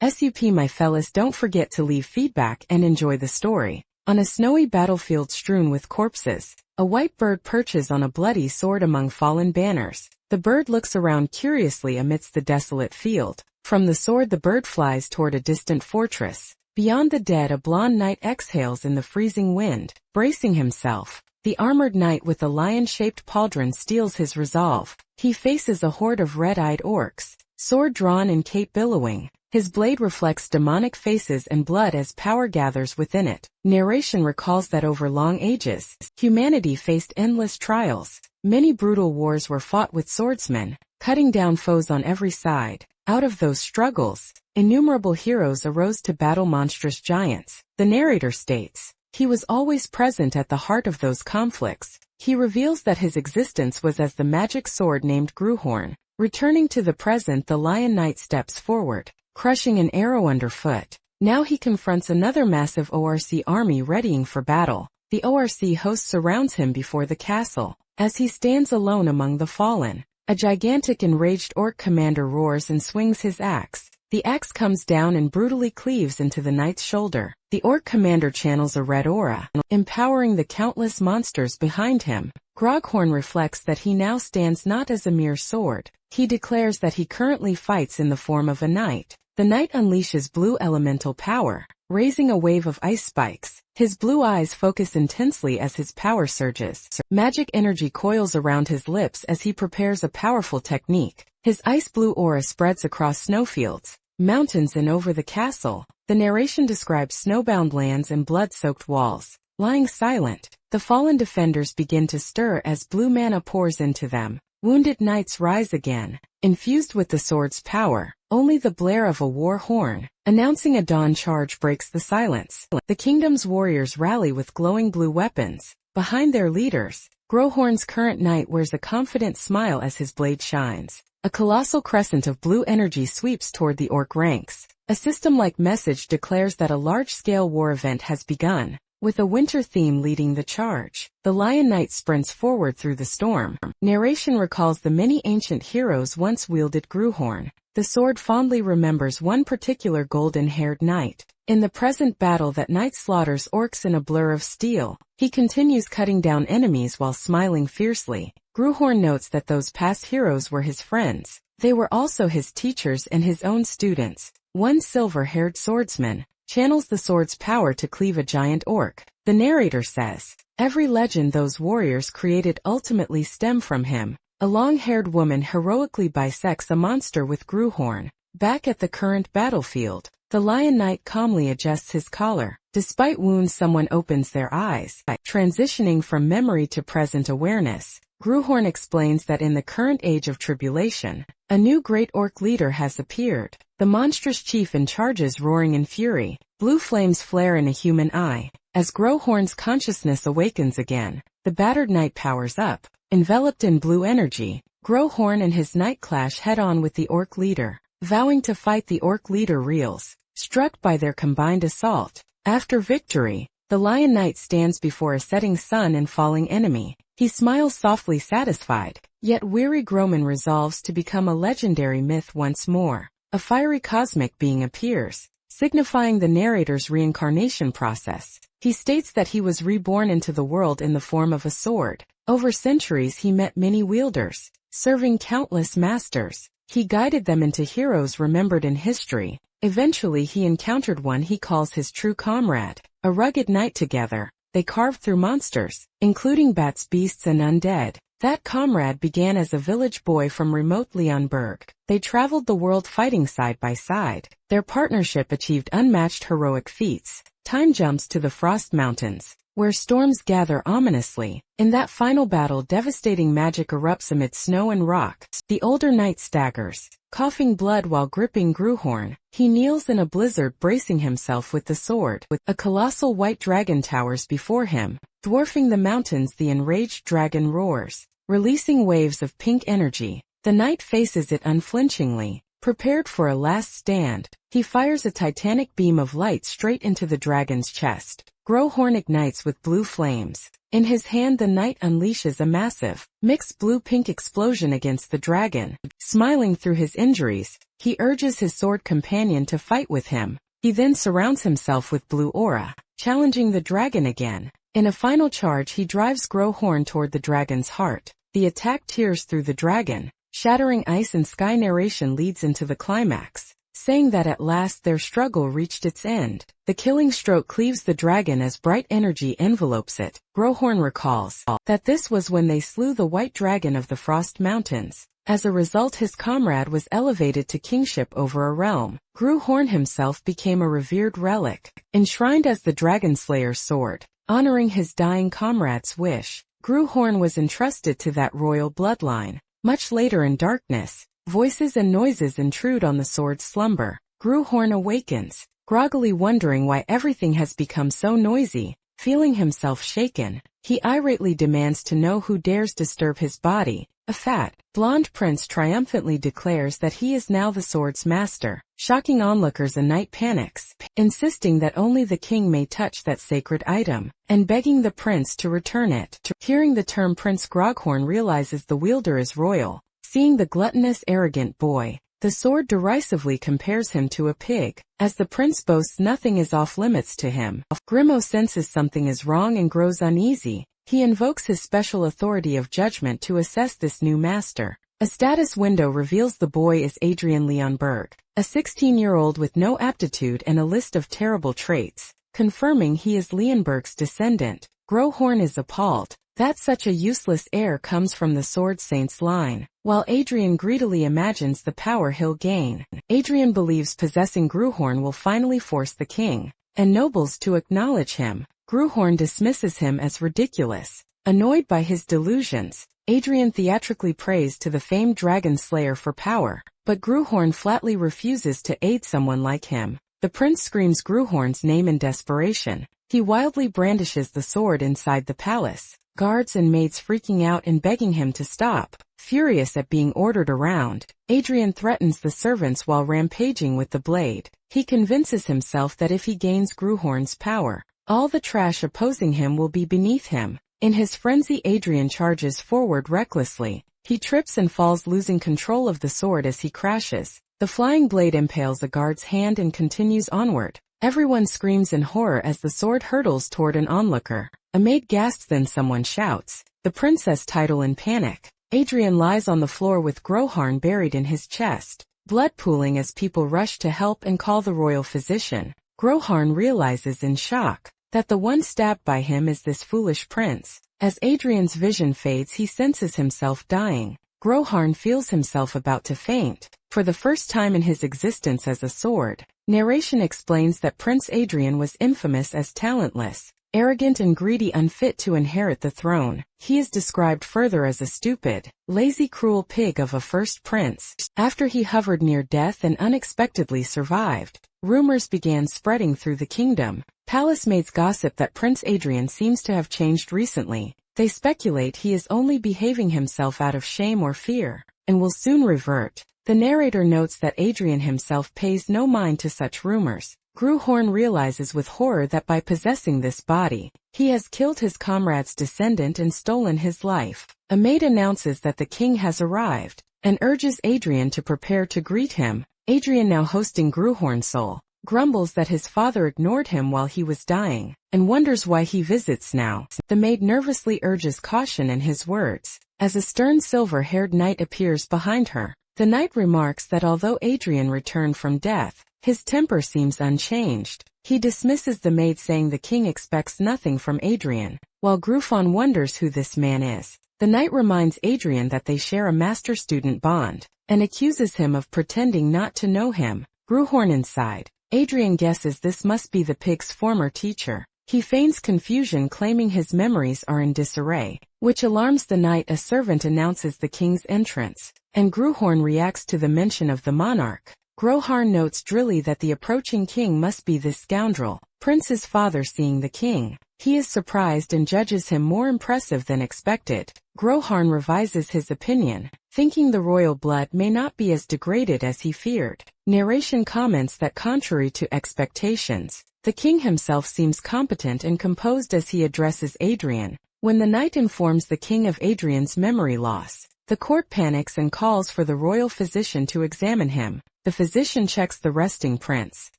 Sup my fellas, don't forget to leave feedback and enjoy the story. On a snowy battlefield strewn with corpses, a white bird perches on a bloody sword among fallen banners. The bird looks around curiously amidst the desolate field. From the sword the bird flies toward a distant fortress. Beyond the dead a blond knight exhales in the freezing wind, bracing himself. The armored knight with a lion-shaped pauldron steels his resolve. He faces a horde of red-eyed orcs, sword drawn and cape billowing. His blade reflects demonic faces and blood as power gathers within it. Narration recalls that over long ages, humanity faced endless trials. Many brutal wars were fought with swordsmen, cutting down foes on every side. Out of those struggles, innumerable heroes arose to battle monstrous giants. The narrator states, he was always present at the heart of those conflicts. He reveals that his existence was as the magic sword named Gruhorn. Returning to the present, the Lion Knight steps forward, crushing an arrow underfoot. Now he confronts another massive ORC army readying for battle. The ORC host surrounds him before the castle. As he stands alone among the fallen, a gigantic enraged orc commander roars and swings his axe. The axe comes down and brutally cleaves into the knight's shoulder. The orc commander channels a red aura, empowering the countless monsters behind him. Groghorn reflects that he now stands not as a mere sword. He declares that he currently fights in the form of a knight. The knight unleashes blue elemental power, raising a wave of ice spikes. His blue eyes focus intensely as his power surges. Magic energy coils around his lips as he prepares a powerful technique. His ice blue aura spreads across snowfields, mountains and over the castle. The narration describes snowbound lands and blood-soaked walls. Lying silent, the fallen defenders begin to stir as blue mana pours into them. Wounded knights rise again, infused with the sword's power. Only the blare of a war horn, announcing a dawn charge, breaks the silence. The kingdom's warriors rally with glowing blue weapons. Behind their leaders, Grohorn's current knight wears a confident smile as his blade shines. A colossal crescent of blue energy sweeps toward the orc ranks. A system-like message declares that a large-scale war event has begun. With a winter theme leading the charge, the Lion Knight sprints forward through the storm. Narration recalls the many ancient heroes once wielded Gruhorn. The sword fondly remembers one particular golden-haired knight. In the present battle, that knight slaughters orcs in a blur of steel. He continues cutting down enemies while smiling fiercely. Gruhorn notes that those past heroes were his friends. They were also his teachers and his own students. One silver-haired swordsman channels the sword's power to cleave a giant orc. The narrator says, every legend those warriors created ultimately stem from him. A long-haired woman heroically bisects a monster with Gruhorn. Back at the current battlefield, the Lion Knight calmly adjusts his collar. Despite wounds, someone opens their eyes. Transitioning from memory to present awareness, Gruhorn explains that in the current age of tribulation, a new great orc leader has appeared. The monstrous chief in charges, roaring in fury. Blue flames flare in a human eye. As Grohorn's consciousness awakens again, the battered knight powers up. Enveloped in blue energy, Grohorn and his knight clash head-on with the orc leader. Vowing to fight, the orc leader reels, struck by their combined assault. After victory, the Lion Knight stands before a setting sun and falling enemy. He smiles softly, satisfied, yet weary. Groman resolves to become a legendary myth once more. A fiery cosmic being appears, signifying the narrator's reincarnation process. He states that he was reborn into the world in the form of a sword. Over centuries he met many wielders, serving countless masters. He guided them into heroes remembered in history. Eventually he encountered one he calls his true comrade, a rugged knight. Together, they carved through monsters, including bats, beasts and undead. That comrade began as a village boy from remote Leonberg. They traveled the world fighting side by side. Their partnership achieved unmatched heroic feats. Time jumps to the Frost Mountains, where storms gather ominously. In that final battle, devastating magic erupts amid snow and rock. The older knight staggers, coughing blood while gripping Gruhorn. He kneels in a blizzard, bracing himself with the sword. A colossal white dragon towers before him, dwarfing the mountains. The enraged dragon roars, releasing waves of pink energy. The knight faces it unflinchingly, prepared for a last stand. He fires a titanic beam of light straight into the dragon's chest. Grohorn ignites with blue flames, In his hand the knight unleashes a massive, mixed blue-pink explosion against the dragon. Smiling through his injuries, he urges his sword companion to fight with him. He then surrounds himself with blue aura, challenging the dragon again. In a final charge he drives Grohorn toward the dragon's heart. The attack tears through the dragon, shattering ice and sky. Narration leads into the climax, saying that at last their struggle reached its end. The killing stroke cleaves the dragon as bright energy envelopes it. Grohorn recalls that this was when they slew the white dragon of the Frost Mountains. As a result, his comrade was elevated to kingship over a realm. Grohorn himself became a revered relic, enshrined as the Dragon Slayer's sword, honoring his dying comrade's wish. Grohorn was entrusted to that royal bloodline. Much later in darkness, voices and noises intrude on the sword's slumber. Grohorn awakens, groggily wondering why everything has become so noisy. Feeling himself shaken, he irately demands to know who dares disturb his body. A fat, blonde prince triumphantly declares that he is now the sword's master. Shocking onlookers, a knight panics, insisting that only the king may touch that sacred item, and begging the prince to return it. Hearing the term prince, Groghorn realizes the wielder is royal. Seeing the gluttonous, arrogant boy, the sword derisively compares him to a pig. As the prince boasts nothing is off limits to him, Grimo senses something is wrong and grows uneasy. He invokes his special authority of judgment to assess this new master. A status window reveals the boy is Adrian Leonberg, a 16-year-old with no aptitude and a list of terrible traits, confirming he is Leonberg's descendant. Grohorn is appalled that such a useless heir comes from the Sword Saint's line, while Adrian greedily imagines the power he'll gain. Adrian believes possessing Grohorn will finally force the king and nobles to acknowledge him. Grohorn dismisses him as ridiculous. Annoyed by his delusions, Adrian theatrically prays to the famed Dragon Slayer for power, but Grohorn flatly refuses to aid someone like him. The prince screams Grohorn's name in desperation. He wildly brandishes the sword inside the palace, guards and maids freaking out and begging him to stop. Furious at being ordered around, Adrian threatens the servants while rampaging with the blade. He convinces himself that if he gains Grohorn's power, all the trash opposing him will be beneath him. In his frenzy, Adrian charges forward recklessly. He trips and falls, losing control of the sword as he crashes. The flying blade impales a guard's hand and continues onward. Everyone screams in horror as the sword hurtles toward an onlooker. A maid gasps, then someone shouts the princess title in panic. Adrian lies on the floor with Grohorn buried in his chest, blood pooling as people rush to help and call the royal physician. Grohorn realizes in shock that the one stabbed by him is this foolish prince. As Adrian's vision fades, he senses himself dying. Grohorn feels himself about to faint. For the first time in his existence as a sword, narration explains that Prince Adrian was infamous as talentless, arrogant and greedy, unfit to inherit the throne. He is described further as a stupid, lazy, cruel pig of a first prince. After he hovered near death and unexpectedly survived, rumors began spreading through the kingdom. Palace maids gossip that Prince Adrian seems to have changed recently. They speculate he is only behaving himself out of shame or fear, and will soon revert. The narrator notes that Adrian himself pays no mind to such rumors. Grohorn realizes with horror that by possessing this body, he has killed his comrade's descendant and stolen his life. A maid announces that the king has arrived, and urges Adrian to prepare to greet him. Adrian, now hosting Grohorn's soul, grumbles that his father ignored him while he was dying, and wonders why he visits now. The maid nervously urges caution in his words, as a stern silver-haired knight appears behind her. The knight remarks that although Adrian returned from death, his temper seems unchanged. He dismisses the maid, saying the king expects nothing from Adrian, while Grohorn wonders who this man is. The knight reminds Adrian that they share a master-student bond, and accuses him of pretending not to know him. Grohorn inside, Adrian guesses this must be the pig's former teacher. He feigns confusion, claiming his memories are in disarray, which alarms the knight. A servant announces the king's entrance, and Grohorn reacts to the mention of the monarch. Grohorn notes drily that the approaching king must be this scoundrel. Prince's father, seeing the king, he is surprised and judges him more impressive than expected. Grohorn revises his opinion, thinking the royal blood may not be as degraded as he feared. Narration comments that contrary to expectations, the king himself seems competent and composed as he addresses Adrian. When the knight informs the king of Adrian's memory loss, the court panics and calls for the royal physician to examine him. The physician checks the resting prince.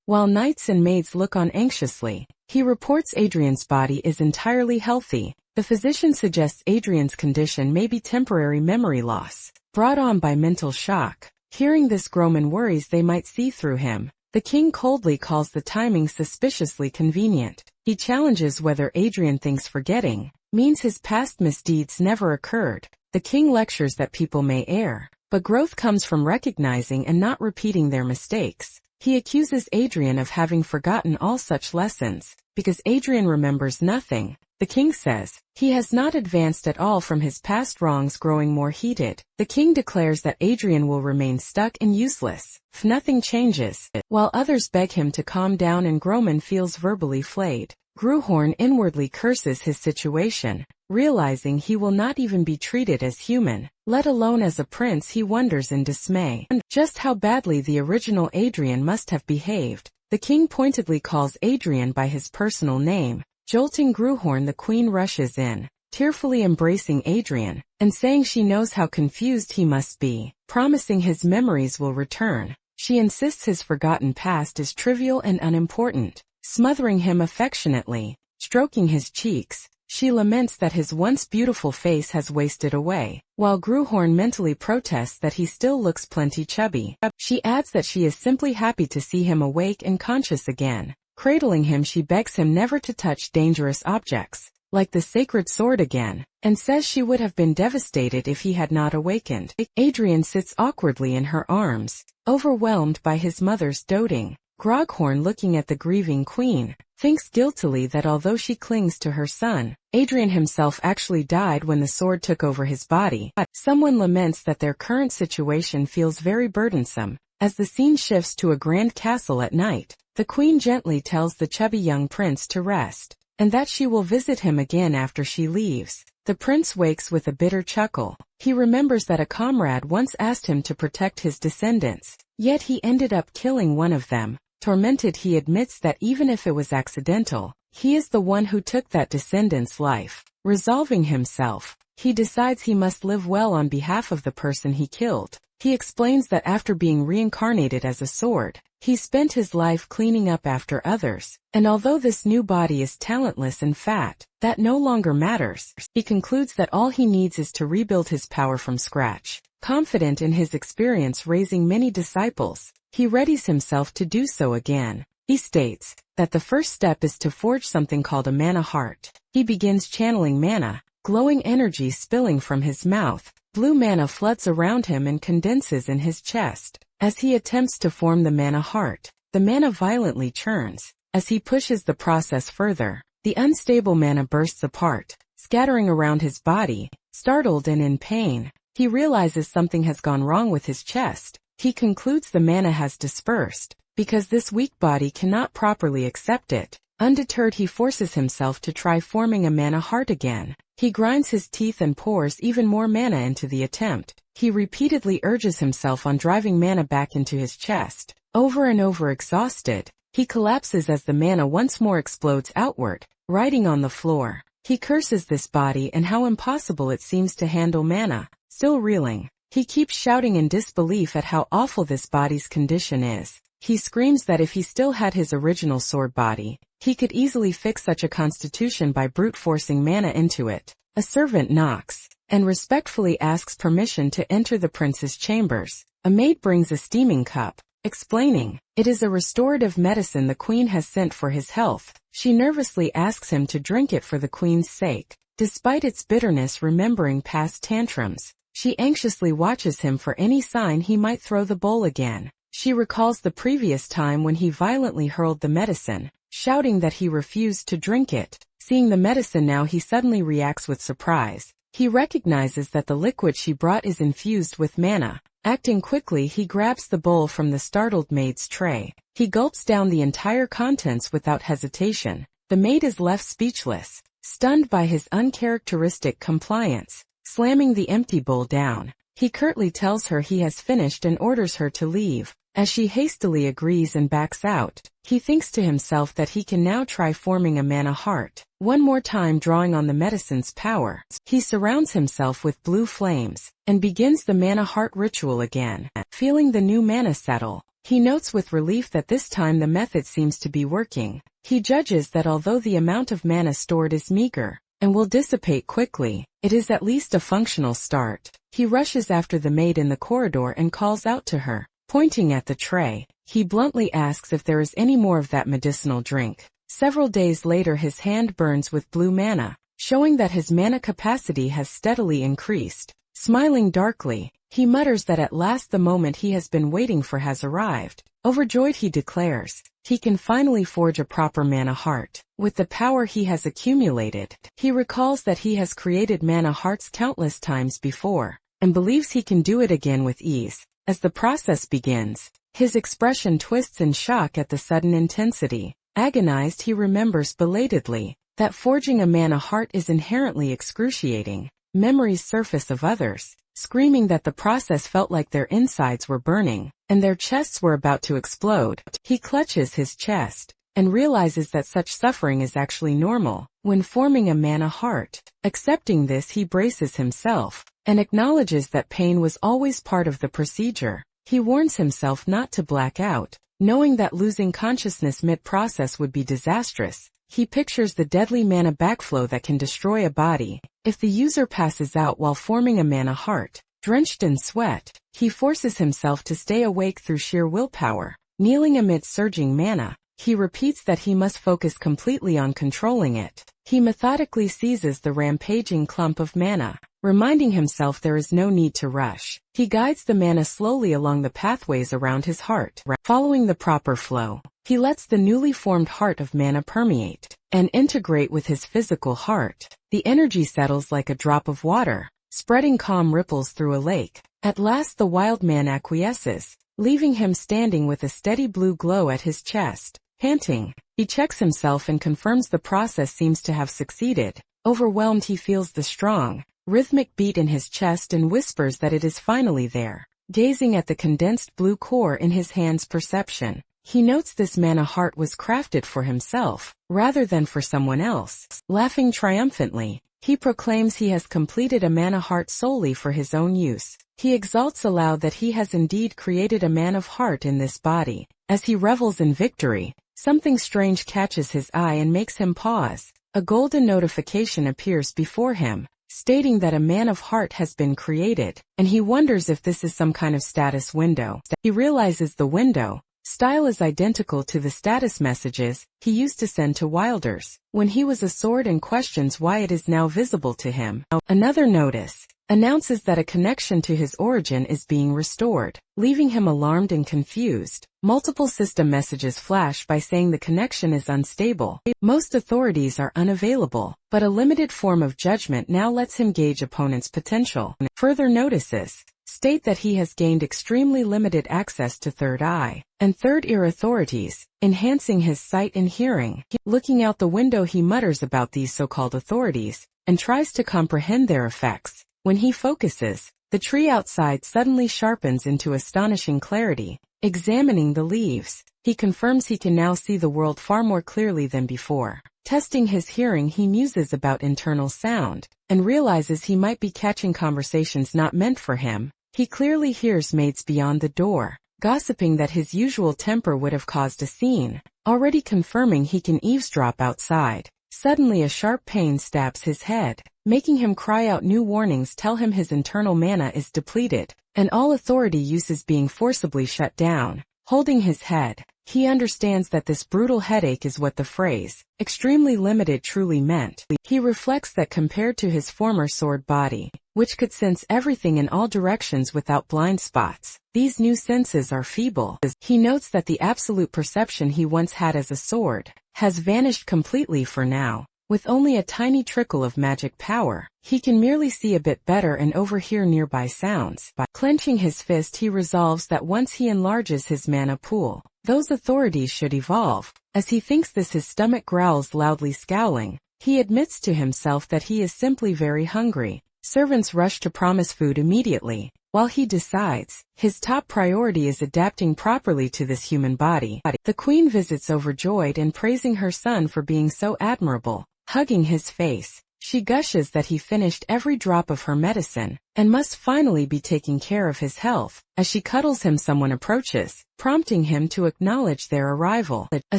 While knights and maids look on anxiously, he reports Adrian's body is entirely healthy. The physician suggests Adrian's condition may be temporary memory loss, brought on by mental shock. Hearing this, Groman worries they might see through him. The king coldly calls the timing suspiciously convenient. He challenges whether Adrian thinks forgetting means his past misdeeds never occurred. The king lectures that people may err, but growth comes from recognizing and not repeating their mistakes. He accuses Adrian of having forgotten all such lessons, because Adrian remembers nothing. The king says he has not advanced at all from his past wrongs, growing more heated. The king declares that Adrian will remain stuck and useless if nothing changes, while others beg him to calm down, and Groman feels verbally flayed. Gruhorn inwardly curses his situation, realizing he will not even be treated as human, let alone as a prince. He wonders in dismay just how badly the original Adrian must have behaved. The king pointedly calls Adrian by his personal name. Jolting Gruhorn, the queen rushes in, tearfully embracing Adrian, and saying she knows how confused he must be, promising his memories will return. She insists his forgotten past is trivial and unimportant. Smothering him affectionately, stroking his cheeks, she laments that his once beautiful face has wasted away, while Gruhorn mentally protests that he still looks plenty chubby. She adds that she is simply happy to see him awake and conscious again. Cradling him, she begs him never to touch dangerous objects, like the sacred sword again, and says she would have been devastated if he had not awakened. Adrian sits awkwardly in her arms, overwhelmed by his mother's doting. Groghorn, looking at the grieving queen, thinks guiltily that although she clings to her son, Adrian himself actually died when the sword took over his body. Someone laments that their current situation feels very burdensome. As the scene shifts to a grand castle at night, the queen gently tells the chubby young prince to rest, and that she will visit him again after she leaves. The prince wakes with a bitter chuckle. He remembers that a comrade once asked him to protect his descendants, yet he ended up killing one of them. Tormented, he admits that even if it was accidental, he is the one who took that descendant's life. Resolving himself, he decides he must live well on behalf of the person he killed. He explains that after being reincarnated as a sword, he spent his life cleaning up after others, and although this new body is talentless and fat, that no longer matters. He concludes that all he needs is to rebuild his power from scratch. Confident in his experience raising many disciples, he readies himself to do so again. He states that the first step is to forge something called a mana heart. He begins channeling mana, glowing energy spilling from his mouth. Blue mana floods around him and condenses in his chest. As he attempts to form the mana heart, the mana violently churns. As he pushes the process further, the unstable mana bursts apart, scattering around his body. Startled and in pain, he realizes something has gone wrong with his chest. He concludes the mana has dispersed, because this weak body cannot properly accept it. Undeterred, he forces himself to try forming a mana heart again. He grinds his teeth and pours even more mana into the attempt. He repeatedly urges himself on driving mana back into his chest. Over and over, exhausted, he collapses as the mana once more explodes outward, writhing on the floor. He curses this body and how impossible it seems to handle mana. Still reeling, he keeps shouting in disbelief at how awful this body's condition is. He screams that if he still had his original sword body, he could easily fix such a constitution by brute forcing mana into it. A servant knocks, and respectfully asks permission to enter the prince's chambers. A maid brings a steaming cup, explaining it is a restorative medicine the queen has sent for his health. She nervously asks him to drink it for the queen's sake. Despite its bitterness, remembering past tantrums, she anxiously watches him for any sign he might throw the bowl again. She recalls the previous time when he violently hurled the medicine, shouting that he refused to drink it. Seeing the medicine now, he suddenly reacts with surprise. He recognizes that the liquid she brought is infused with mana. Acting quickly, he grabs the bowl from the startled maid's tray. He gulps down the entire contents without hesitation. The maid is left speechless, stunned by his uncharacteristic compliance. Slamming the empty bowl down, he curtly tells her he has finished and orders her to leave. As she hastily agrees and backs out, he thinks to himself that he can now try forming a mana heart. One more time drawing on the medicine's power, he surrounds himself with blue flames, and begins the mana heart ritual again. Feeling the new mana settle, he notes with relief that this time the method seems to be working. He judges that although the amount of mana stored is meager, and will dissipate quickly, it is at least a functional start. He rushes after the maid in the corridor and calls out to her. Pointing at the tray, he bluntly asks if there is any more of that medicinal drink. Several days later his hand burns with blue mana, showing that his mana capacity has steadily increased. Smiling darkly, he mutters that at last the moment he has been waiting for has arrived. Overjoyed he declares, he can finally forge a proper mana heart. With the power he has accumulated, he recalls that he has created mana hearts countless times before, and believes he can do it again with ease. As the process begins, his expression twists in shock at the sudden intensity. Agonized, he remembers belatedly that forging a mana heart is inherently excruciating. Memories surface of others, screaming that the process felt like their insides were burning, and their chests were about to explode. He clutches his chest, and realizes that such suffering is actually normal when forming a mana heart. Accepting this, he braces himself, and acknowledges that pain was always part of the procedure. He warns himself not to black out, knowing that losing consciousness mid-process would be disastrous. He pictures the deadly mana backflow that can destroy a body if the user passes out while forming a mana heart. Drenched in sweat, he forces himself to stay awake through sheer willpower. Kneeling amid surging mana, he repeats that he must focus completely on controlling it. He methodically seizes the rampaging clump of mana, reminding himself there is no need to rush. He guides the mana slowly along the pathways around his heart. Following the proper flow, he lets the newly formed heart of mana permeate and integrate with his physical heart. The energy settles like a drop of water, spreading calm ripples through a lake. At last the wild man acquiesces, leaving him standing with a steady blue glow at his chest. Panting, he checks himself and confirms the process seems to have succeeded. Overwhelmed, he feels the strong, rhythmic beat in his chest and whispers that it is finally there. Gazing at the condensed blue core in his hand's perception, he notes this mana heart was crafted for himself, rather than for someone else. Laughing triumphantly, he proclaims he has completed a mana heart solely for his own use. He exalts aloud that he has indeed created a mana heart in this body. As he revels in victory, something strange catches his eye and makes him pause. A golden notification appears before him, stating that a mana heart has been created, and he wonders if this is some kind of status window. He realizes the window style is identical to the status messages he used to send to Wilders when he was a sword, and questions why it is now visible to him. Another notice announces that a connection to his origin is being restored, leaving him alarmed and confused. Multiple system messages flash by saying the connection is unstable. Most authorities are unavailable, but a limited form of judgment now lets him gauge opponent's potential. Further notices state that he has gained extremely limited access to third eye and third ear authorities, enhancing his sight and hearing. Looking out the window, he mutters about these so-called authorities and tries to comprehend their effects. When he focuses, the tree outside suddenly sharpens into astonishing clarity. Examining the leaves, he confirms he can now see the world far more clearly than before. Testing his hearing, he muses about internal sound, and realizes he might be catching conversations not meant for him. He clearly hears maids beyond the door, gossiping that his usual temper would have caused a scene, already confirming he can eavesdrop outside. Suddenly a sharp pain stabs his head, making him cry out. New warnings tell him his internal mana is depleted, and all authority use is being forcibly shut down. Holding his head, he understands that this brutal headache is what the phrase, extremely limited, truly meant. He reflects that compared to his former sword body, which could sense everything in all directions without blind spots, these new senses are feeble. He notes that the absolute perception he once had as a sword has vanished completely for now. With only a tiny trickle of magic power, he can merely see a bit better and overhear nearby sounds. By clenching his fist, he resolves that once he enlarges his mana pool, those authorities should evolve. As he thinks this, his stomach growls loudly. Scowling, he admits to himself that he is simply very hungry. Servants rush to promise food immediately, While he decides, his top priority is adapting properly to this human body. The queen visits overjoyed and praising her son for being so admirable. Hugging his face, she gushes that he finished every drop of her medicine, and must finally be taking care of his health. As she cuddles him, someone approaches, prompting him to acknowledge their arrival. A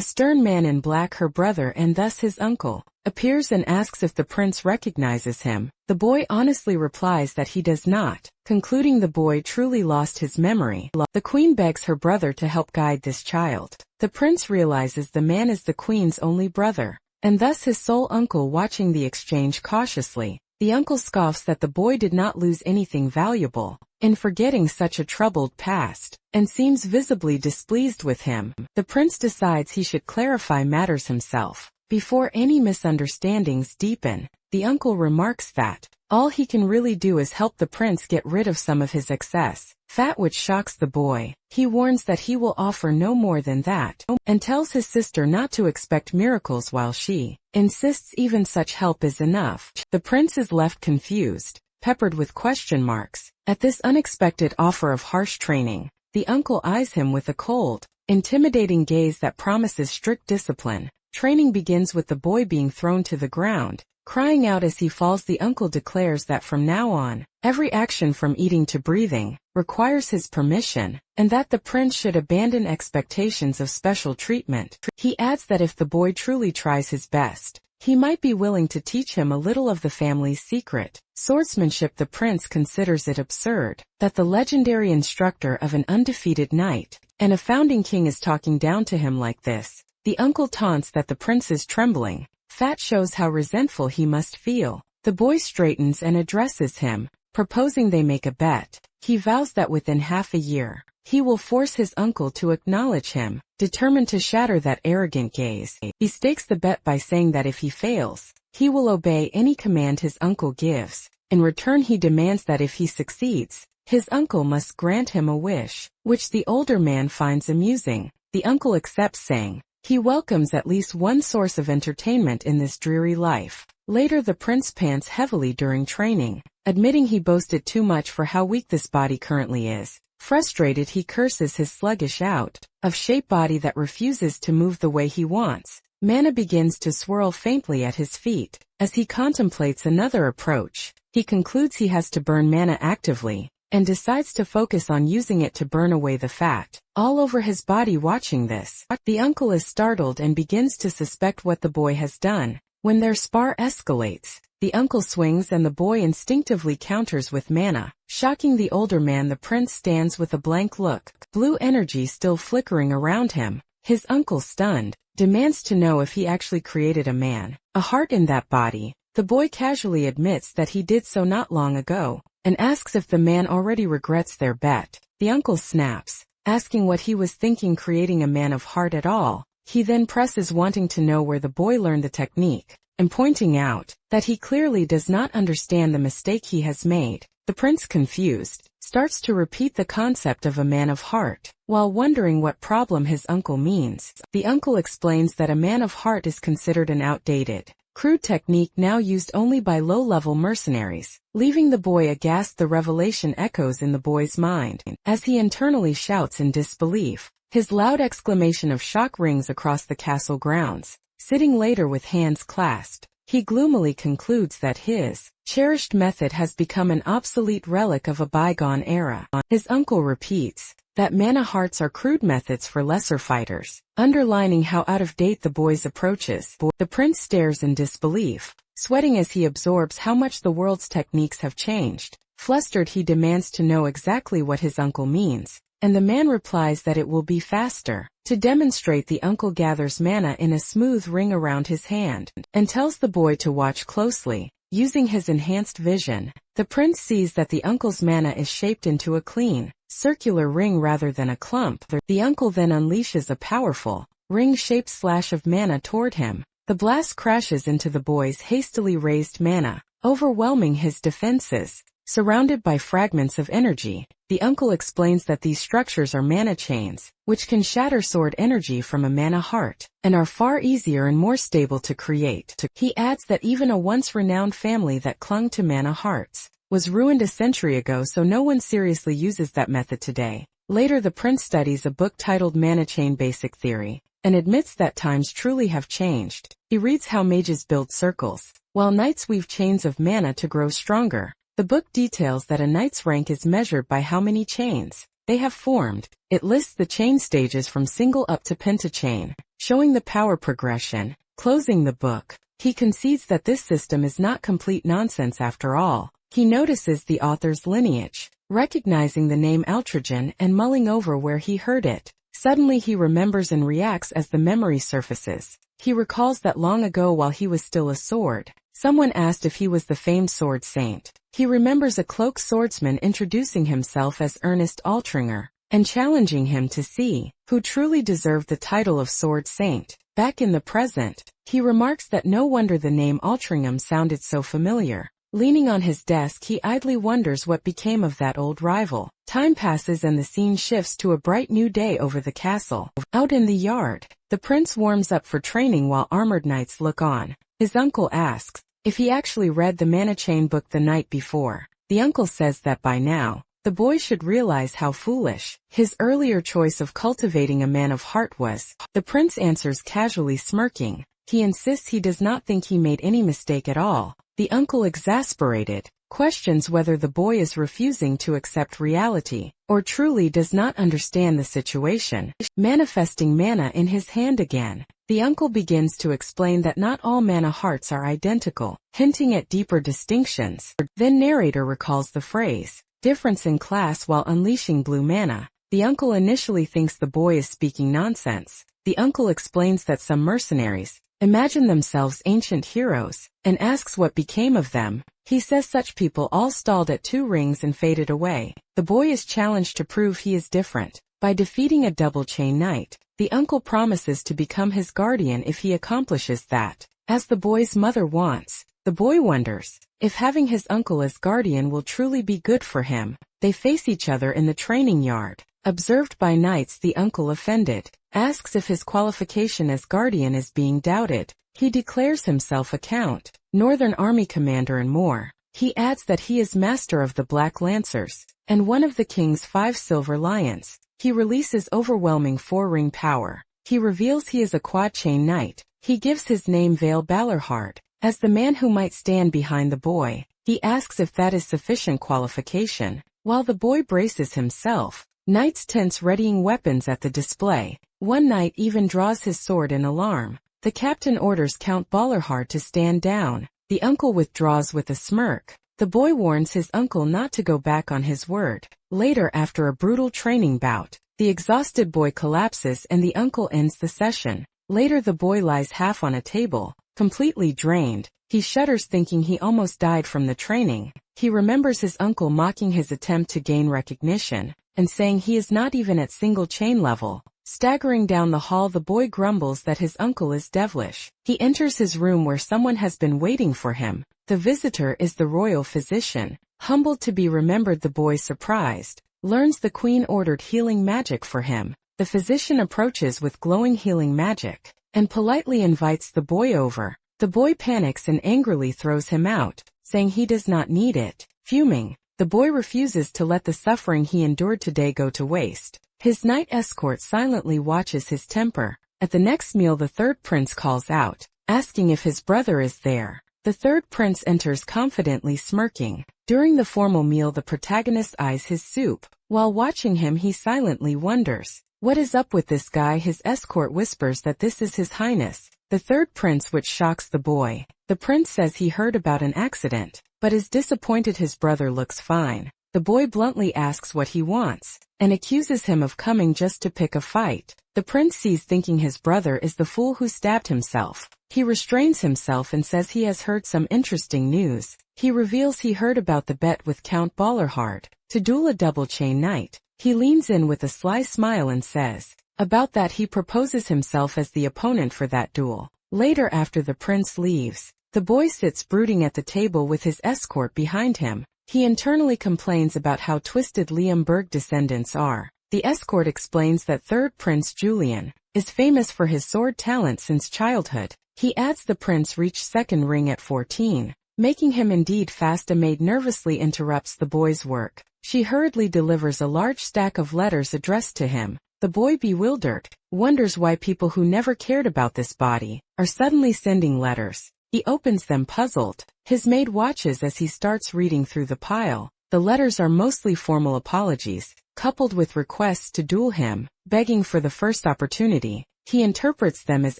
stern man in black, her brother and thus his uncle, appears and asks if the prince recognizes him. The boy honestly replies that he does not, concluding the boy truly lost his memory. The queen begs her brother to help guide this child. The prince realizes the man is the queen's only brother, and thus his sole uncle. Watching the exchange cautiously, the uncle scoffs that the boy did not lose anything valuable in forgetting such a troubled past, and seems visibly displeased with him. The prince decides he should clarify matters himself before any misunderstandings deepen. The uncle remarks that all he can really do is help the prince get rid of some of his excess fat, which shocks the boy. He warns that he will offer no more than that, and tells his sister not to expect miracles, while she insists even such help is enough. The prince is left confused, peppered with question marks. At this unexpected offer of harsh training, the uncle eyes him with a cold, intimidating gaze that promises strict discipline. Training begins with the boy being thrown to the ground, crying out as he falls. The uncle declares that from now on, every action from eating to breathing requires his permission, and that the prince should abandon expectations of special treatment. He adds that if the boy truly tries his best, he might be willing to teach him a little of the family's secret swordsmanship. The prince considers it absurd that the legendary instructor of an undefeated knight and a founding king is talking down to him like this. The uncle taunts that the prince's trembling fat shows how resentful he must feel. The boy straightens and addresses him, proposing they make a bet. He vows that within half a year, he will force his uncle to acknowledge him, determined to shatter that arrogant gaze. He stakes the bet by saying that if he fails, he will obey any command his uncle gives. In return, he demands that if he succeeds, his uncle must grant him a wish, which the older man finds amusing. The uncle accepts, saying he welcomes at least one source of entertainment in this dreary life. Later, the prince pants heavily during training, admitting he boasted too much for how weak this body currently is. Frustrated, he curses his sluggish out of shape body that refuses to move the way he wants. Mana begins to swirl faintly at his feet. As he contemplates another approach, he concludes he has to burn mana actively, and decides to focus on using it to burn away the fat all over his body. Watching this, the uncle is startled and begins to suspect what the boy has done. When their spar escalates, the uncle swings and the boy instinctively counters with mana. Shocking the older man, the prince stands with a blank look, blue energy still flickering around him. His uncle, stunned, demands to know if he actually created a heart in that body. The boy casually admits that he did so not long ago, and asks if the man already regrets their bet. The uncle snaps, asking what he was thinking creating a man of heart at all. He then presses, wanting to know where the boy learned the technique, and pointing out that he clearly does not understand the mistake he has made. The prince, confused, starts to repeat the concept of a man of heart, while wondering what problem his uncle means. The uncle explains that a man of heart is considered an outdated, crude technique now used only by low-level mercenaries. Leaving the boy aghast, the revelation echoes in the boy's mind, as he internally shouts in disbelief. His loud exclamation of shock rings across the castle grounds. Sitting later with hands clasped, he gloomily concludes that his cherished method has become an obsolete relic of a bygone era. His uncle repeats that mana hearts are crude methods for lesser fighters, underlining how out of date the boy's approach is. The prince stares in disbelief, sweating as he absorbs how much the world's techniques have changed. Flustered, he demands to know exactly what his uncle means, and the man replies that it will be faster. To demonstrate, the uncle gathers mana in a smooth ring around his hand, and tells the boy to watch closely. Using his enhanced vision, the prince sees that the uncle's mana is shaped into a clean, circular ring rather than a clump. The uncle then unleashes a powerful, ring-shaped slash of mana toward him. The blast crashes into the boy's hastily raised mana, overwhelming his defenses. Surrounded by fragments of energy, the uncle explains that these structures are mana chains, which can shatter sword energy from a mana heart, and are far easier and more stable to create. He adds that even a once renowned family that clung to mana hearts was ruined a century ago, so no one seriously uses that method today. Later the prince studies a book titled Mana Chain Basic Theory, and admits that times truly have changed. He reads how mages build circles, while knights weave chains of mana to grow stronger. The book details that a knight's rank is measured by how many chains they have formed. It lists the chain stages from single up to pentachain, showing the power progression. Closing the book, he concedes that this system is not complete nonsense after all. He notices the author's lineage, recognizing the name Altrajan and mulling over where he heard it. Suddenly he remembers and reacts as the memory surfaces. He recalls that long ago while he was still a sword, someone asked if he was the famed sword saint. He remembers a cloaked swordsman introducing himself as Ernest Altringer, and challenging him to see who truly deserved the title of sword saint. Back in the present, he remarks that no wonder the name Altringham sounded so familiar. Leaning on his desk, he idly wonders what became of that old rival. Time passes and the scene shifts to a bright new day over the castle. Out in the yard, the prince warms up for training while armored knights look on. His uncle asks if he actually read the Mana Chain book the night before. The uncle says that by now, the boy should realize how foolish his earlier choice of cultivating a man of heart was. The prince answers casually, smirking. He insists he does not think he made any mistake at all. The uncle, exasperated, questions whether the boy is refusing to accept reality, or truly does not understand the situation. Manifesting mana in his hand again, the uncle begins to explain that not all mana hearts are identical, hinting at deeper distinctions. Then narrator recalls the phrase, difference in class, while unleashing blue mana. The uncle initially thinks the boy is speaking nonsense. The uncle explains that some mercenaries imagine themselves ancient heroes, and asks what became of them. He says such people all stalled at 2 rings and faded away. The boy is challenged to prove he is different. By defeating a double chain knight, the uncle promises to become his guardian if he accomplishes that, as the boy's mother wants. The boy wonders if having his uncle as guardian will truly be good for him. They face each other in the training yard. Observed by knights, the uncle, offended, asks if his qualification as guardian is being doubted. He declares himself a count, Northern Army commander, and more. He adds that he is master of the Black Lancers, and one of the king's 5 silver lions. He releases overwhelming 4-ring power. He reveals he is a quad-chain knight. He gives his name Vale Balorhard, as the man who might stand behind the boy. He asks if that is sufficient qualification. While the boy braces himself, knights tense, readying weapons at the display. One knight even draws his sword in alarm. The captain orders Count Balorhard to stand down. The uncle withdraws with a smirk. The boy warns his uncle not to go back on his word. Later, after a brutal training bout, the exhausted boy collapses and the uncle ends the session. Later the boy lies half on a table, completely drained. He shudders, thinking he almost died from the training. He remembers his uncle mocking his attempt to gain recognition, and saying he is not even at single chain level. Staggering down the hall, the boy grumbles that his uncle is devilish. He enters his room where someone has been waiting for him. The visitor is the royal physician. Humbled to be remembered, the boy, surprised, learns the queen ordered healing magic for him. The physician approaches with glowing healing magic, and politely invites the boy over. The boy panics and angrily throws him out, saying he does not need it. Fuming, the boy refuses to let the suffering he endured today go to waste. His knight escort silently watches his temper. At the next meal, the third prince calls out, asking if his brother is there. The third prince enters confidently, smirking. During the formal meal, the protagonist eyes his soup. While watching him, he silently wonders, what is up with this guy? His escort whispers that this is His Highness, the third prince, which shocks the boy. The prince says he heard about an accident, but is disappointed his brother looks fine. The boy bluntly asks what he wants, and accuses him of coming just to pick a fight. The prince sees, thinking his brother is the fool who stabbed himself. He restrains himself and says he has heard some interesting news. He reveals he heard about the bet with Count Balorhard to duel a double-chain knight. He leans in with a sly smile and says, about that he proposes himself as the opponent for that duel. Later, after the prince leaves, the boy sits brooding at the table with his escort behind him. He internally complains about how twisted Liamberg descendants are. The escort explains that third prince Julian is famous for his sword talent since childhood. He adds the prince reached second ring at 14. making him indeed fast. A maid nervously interrupts the boy's work. She hurriedly delivers a large stack of letters addressed to him. The boy, bewildered, wonders why people who never cared about this body are suddenly sending letters. He opens them puzzled. His maid watches as he starts reading through the pile. The letters are mostly formal apologies, coupled with requests to duel him, begging for the first opportunity. He interprets them as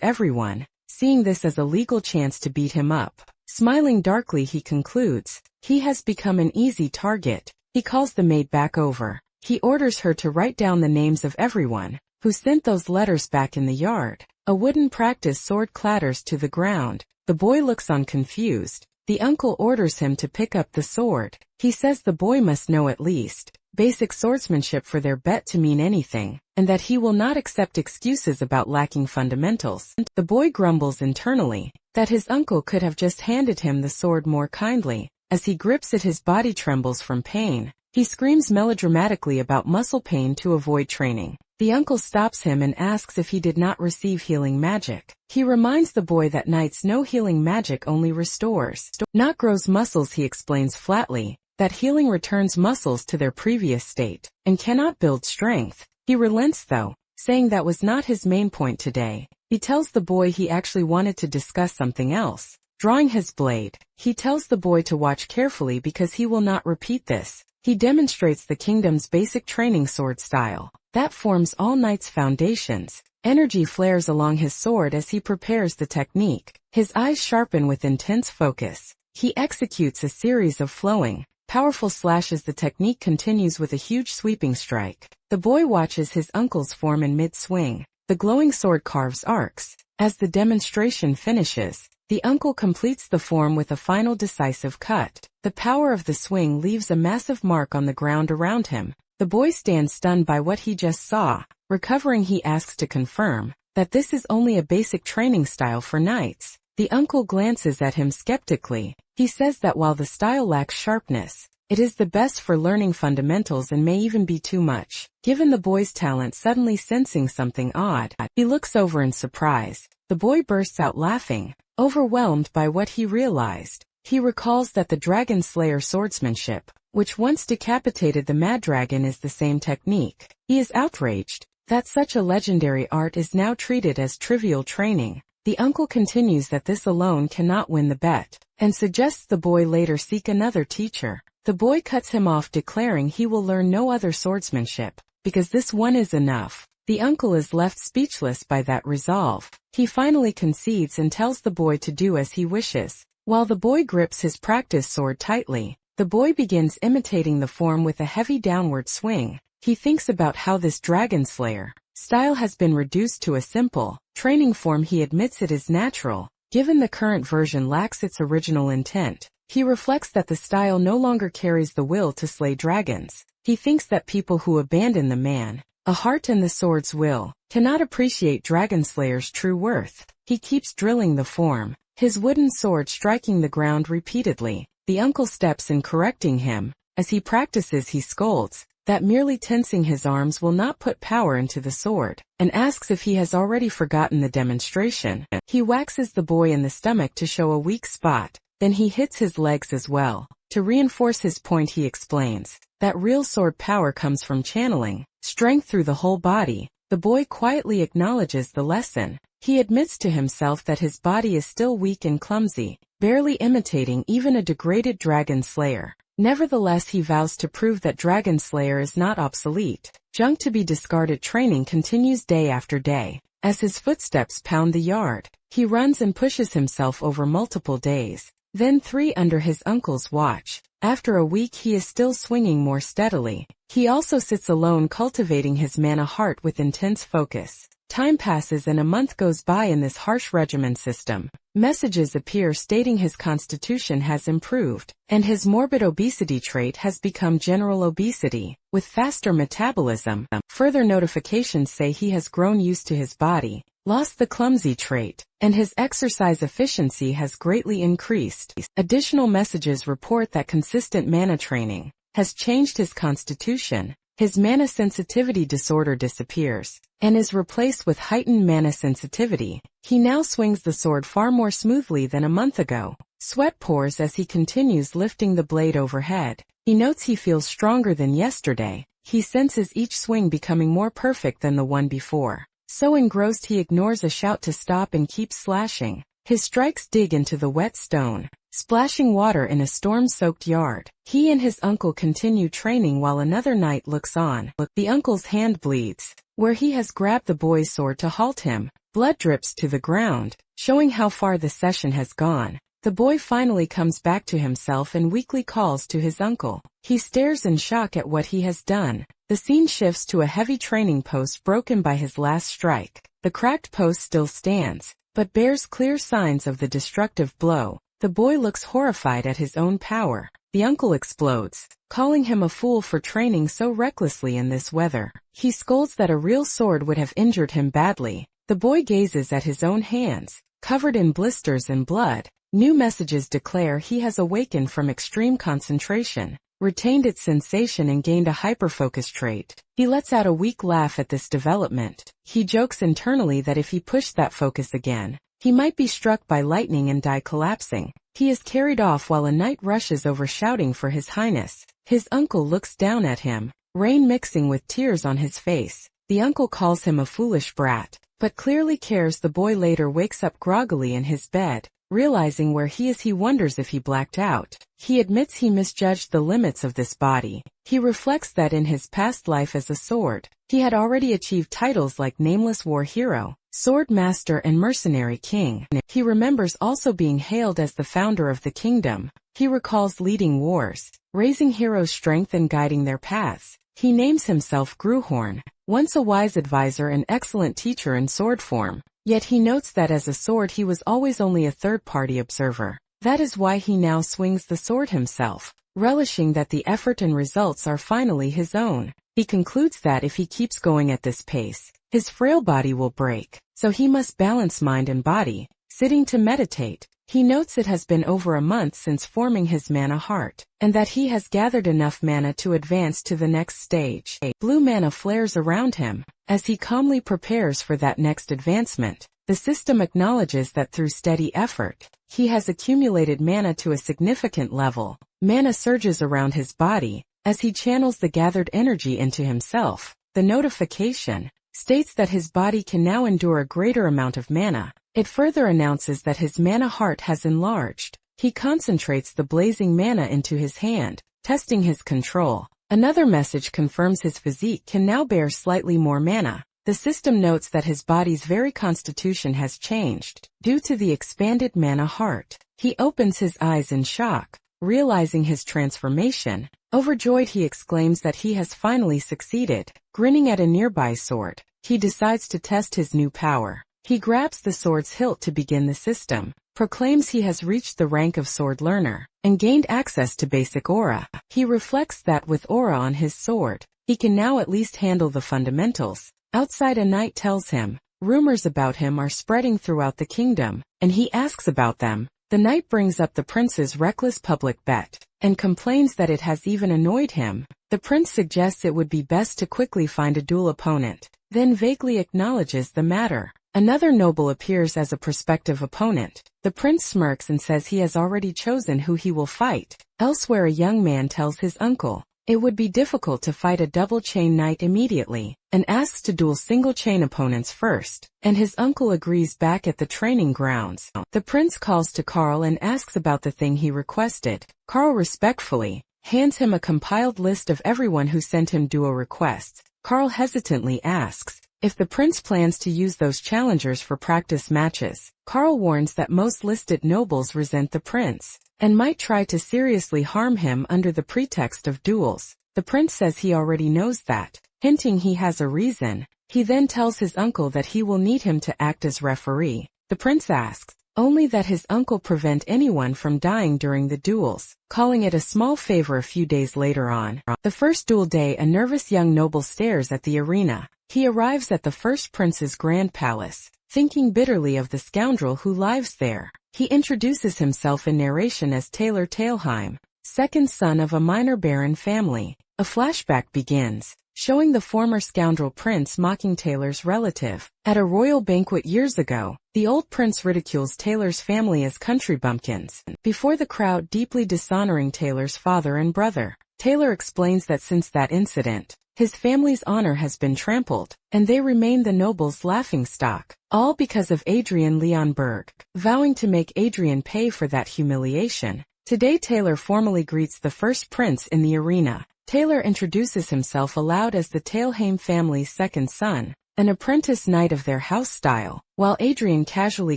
everyone, seeing this as a legal chance to beat him up. Smiling darkly, he concludes, he has become an easy target. He calls the maid back over. He orders her to write down the names of everyone who sent those letters back in the yard. A wooden practice sword clatters to the ground. The boy looks on confused. The uncle orders him to pick up the sword. He says the boy must know at least basic swordsmanship for their bet to mean anything, and that he will not accept excuses about lacking fundamentals. The boy grumbles internally that his uncle could have just handed him the sword more kindly. As he grips it, his body trembles from pain. He screams melodramatically about muscle pain to avoid training. The uncle stops him and asks if he did not receive healing magic. He reminds the boy that knights know healing magic only restores, not grows muscles. He explains flatly that healing returns muscles to their previous state and cannot build strength. He relents though, saying that was not his main point today. He tells the boy he actually wanted to discuss something else. Drawing his blade, he tells the boy to watch carefully because he will not repeat this. He demonstrates the kingdom's basic training sword style that forms all knights' foundations. Energy flares along his sword as he prepares the technique. His eyes sharpen with intense focus. He executes a series of flowing, powerful slashes. The technique continues with a huge sweeping strike. The boy watches his uncle's form in mid-swing. The glowing sword carves arcs. As the demonstration finishes, the uncle completes the form with a final decisive cut. The power of the swing leaves a massive mark on the ground around him. The boy stands stunned by what he just saw. Recovering, he asks to confirm that this is only a basic training style for knights. The uncle glances at him skeptically. He says that while the style lacks sharpness, it is the best for learning fundamentals and may even be too much, given the boy's talent. Suddenly sensing something odd, he looks over in surprise. The boy bursts out laughing, overwhelmed by what he realized. He recalls that the dragon slayer swordsmanship, which once decapitated the mad dragon, is the same technique. He is outraged that such a legendary art is now treated as trivial training. The uncle continues that this alone cannot win the bet, and suggests the boy later seek another teacher. The boy cuts him off, declaring he will learn no other swordsmanship, because this one is enough. The uncle is left speechless by that resolve. He finally concedes and tells the boy to do as he wishes. While the boy grips his practice sword tightly, the boy begins imitating the form with a heavy downward swing. He thinks about how this dragon slayer style has been reduced to a simple training form. He admits it is natural, given the current version lacks its original intent. He reflects that the style no longer carries the will to slay dragons. He thinks that people who abandon the man, a heart and the sword's will, cannot appreciate dragon slayer's true worth. He keeps drilling the form, his wooden sword striking the ground repeatedly. The uncle steps in, correcting him. As he practices, he scolds that merely tensing his arms will not put power into the sword, and asks if he has already forgotten the demonstration. He waxes the boy in the stomach to show a weak spot. Then he hits his legs as well. To reinforce his point, he explains that real sword power comes from channeling strength through the whole body. The boy quietly acknowledges the lesson. He admits to himself that his body is still weak and clumsy, barely imitating even a degraded dragon slayer. Nevertheless, he vows to prove that dragon slayer is not obsolete, junk to be discarded. Training continues day after day. As his footsteps pound the yard, he runs and pushes himself over multiple days, then 3 under his uncle's watch. After a week, he is still swinging more steadily. He also sits alone, cultivating his mana heart with intense focus. Time passes and a month goes by in this harsh regimen system. Messages appear stating his constitution has improved, and his morbid obesity trait has become general obesity, with faster metabolism. Further notifications say he has grown used to his body, lost the clumsy trait, and his exercise efficiency has greatly increased. Additional messages report that consistent mana training has changed his constitution. His mana sensitivity disorder disappears, and is replaced with heightened mana sensitivity. He now swings the sword far more smoothly than a month ago. Sweat pours as he continues lifting the blade overhead. He notes he feels stronger than yesterday. He senses each swing becoming more perfect than the one before. So engrossed he ignores a shout to stop and keeps slashing. His strikes dig into the wet stone, splashing water in a storm-soaked yard. He and his uncle continue training while another knight looks on. The uncle's hand bleeds, where he has grabbed the boy's sword to halt him. Blood drips to the ground, showing how far the session has gone. The boy finally comes back to himself and weakly calls to his uncle. He stares in shock at what he has done. The scene shifts to a heavy training post broken by his last strike. The cracked post still stands, but bears clear signs of the destructive blow. The boy looks horrified at his own power. The uncle explodes, calling him a fool for training so recklessly in this weather. He scolds that a real sword would have injured him badly. The boy gazes at his own hands, covered in blisters and blood. New messages declare he has awakened from extreme concentration, retained its sensation and gained a hyperfocus trait. He lets out a weak laugh at this development. He jokes internally that if he pushed that focus again, he might be struck by lightning and die collapsing. He is carried off while a knight rushes over shouting for his highness. His uncle looks down at him, rain mixing with tears on his face. The uncle calls him a foolish brat, but clearly cares. The boy later wakes up groggily in his bed. Realizing where he is, he wonders if he blacked out. He admits he misjudged the limits of this body. He reflects that in his past life as a sword, he had already achieved titles like Nameless War Hero, Sword Master and Mercenary King. He remembers also being hailed as the founder of the kingdom. He recalls leading wars, raising heroes' strength and guiding their paths. He names himself Gruhorn, once a wise advisor and excellent teacher in sword form. Yet he notes that as a sword he was always only a third-party observer. That is why he now swings the sword himself, relishing that the effort and results are finally his own. He concludes that if he keeps going at this pace, his frail body will break, so he must balance mind and body. Sitting to meditate, he notes it has been over a month since forming his mana heart, and that he has gathered enough mana to advance to the next stage. Blue mana flares around him. As he calmly prepares for that next advancement, the system acknowledges that through steady effort, he has accumulated mana to a significant level. Mana surges around his body, as he channels the gathered energy into himself. The notification states that his body can now endure a greater amount of mana. It further announces that his mana heart has enlarged. He concentrates the blazing mana into his hand, testing his control. Another message confirms his physique can now bear slightly more mana. The system notes that his body's very constitution has changed due to the expanded mana heart. He opens his eyes in shock, realizing his transformation. Overjoyed, he exclaims that he has finally succeeded. Grinning at a nearby sword, he decides to test his new power. He grabs the sword's hilt to begin the system, proclaims he has reached the rank of sword learner, and gained access to basic aura. He reflects that with aura on his sword, he can now at least handle the fundamentals. Outside, a knight tells him, rumors about him are spreading throughout the kingdom, and he asks about them. The knight brings up the prince's reckless public bet, and complains that it has even annoyed him. The prince suggests it would be best to quickly find a dual opponent, then vaguely acknowledges the matter. Another noble appears as a prospective opponent. The prince smirks and says he has already chosen who he will fight. Elsewhere, a young man tells his uncle it would be difficult to fight a double-chain knight immediately, and asks to duel single-chain opponents first, and his uncle agrees back at the training grounds. The prince calls to Karl and asks about the thing he requested. Karl respectfully hands him a compiled list of everyone who sent him duo requests. Karl hesitantly asks if the prince plans to use those challengers for practice matches. Karl warns that most listed nobles resent the prince, and might try to seriously harm him under the pretext of duels. The prince says he already knows that, hinting he has a reason. He then tells his uncle that he will need him to act as referee. The prince asks only that his uncle prevent anyone from dying during the duels, calling it a small favor. A few days later on the first duel day, a nervous young noble stares at the arena. He arrives at the first prince's grand palace, thinking bitterly of the scoundrel who lives there. He introduces himself in narration as Taylor Talheim, second son of a minor baron family. A flashback begins, showing the former scoundrel prince mocking Taylor's relative. At a royal banquet years ago, the old prince ridicules Taylor's family as country bumpkins, before the crowd deeply dishonoring Taylor's father and brother. Taylor explains that since that incident, his family's honor has been trampled, and they remain the noble's laughingstock, all because of Adrian Leon Berg, vowing to make Adrian pay for that humiliation. Today Taylor formally greets the first prince in the arena. Taylor introduces himself aloud as the Tailheim family's second son, an apprentice knight of their house style, while Adrian casually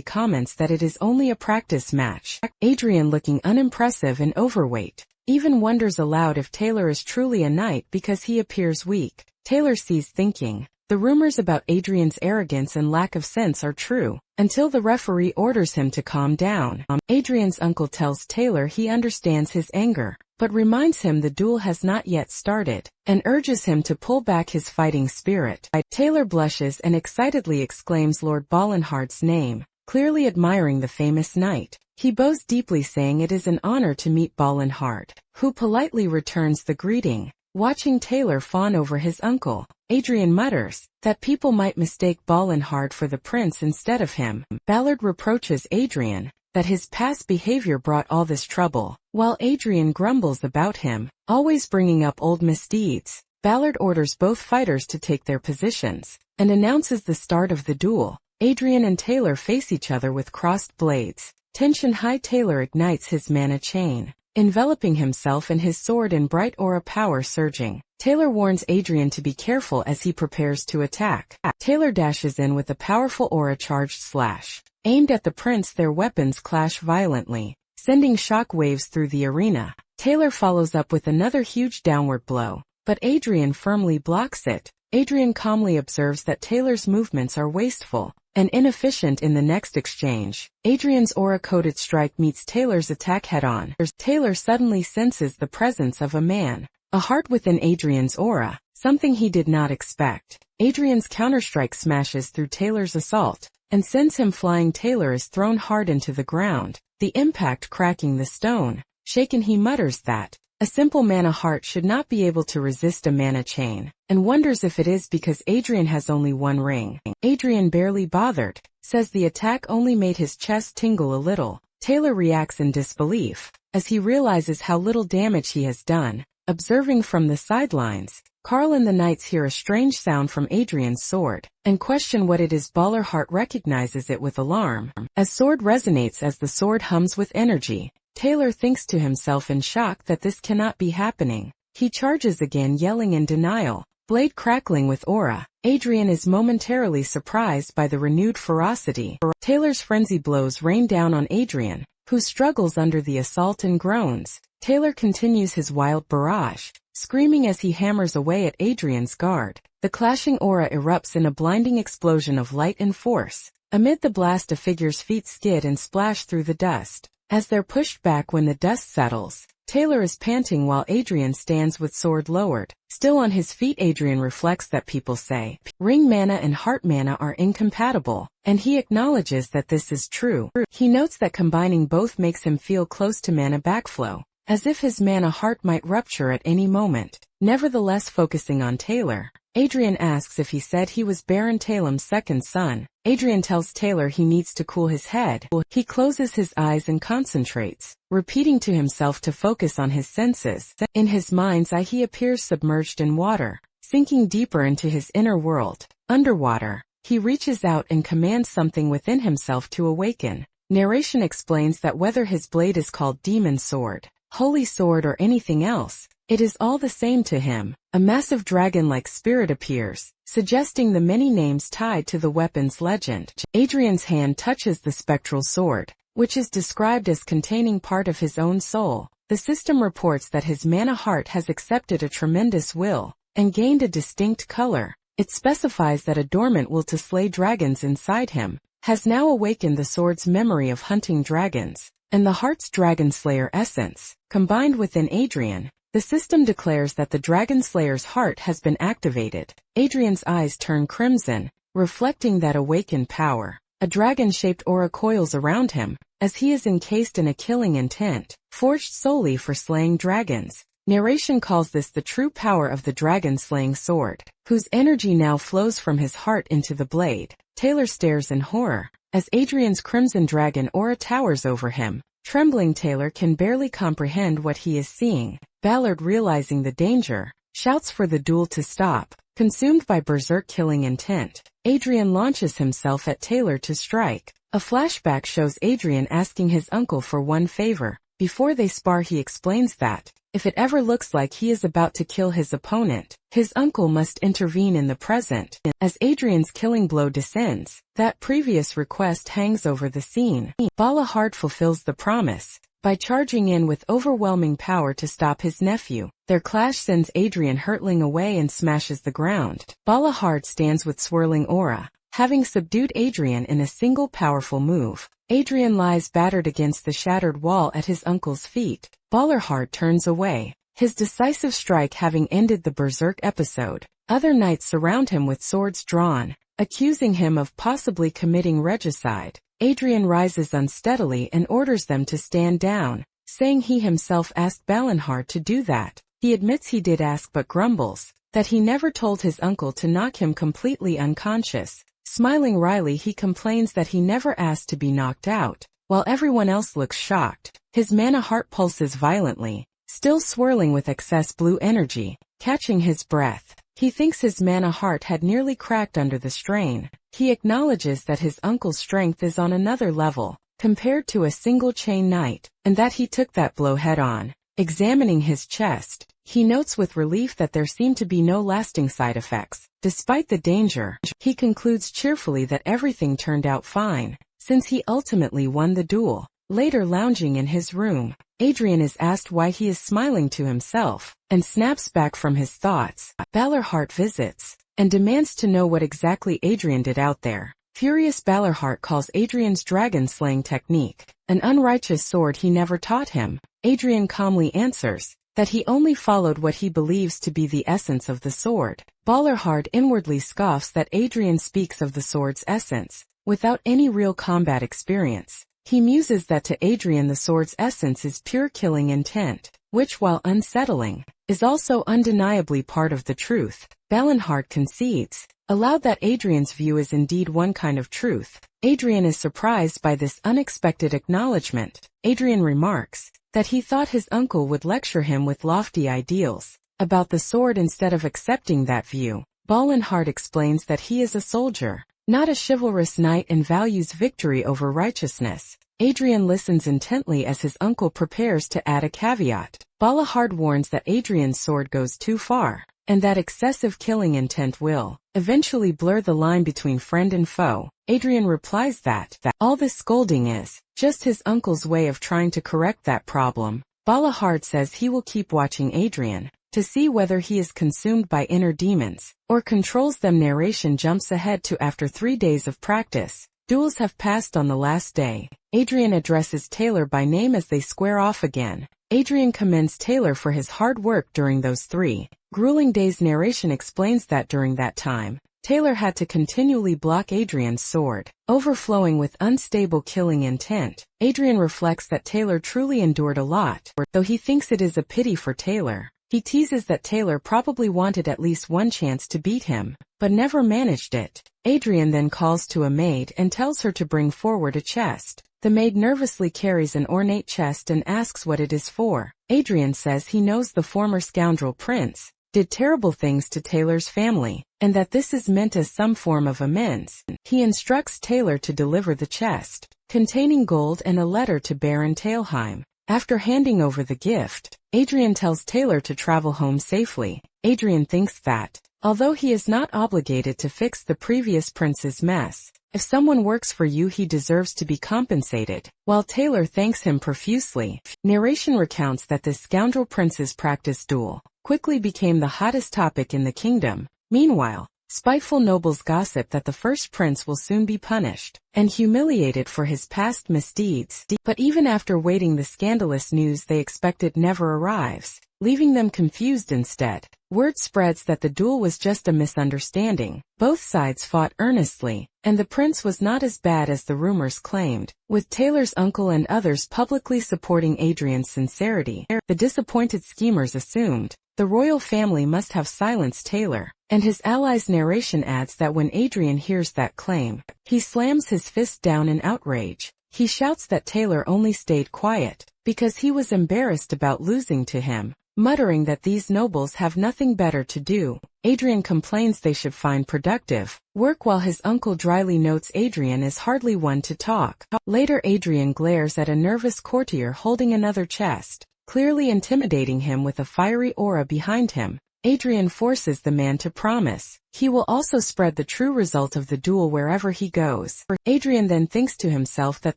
comments that it is only a practice match. Adrian, looking unimpressive and overweight, even wonders aloud if Taylor is truly a knight because he appears weak. Taylor ceases thinking. The rumors about Adrian's arrogance and lack of sense are true, until the referee orders him to calm down. Adrian's uncle tells Taylor he understands his anger, but reminds him the duel has not yet started, and urges him to pull back his fighting spirit. Taylor blushes and excitedly exclaims Lord Ballenhard's name, clearly admiring the famous knight. He bows deeply, saying it is an honor to meet Ballenhard, who politely returns the greeting. Watching Taylor fawn over his uncle, Adrian mutters that people might mistake Ballenhard for the prince instead of him. Ballard reproaches Adrian that his past behavior brought all this trouble, while Adrian grumbles about him, always bringing up old misdeeds. Ballard orders both fighters to take their positions, and announces the start of the duel. Adrian and Taylor face each other with crossed blades. Tension high. Taylor ignites his mana chain, enveloping himself in his sword in bright aura power surging. Taylor warns Adrian to be careful as he prepares to attack. Taylor dashes in with a powerful aura-charged slash. Aimed at the prince, their weapons clash violently, sending shock waves through the arena. Taylor follows up with another huge downward blow, but Adrian firmly blocks it. Adrian calmly observes that Taylor's movements are wasteful and inefficient. In the next exchange, Adrian's aura-coated strike meets Taylor's attack head-on. Taylor suddenly senses the presence of a heart within Adrian's aura, something he did not expect. Adrian's counterstrike smashes through Taylor's assault and sends him flying. Taylor is thrown hard into the ground, the impact cracking the stone. Shaken, he mutters that a simple mana heart should not be able to resist a mana chain, and wonders if it is because Adrian has only one ring. Adrian, barely bothered, says the attack only made his chest tingle a little. Taylor reacts in disbelief, as he realizes how little damage he has done. Observing from the sidelines, Carl and the knights hear a strange sound from Adrian's sword, and question what it is. Ballerhart recognizes it with alarm, as sword resonates as the sword hums with energy. Taylor thinks to himself in shock that this cannot be happening. He charges again, yelling in denial, blade crackling with aura. Adrian is momentarily surprised by the renewed ferocity. Taylor's frenzy blows rain down on Adrian, who struggles under the assault and groans. Taylor continues his wild barrage, screaming as he hammers away at Adrian's guard. The clashing aura erupts in a blinding explosion of light and force. Amid the blast, a figure's feet skid and splash through the dust. As they're pushed back when the dust settles, Taylor is panting while Adrian stands with sword lowered. Still on his feet, Adrian reflects that people say ring mana and heart mana are incompatible, and he acknowledges that this is true. He notes that combining both makes him feel close to mana backflow, as if his mana heart might rupture at any moment. Nevertheless, focusing on Taylor, Adrian asks if he said he was Baron Talem's second son. Adrian tells Taylor he needs to cool his head. He closes his eyes and concentrates, repeating to himself to focus on his senses. In his mind's eye, he appears submerged in water, sinking deeper into his inner world. Underwater, he reaches out and commands something within himself to awaken. Narration explains that whether his blade is called Demon Sword, Holy Sword, or anything else, it is all the same to him. A massive dragon-like spirit appears, suggesting the many names tied to the weapon's legend. Adrian's hand touches the spectral sword, which is described as containing part of his own soul. The system reports that his mana heart has accepted a tremendous will and gained a distinct color. It specifies that a dormant will to slay dragons inside him has now awakened the sword's memory of hunting dragons, and the heart's dragon slayer essence, combined within Adrian. The system declares that the Dragon Slayer's heart has been activated. Adrian's eyes turn crimson, reflecting that awakened power. A dragon-shaped aura coils around him, as he is encased in a killing intent, forged solely for slaying dragons. Narration calls this the true power of the dragon-slaying sword, whose energy now flows from his heart into the blade. Taylor stares in horror as Adrian's crimson dragon aura towers over him. Trembling Taylor can barely comprehend what he is seeing. Ballard, realizing the danger, shouts for the duel to stop. Consumed by berserk killing intent, Adrian launches himself at Taylor to strike. A flashback shows Adrian asking his uncle for one favor. Before they spar, he explains that if it ever looks like he is about to kill his opponent, his uncle must intervene in the present. As Adrian's killing blow descends, that previous request hangs over the scene. Balahard fulfills the promise by charging in with overwhelming power to stop his nephew. Their clash sends Adrian hurtling away and smashes the ground. Balahard stands with swirling aura, having subdued Adrian in a single powerful move. Adrian lies battered against the shattered wall at his uncle's feet. Balahard turns away, his decisive strike having ended the berserk episode. Other knights surround him with swords drawn, accusing him of possibly committing regicide. Adrian rises unsteadily and orders them to stand down, saying he himself asked Balahard to do that. He admits he did ask but grumbles that he never told his uncle to knock him completely unconscious. Smiling wryly, he complains that he never asked to be knocked out, while everyone else looks shocked. His mana heart pulses violently, still swirling with excess blue energy. Catching his breath, he thinks his mana heart had nearly cracked under the strain. He acknowledges that his uncle's strength is on another level, compared to a single chain knight, and that he took that blow head-on. Examining his chest, he notes with relief that there seem to be no lasting side effects. Despite the danger, he concludes cheerfully that everything turned out fine, since he ultimately won the duel. Later, lounging in his room, Adrian is asked why he is smiling to himself, and snaps back from his thoughts. Balahard visits, and demands to know what exactly Adrian did out there. Furious, Balahard calls Adrian's dragon-slaying technique an unrighteous sword he never taught him. Adrian calmly answers that he only followed what he believes to be the essence of the sword. Balahard inwardly scoffs that Adrian speaks of the sword's essence, without any real combat experience. He muses that to Adrian the sword's essence is pure killing intent, which, while unsettling, is also undeniably part of the truth. Balahard concedes, aloud, that Adrian's view is indeed one kind of truth. Adrian is surprised by this unexpected acknowledgement. Adrian remarks that he thought his uncle would lecture him with lofty ideals about the sword instead of accepting that view. Balahard explains that he is a soldier, not a chivalrous knight, and values victory over righteousness. Adrian listens intently as his uncle prepares to add a caveat. Balahard warns that Adrian's sword goes too far, and that excessive killing intent will eventually blur the line between friend and foe. Adrian replies that all this scolding is just his uncle's way of trying to correct that problem. Balahard says he will keep watching Adrian to see whether he is consumed by inner demons or controls them. Narration jumps ahead to after 3 days of practice. Duels have passed on the last day. Adrian addresses Taylor by name as they square off again. Adrian commends Taylor for his hard work during those 3 grueling days. Narration explains that during that time, Taylor had to continually block Adrian's sword, overflowing with unstable killing intent. Adrian reflects that Taylor truly endured a lot, though he thinks it is a pity for Taylor. He teases that Taylor probably wanted at least one chance to beat him, but never managed it. Adrian then calls to a maid and tells her to bring forward a chest. The maid nervously carries an ornate chest and asks what it is for. Adrian says he knows the former scoundrel prince did terrible things to Taylor's family, and that this is meant as some form of amends. He instructs Taylor to deliver the chest, containing gold and a letter, to Baron Talheim. After handing over the gift, Adrian tells Taylor to travel home safely. Adrian thinks that, although he is not obligated to fix the previous prince's mess, if someone works for you, he deserves to be compensated. While Taylor thanks him profusely, narration recounts that this scoundrel prince's practice duel quickly became the hottest topic in the kingdom. Meanwhile, Spiteful nobles gossip that the first prince will soon be punished and humiliated for his past misdeeds. But even after waiting, the scandalous news they expected never arrives, leaving them confused instead. Word spreads that the duel was just a misunderstanding. Both sides fought earnestly, and the prince was not as bad as the rumors claimed, with Taylor's uncle and others publicly supporting Adrian's sincerity. The disappointed schemers assumed the royal family must have silenced Taylor, and his allies' narration adds that when Adrian hears that claim, he slams his fist down in outrage. He shouts that Taylor only stayed quiet because he was embarrassed about losing to him, muttering that these nobles have nothing better to do. Adrian complains they should find productive work, while his uncle dryly notes Adrian is hardly one to talk. Later, Adrian glares at a nervous courtier holding another chest, clearly intimidating him with a fiery aura behind him. Adrian forces the man to promise he will also spread the true result of the duel wherever he goes. Adrian then thinks to himself that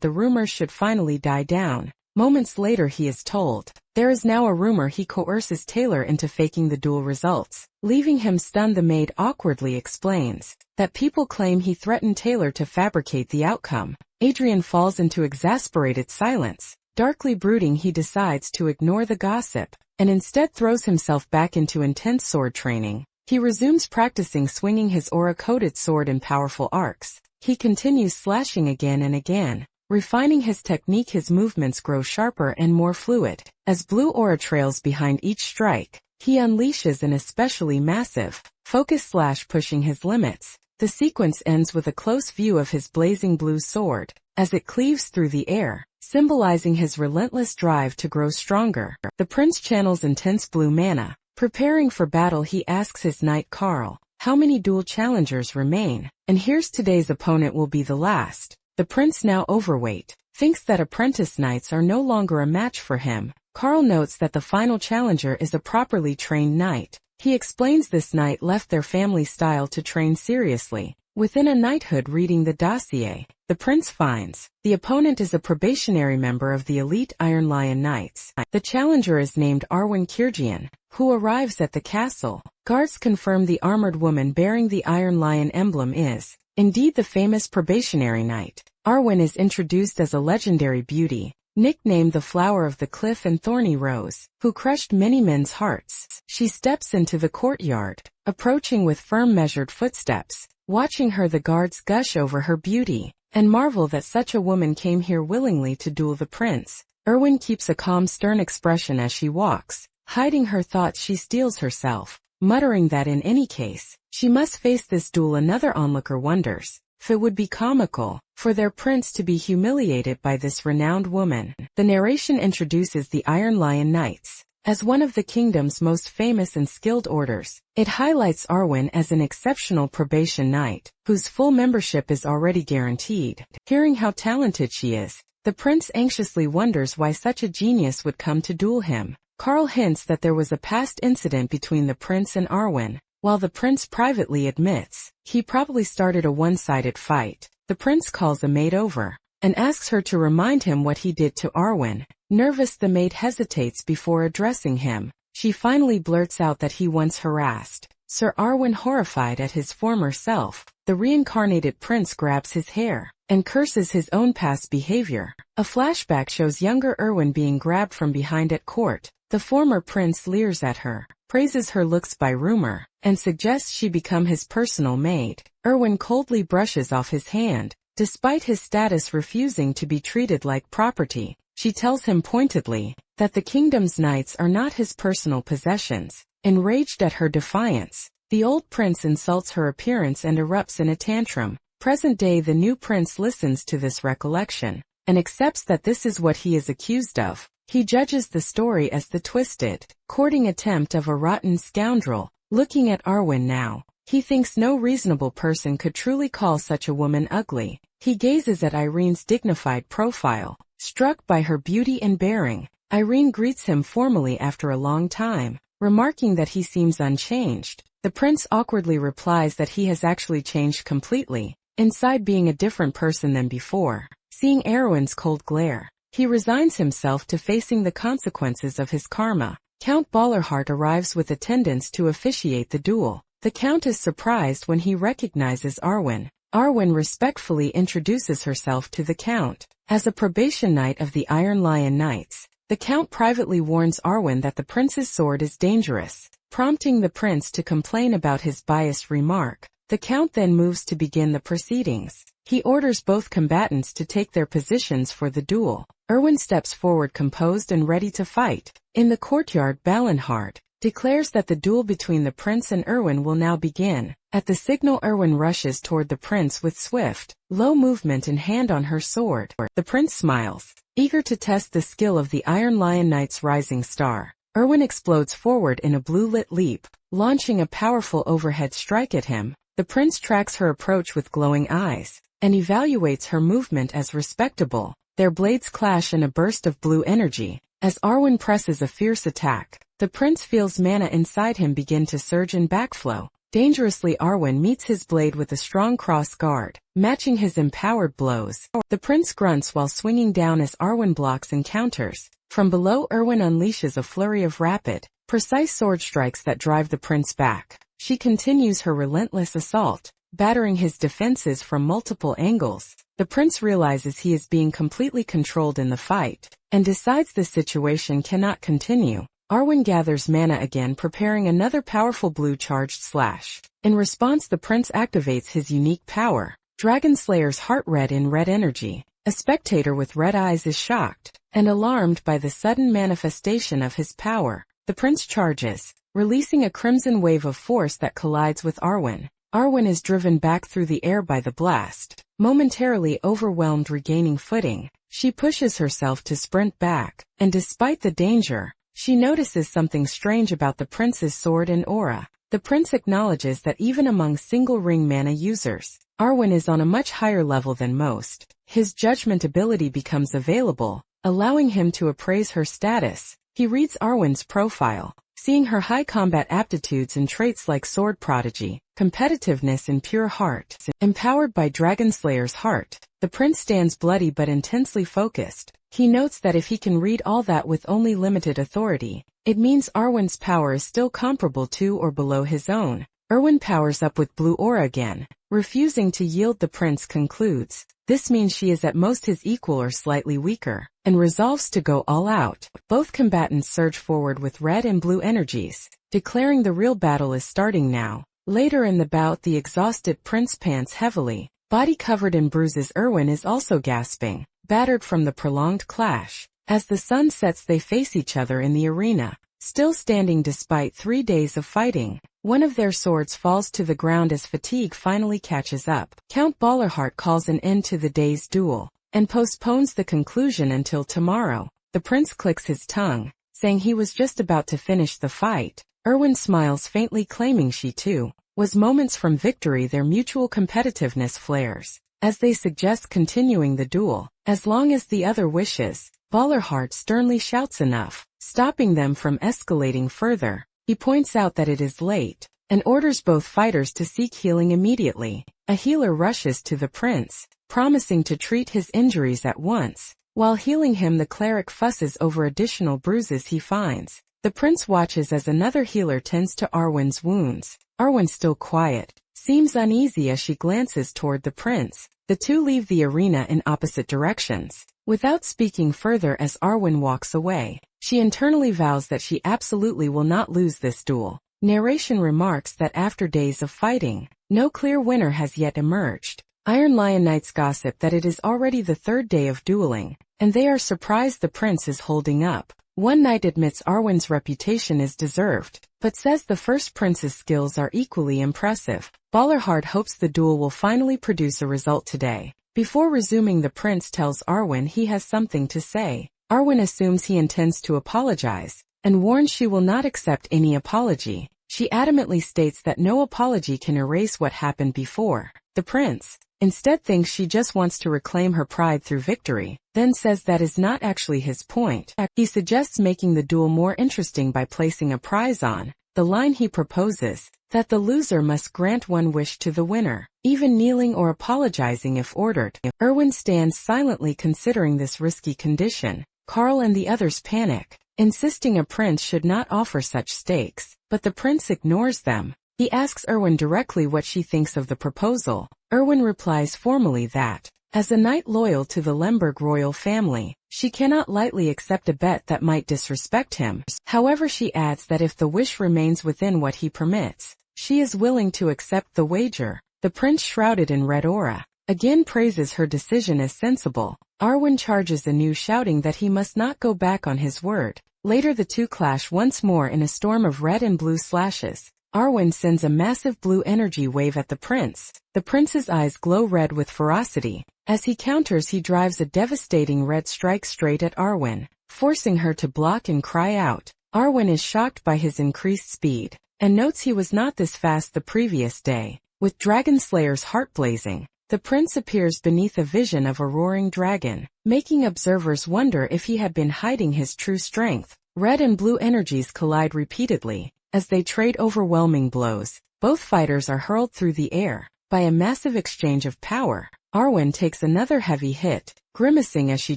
the rumors should finally die down. Moments later, he is told there is now a rumor he coerces Taylor into faking the duel results. Leaving him stunned, the maid awkwardly explains that people claim he threatened Taylor to fabricate the outcome. Adrian falls into exasperated silence. Darkly brooding, he decides to ignore the gossip and instead throws himself back into intense sword training. He resumes practicing swinging his aura-coated sword in powerful arcs. He continues slashing again and again, refining his technique. His movements grow sharper and more fluid. As blue aura trails behind each strike, he unleashes an especially massive focus slash, pushing his limits. The sequence ends with a close view of his blazing blue sword as it cleaves through the air, symbolizing his relentless drive to grow stronger. The prince channels intense blue mana. Preparing for battle, he asks his knight Carl how many dual challengers remain, and here's today's opponent will be the last. The prince, now overweight, thinks that apprentice knights are no longer a match for him. Carl notes that the final challenger is a properly trained knight. He explains this knight left their family style to train seriously within a knighthood. Reading the dossier, the prince finds the opponent is a probationary member of the elite Iron Lion Knights. The challenger is named Arwen Kirgian, who arrives at the castle. Guards confirm the armored woman bearing the Iron Lion emblem is indeed the famous probationary knight. Arwen is introduced as a legendary beauty, nicknamed the Flower of the Cliff and Thorny Rose, who crushed many men's hearts. She steps into the courtyard, approaching with firm measured footsteps. Watching her, the guards gush over her beauty and marvel that such a woman came here willingly to duel the prince. Erwin keeps a calm, stern expression as she walks. Hiding her thoughts, she steels herself, muttering that in any case, she must face this duel. Another onlooker wonders if it would be comical for their prince to be humiliated by this renowned woman. The narration introduces the Iron Lion Knights as one of the kingdom's most famous and skilled orders. It highlights Arwen as an exceptional probation knight, whose full membership is already guaranteed. Hearing how talented she is, the prince anxiously wonders why such a genius would come to duel him. Carl hints that there was a past incident between the prince and Arwen, while the prince privately admits he probably started a one-sided fight. The prince calls a maid over and asks her to remind him what he did to Arwen. Nervous, the maid hesitates before addressing him. She finally blurts out that he once harassed Sir Arwen. Horrified at his former self, the reincarnated prince grabs his hair and curses his own past behavior. A flashback shows younger Erwin being grabbed from behind at court. The former prince leers at her, praises her looks by rumor, and suggests she become his personal maid. Erwin coldly brushes off his hand, despite his status refusing to be treated like property. She tells him pointedly that the kingdom's knights are not his personal possessions. Enraged at her defiance, the old prince insults her appearance and erupts in a tantrum. Present day, the new prince listens to this recollection and accepts that this is what he is accused of. He judges the story as the twisted, courting attempt of a rotten scoundrel. Looking at Arwen now, he thinks no reasonable person could truly call such a woman ugly. He gazes at Irene's dignified profile, struck by her beauty and bearing. Irene greets him formally after a long time, remarking that he seems unchanged. The prince awkwardly replies that he has actually changed completely, inside being a different person than before. Seeing Erwin's cold glare, he resigns himself to facing the consequences of his karma. Count Ballerhart arrives with attendants to officiate the duel. The Count is surprised when he recognizes Arwen. Arwen respectfully introduces herself to the Count. As a probation knight of the Iron Lion Knights, the Count privately warns Arwen that the prince's sword is dangerous, prompting the prince to complain about his biased remark. The Count then moves to begin the proceedings. He orders both combatants to take their positions for the duel. Erwin steps forward composed and ready to fight. In the courtyard, Balinhart declares that the duel between the prince and Erwin will now begin. At the signal, Erwin rushes toward the prince with swift, low movement and hand on her sword. The prince smiles, eager to test the skill of the Iron Lion Knight's rising star. Erwin explodes forward in a blue-lit leap, launching a powerful overhead strike at him. The prince tracks her approach with glowing eyes, and evaluates her movement as respectable. Their blades clash in a burst of blue energy. As Arwen presses a fierce attack, the prince feels mana inside him begin to surge and backflow. Dangerously, Arwen meets his blade with a strong cross guard, matching his empowered blows. The prince grunts while swinging down as Arwen blocks and counters. From below, Erwin unleashes a flurry of rapid, precise sword strikes that drive the prince back. She continues her relentless assault, battering his defenses from multiple angles. The prince realizes he is being completely controlled in the fight, and decides the situation cannot continue. Arwen gathers mana again, preparing another powerful blue-charged slash. In response, the prince activates his unique power, Dragon Slayer's Heart Red in red energy. A spectator with red eyes is shocked and alarmed by the sudden manifestation of his power. The prince charges, releasing a crimson wave of force that collides with Arwen. Arwen is driven back through the air by the blast. Momentarily overwhelmed, regaining footing, she pushes herself to sprint back, and despite the danger, she notices something strange about the prince's sword and aura. The prince acknowledges that even among single-ring mana users, Arwen is on a much higher level than most. His judgment ability becomes available, allowing him to appraise her status. He reads Arwen's profile, seeing her high combat aptitudes and traits like sword prodigy, competitiveness and pure heart. Empowered by Dragon Slayer's heart, the prince stands bloody but intensely focused. He notes that if he can read all that with only limited authority, it means Arwen's power is still comparable to or below his own. Erwin powers up with blue aura again, refusing to yield. The prince concludes this means she is at most his equal or slightly weaker, and resolves to go all out. Both combatants surge forward with red and blue energies, declaring the real battle is starting now. Later in the bout, the exhausted prince pants heavily, body covered in bruises. Erwin is also gasping, battered from the prolonged clash. As the sun sets, they face each other in the arena, still standing despite 3 days of fighting. One of their swords falls to the ground as fatigue finally catches up. Count Ballerheart calls an end to the day's duel, and postpones the conclusion until tomorrow. The prince clicks his tongue, saying he was just about to finish the fight. Erwin smiles faintly, claiming she too was moments from victory. Their mutual competitiveness flares, as they suggest continuing the duel, as long as the other wishes. Ballerheart sternly shouts enough, stopping them from escalating further. He points out that it is late, and orders both fighters to seek healing immediately. A healer rushes to the prince, promising to treat his injuries at once. While healing him, the cleric fusses over additional bruises he finds. The prince watches as another healer tends to Arwen's wounds. Arwen, still quiet, seems uneasy as she glances toward the prince. The two leave the arena in opposite directions, without speaking further. As Arwen walks away, she internally vows that she absolutely will not lose this duel. Narration remarks that after days of fighting, no clear winner has yet emerged. Iron Lion Knights gossip that it is already the 3rd day of dueling, and they are surprised the prince is holding up. One knight admits Arwen's reputation is deserved, but says the first prince's skills are equally impressive. Ballerheart hopes the duel will finally produce a result today. Before resuming, the prince tells Arwen he has something to say. Arwen assumes he intends to apologize, and warns she will not accept any apology. She adamantly states that no apology can erase what happened before. The prince instead thinks she just wants to reclaim her pride through victory, then says that is not actually his point. He suggests making the duel more interesting by placing a prize on the line. He proposes that the loser must grant one wish to the winner, even kneeling or apologizing if ordered. Erwin stands silently considering this risky condition. Carl and the others panic, insisting a prince should not offer such stakes, but the prince ignores them. He asks Erwin directly what she thinks of the proposal. Erwin replies formally that, as a knight loyal to the Lemberg royal family, she cannot lightly accept a bet that might disrespect him. However, she adds that if the wish remains within what he permits, she is willing to accept the wager. The prince, shrouded in red aura, again praises her decision as sensible. Arwen charges anew, shouting that he must not go back on his word. Later the two clash once more in a storm of red and blue slashes. Arwen sends a massive blue energy wave at the prince. The prince's eyes glow red with ferocity. As he counters, he drives a devastating red strike straight at Arwen, forcing her to block and cry out. Arwen is shocked by his increased speed, and notes he was not this fast the previous day. With Dragon Slayer's heart blazing, the prince appears beneath a vision of a roaring dragon, making observers wonder if he had been hiding his true strength. Red and blue energies collide repeatedly. As they trade overwhelming blows, both fighters are hurled through the air. By a massive exchange of power, Arwen takes another heavy hit, grimacing as she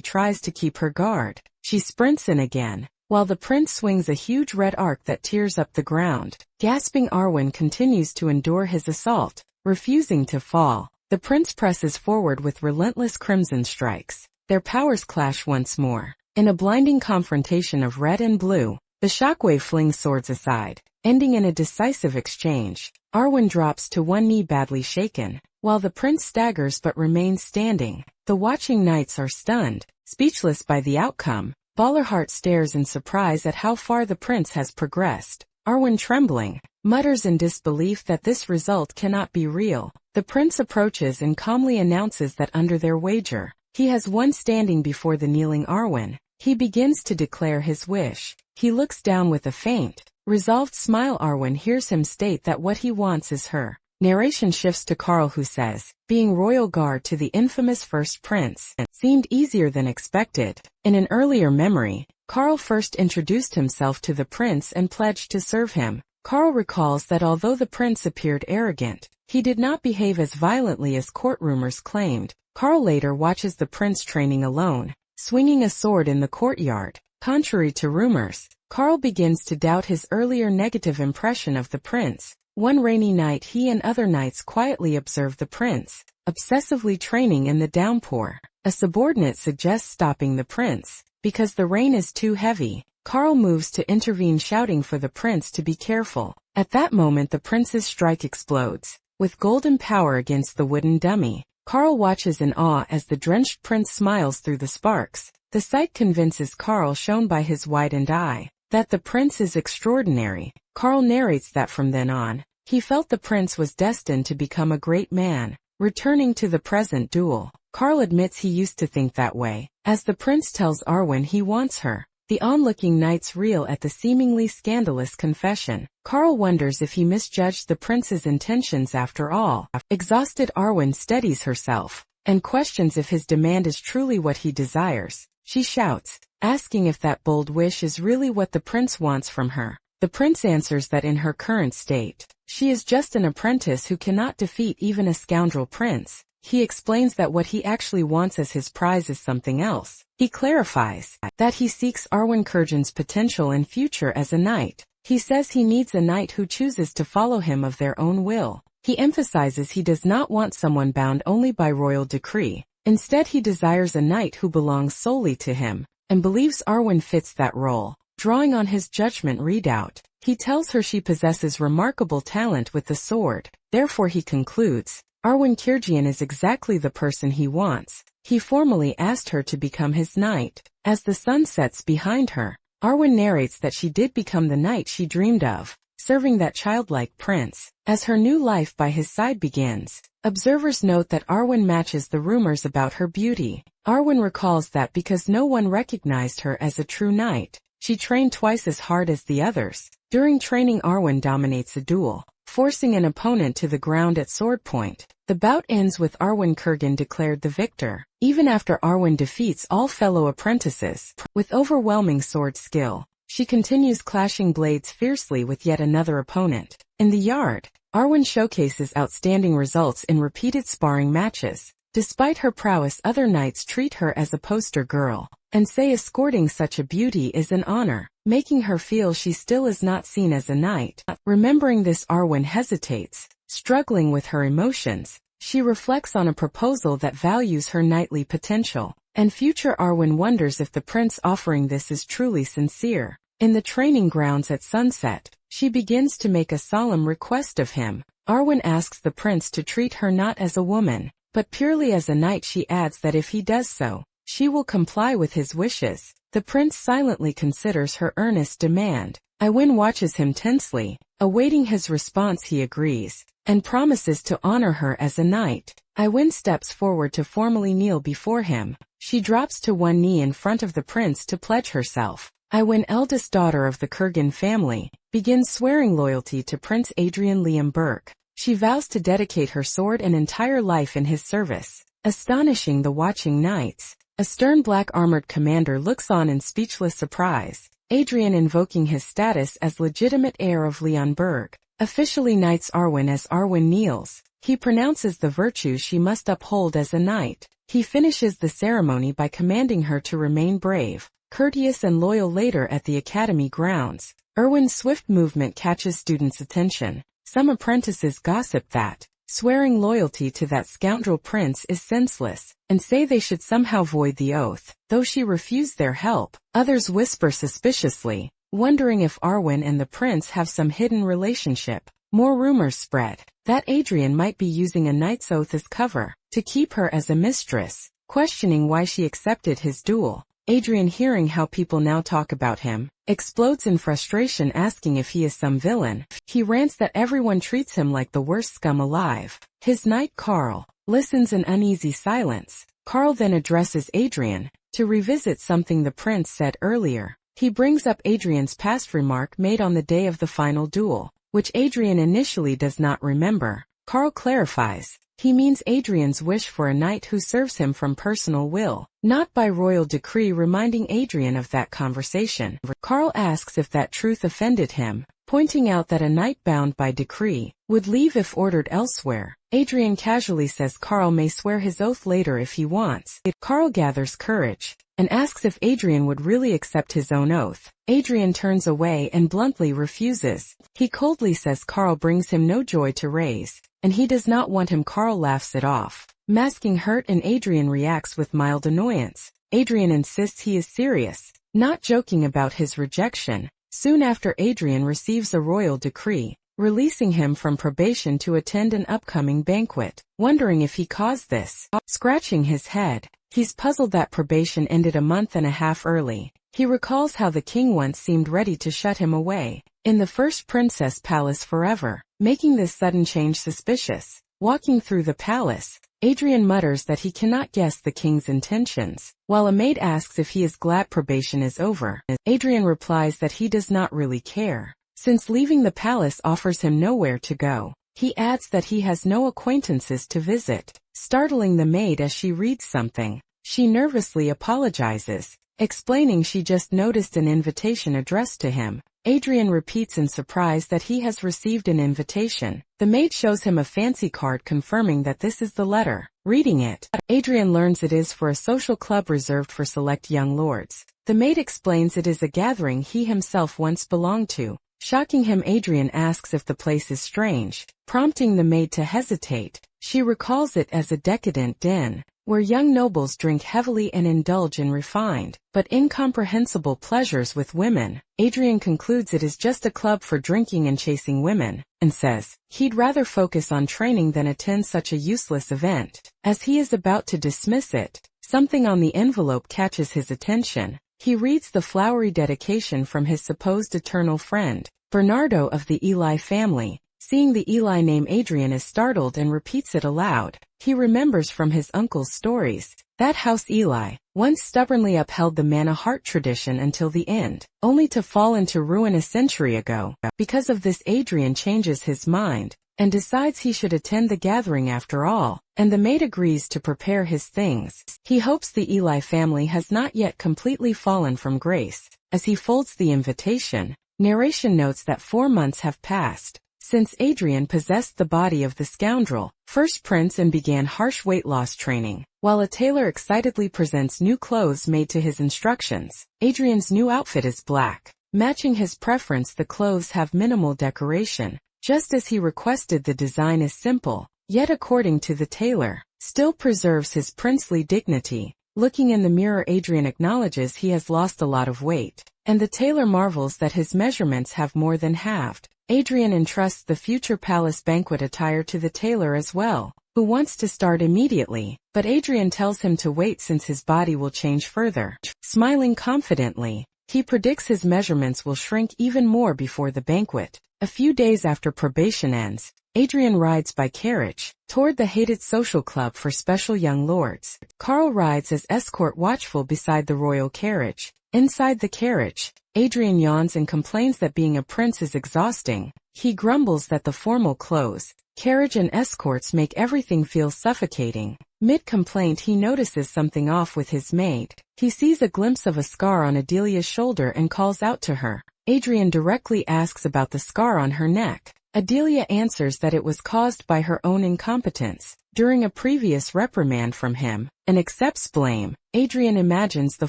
tries to keep her guard. She sprints in again, while the prince swings a huge red arc that tears up the ground. Gasping, Arwen continues to endure his assault, refusing to fall. The prince presses forward with relentless crimson strikes. Their powers clash once more. In a blinding confrontation of red and blue, the shockwave flings swords aside, ending in a decisive exchange. Arwen drops to one knee, badly shaken, while the prince staggers but remains standing. The watching knights are stunned, speechless by the outcome. Ballerheart stares in surprise at how far the prince has progressed. Arwen, trembling, mutters in disbelief that this result cannot be real. The prince approaches and calmly announces that under their wager, he has won. Standing before the kneeling Arwen, he begins to declare his wish. He looks down with a faint, resolved smile. Arwen hears him state that what he wants is her. Narration shifts to Carl, who says, being royal guard to the infamous first prince seemed easier than expected. In an earlier memory, Carl first introduced himself to the prince and pledged to serve him. Carl recalls that although the prince appeared arrogant, he did not behave as violently as court rumors claimed. Carl later watches the prince training alone, swinging a sword in the courtyard. Contrary to rumors, Carl begins to doubt his earlier negative impression of the prince. One rainy night, he and other knights quietly observe the prince, obsessively training in the downpour. A subordinate suggests stopping the prince, because the rain is too heavy. Carl moves to intervene, shouting for the prince to be careful. At that moment, the prince's strike explodes, with golden power against the wooden dummy. Carl watches in awe as the drenched prince smiles through the sparks. The sight convinces Carl, shown by his widened eye, that the prince is extraordinary. Carl narrates that from then on, he felt the prince was destined to become a great man. Returning to the present duel, Carl admits he used to think that way. As the prince tells Arwen he wants her, the onlooking knights reel at the seemingly scandalous confession. Carl wonders if he misjudged the prince's intentions after all. Exhausted, Arwen steadies herself, and questions if his demand is truly what he desires. She shouts, asking if that bold wish is really what the prince wants from her. The prince answers that in her current state, she is just an apprentice who cannot defeat even a scoundrel prince. He explains that what he actually wants as his prize is something else. He clarifies that he seeks Arwen Kurgan's potential and future as a knight. He says he needs a knight who chooses to follow him of their own will. He emphasizes he does not want someone bound only by royal decree. Instead, he desires a knight who belongs solely to him, and believes Arwen fits that role. Drawing on his judgment readout, he tells her she possesses remarkable talent with the sword. Therefore, he concludes, Arwen Kurgan is exactly the person he wants. He formally asked her to become his knight. As the sun sets behind her, Arwen narrates that she did become the knight she dreamed of, serving that childlike prince. As her new life by his side begins, observers note that Arwen matches the rumors about her beauty. Arwen recalls that because no one recognized her as a true knight, she trained twice as hard as the others. During training, Arwen dominates a duel, forcing an opponent to the ground at sword point. The bout ends with Arwen Kurgan declared the victor, even after Arwen defeats all fellow apprentices. With overwhelming sword skill, she continues clashing blades fiercely with yet another opponent. In the yard, Arwen showcases outstanding results in repeated sparring matches. Despite her prowess, other knights treat her as a poster girl, and say escorting such a beauty is an honor. making her feel she still is not seen as a knight. Remembering this, Arwen hesitates, struggling with her emotions. She reflects on a proposal that values her knightly potential, and future Arwen wonders if the prince offering this is truly sincere. In the training grounds at sunset, she begins to make a solemn request of him. Arwen asks the prince to treat her not as a woman, but purely as a knight. She adds that if he does so, she will comply with his wishes. The prince silently considers her earnest demand. Arwen watches him tensely, awaiting his response. He agrees, and promises to honor her as a knight. Arwen steps forward to formally kneel before him. She drops to one knee in front of the prince to pledge herself. Arwen, eldest daughter of the Kurgan family, begins swearing loyalty to Prince Adrian Liam Burke. She vows to dedicate her sword and entire life in his service. Astonishing the watching knights, a stern black-armored commander looks on in speechless surprise. Adrian, invoking his status as legitimate heir of Leonberg, officially knights Arwen. As Arwen kneels, he pronounces the virtues she must uphold as a knight. He finishes the ceremony by commanding her to remain brave, courteous and loyal. Later at the academy grounds, Arwen's swift movement catches students' attention. Some apprentices gossip that swearing loyalty to that scoundrel prince is senseless, and say they should somehow void the oath, though she refused their help. Others whisper suspiciously, wondering if Arwen and the prince have some hidden relationship. More rumors spread that Adrian might be using a knight's oath as cover to keep her as a mistress, questioning why she accepted his duel. Adrian, hearing how people now talk about him, explodes in frustration, asking if he is some villain. He rants that everyone treats him like the worst scum alive. His knight Carl listens in uneasy silence. Carl then addresses Adrian to revisit something the prince said earlier. He brings up Adrian's past remark made on the day of the final duel, which Adrian initially does not remember. Carl clarifies. He means Adrian's wish for a knight who serves him from personal will, not by royal decree, reminding Adrian of that conversation. Carl asks if that truth offended him, pointing out that a knight bound by decree would leave if ordered elsewhere. Adrian casually says Carl may swear his oath later if he wants. Carl gathers courage and asks if Adrian would really accept his own oath. Adrian turns away and bluntly refuses. He coldly says Carl brings him no joy to raise, and he does not want him. Carl laughs it off, masking hurt, and Adrian reacts with mild annoyance. Adrian insists he is serious, not joking about his rejection. Soon after, Adrian receives a royal decree, releasing him from probation to attend an upcoming banquet. Wondering if he caused this, scratching his head, he's puzzled that probation ended a month and a half early. He recalls how the king once seemed ready to shut him away in the first princess palace forever, making this sudden change suspicious. Walking through the palace, Adrian mutters that he cannot guess the king's intentions. While a maid asks if he is glad probation is over, Adrian replies that he does not really care, since leaving the palace offers him nowhere to go. He adds that he has no acquaintances to visit, startling the maid as she reads something. She nervously apologizes, explaining she just noticed an invitation addressed to him. Adrian repeats in surprise that he has received an invitation. The maid shows him a fancy card confirming that this is the letter. Reading it, Adrian learns it is for a social club reserved for select young lords. The maid explains it is a gathering he himself once belonged to. Shocking him, Adrian asks if the place is strange, prompting the maid to hesitate. She recalls it as a decadent den, where young nobles drink heavily and indulge in refined, but incomprehensible pleasures with women. Adrian concludes it is just a club for drinking and chasing women, and says he'd rather focus on training than attend such a useless event. As he is about to dismiss it, something on the envelope catches his attention. He reads the flowery dedication from his supposed eternal friend, Bernardo of the Eli family. Seeing the Eli name, Adrian is startled and repeats it aloud. He remembers from his uncle's stories that House Eli once stubbornly upheld the Manna heart tradition until the end, only to fall into ruin a century ago. Because of this, Adrian changes his mind and decides he should attend the gathering after all, and the maid agrees to prepare his things. He hopes the Eli family has not yet completely fallen from grace. As he folds the invitation, narration notes that 4 months have passed since Adrian possessed the body of the scoundrel, first prince, and began harsh weight loss training. While a tailor excitedly presents new clothes made to his instructions, Adrian's new outfit is black, Matching his preference, the clothes have minimal decoration. Just as he requested, the design is simple, yet according to the tailor, still preserves his princely dignity. Looking in the mirror, Adrian acknowledges he has lost a lot of weight, and the tailor marvels that his measurements have more than halved. Adrian entrusts the future palace banquet attire to the tailor as well, who wants to start immediately, but Adrian tells him to wait since his body will change further. Smiling confidently, he predicts his measurements will shrink even more before the banquet. A few days after probation ends, Adrian rides by carriage toward the hated social club for special young lords. Carl rides as escort, watchful beside the royal carriage. Inside the carriage, Adrian yawns and complains that being a prince is exhausting. He grumbles that the formal clothes, carriage and escorts make everything feel suffocating. Mid-complaint, he notices something off with his maid. He sees a glimpse of a scar on Adelia's shoulder and calls out to her. Adrian directly asks about the scar on her neck. Adelia answers that it was caused by her own incompetence during a previous reprimand from him, and accepts blame. Adrian imagines the